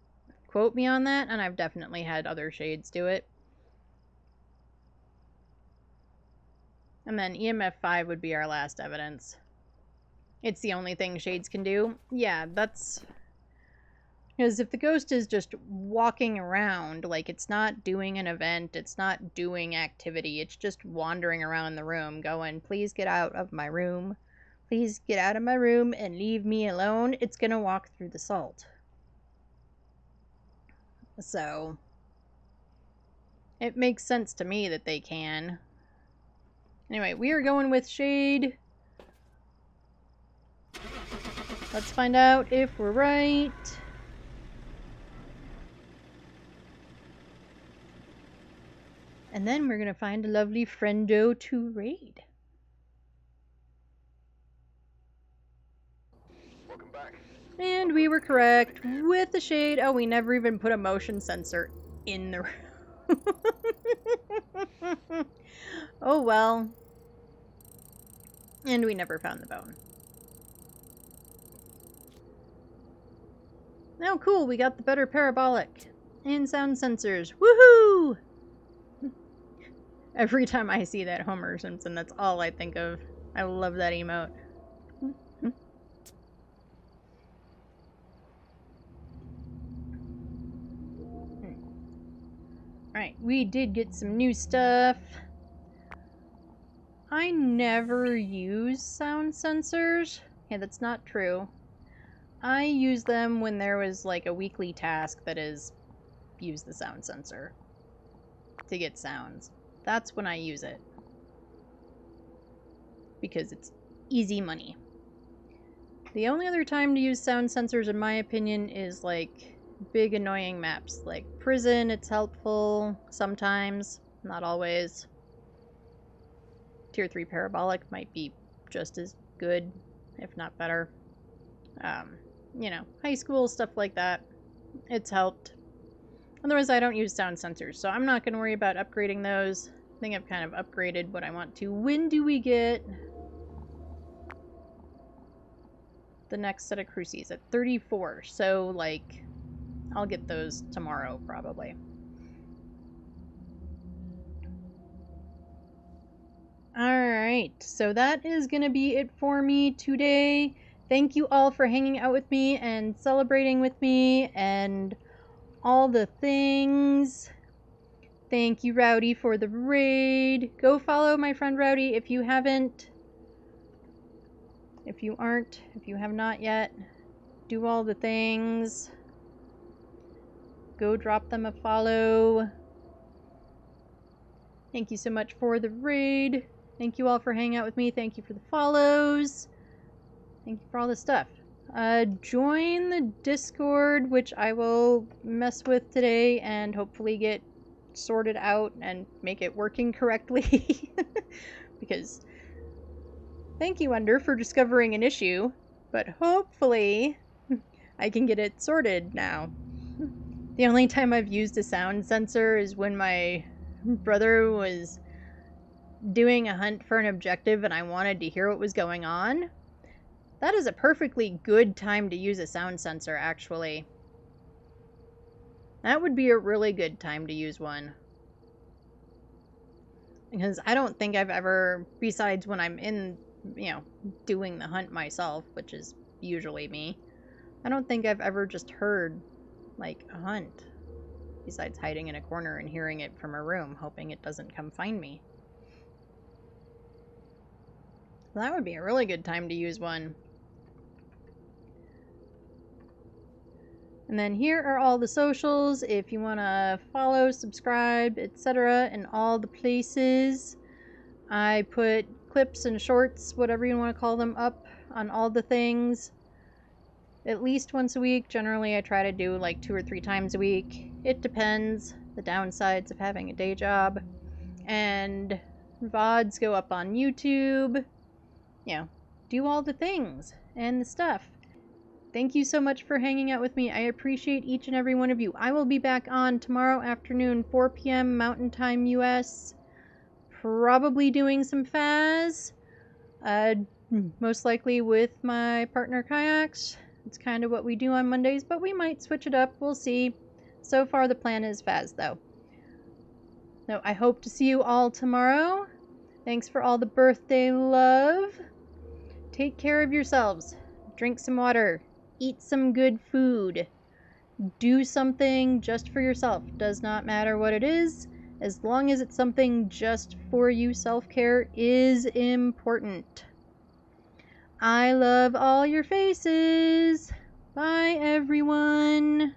quote me on that, and I've definitely had other shades do it. And then EMF 5 would be our last evidence. It's the only thing shades can do. Yeah, that's... Because if the ghost is just walking around, like it's not doing an event, it's not doing activity, it's just wandering around the room going, please get out of my room, please get out of my room and leave me alone, it's gonna walk through the salt. So, it makes sense to me that they can. Anyway, we are going with shade. Let's find out if we're right. And then we're going to find a lovely friendo to raid. Welcome back. And we were correct with the shade. Oh, we never even put a motion sensor in the room. Oh well. And we never found the bone. Oh cool, we got the better parabolic. And sound sensors. Woohoo! Every time I see that Homer Simpson, that's all I think of. I love that emote. Right, we did get some new stuff. I never use sound sensors. Yeah, that's not true. I use them when there was like a weekly task that is use the sound sensor to get sounds. That's when I use it. Because it's easy money. The only other time to use sound sensors, in my opinion, is like big annoying maps. Like prison, it's helpful sometimes, not always. Tier 3 parabolic might be just as good, if not better. You know, high school, stuff like that. It's helped. Otherwise, I don't use sound sensors, so I'm not going to worry about upgrading those. I think I've kind of upgraded what I want to. When do we get the next set of crucies? At 34, so, like, I'll get those tomorrow, probably. Alright, so that is going to be it for me today. Thank you all for hanging out with me and celebrating with me and all the things. Thank you, Rowdy, for the raid. Go follow my friend Rowdy if you haven't. If you have not yet, do all the things. Go drop them a follow. Thank you so much for the raid. Thank you all for hanging out with me. Thank you for the follows. Thank you for all the stuff. Join the Discord, which I will mess with today and hopefully get sorted out and make it working correctly. Because thank you, Under, for discovering an issue, but hopefully I can get it sorted now. The only time I've used a sound sensor is when my brother was doing a hunt for an objective and I wanted to hear what was going on. That is a perfectly good time to use a sound sensor, actually. That would be a really good time to use one. Because I don't think I've ever, besides when I'm in, you know, doing the hunt myself, which is usually me, I don't think I've ever just heard, like, a hunt. Besides hiding in a corner and hearing it from a room, hoping it doesn't come find me. That would be a really good time to use one. And then here are all the socials if you want to follow, subscribe, etc. in all the places. I put clips and shorts, whatever you want to call them, up on all the things at least once a week. Generally, I try to do like 2 or 3 times a week. It depends. The downsides of having a day job. And VODs go up on YouTube. You know, do all the things and the stuff. Thank you so much for hanging out with me. I appreciate each and every one of you. I will be back on tomorrow afternoon, 4 p.m. Mountain Time US. Probably doing some Phas. Most likely with my partner Kayaks. It's kind of what we do on Mondays, but we might switch it up. We'll see. So far the plan is Phas, though. So I hope to see you all tomorrow. Thanks for all the birthday love. Take care of yourselves. Drink some water. Eat some good food. Do something just for yourself. Does not matter what it is. As long as it's something just for you, self-care is important. I love all your faces. Bye, everyone.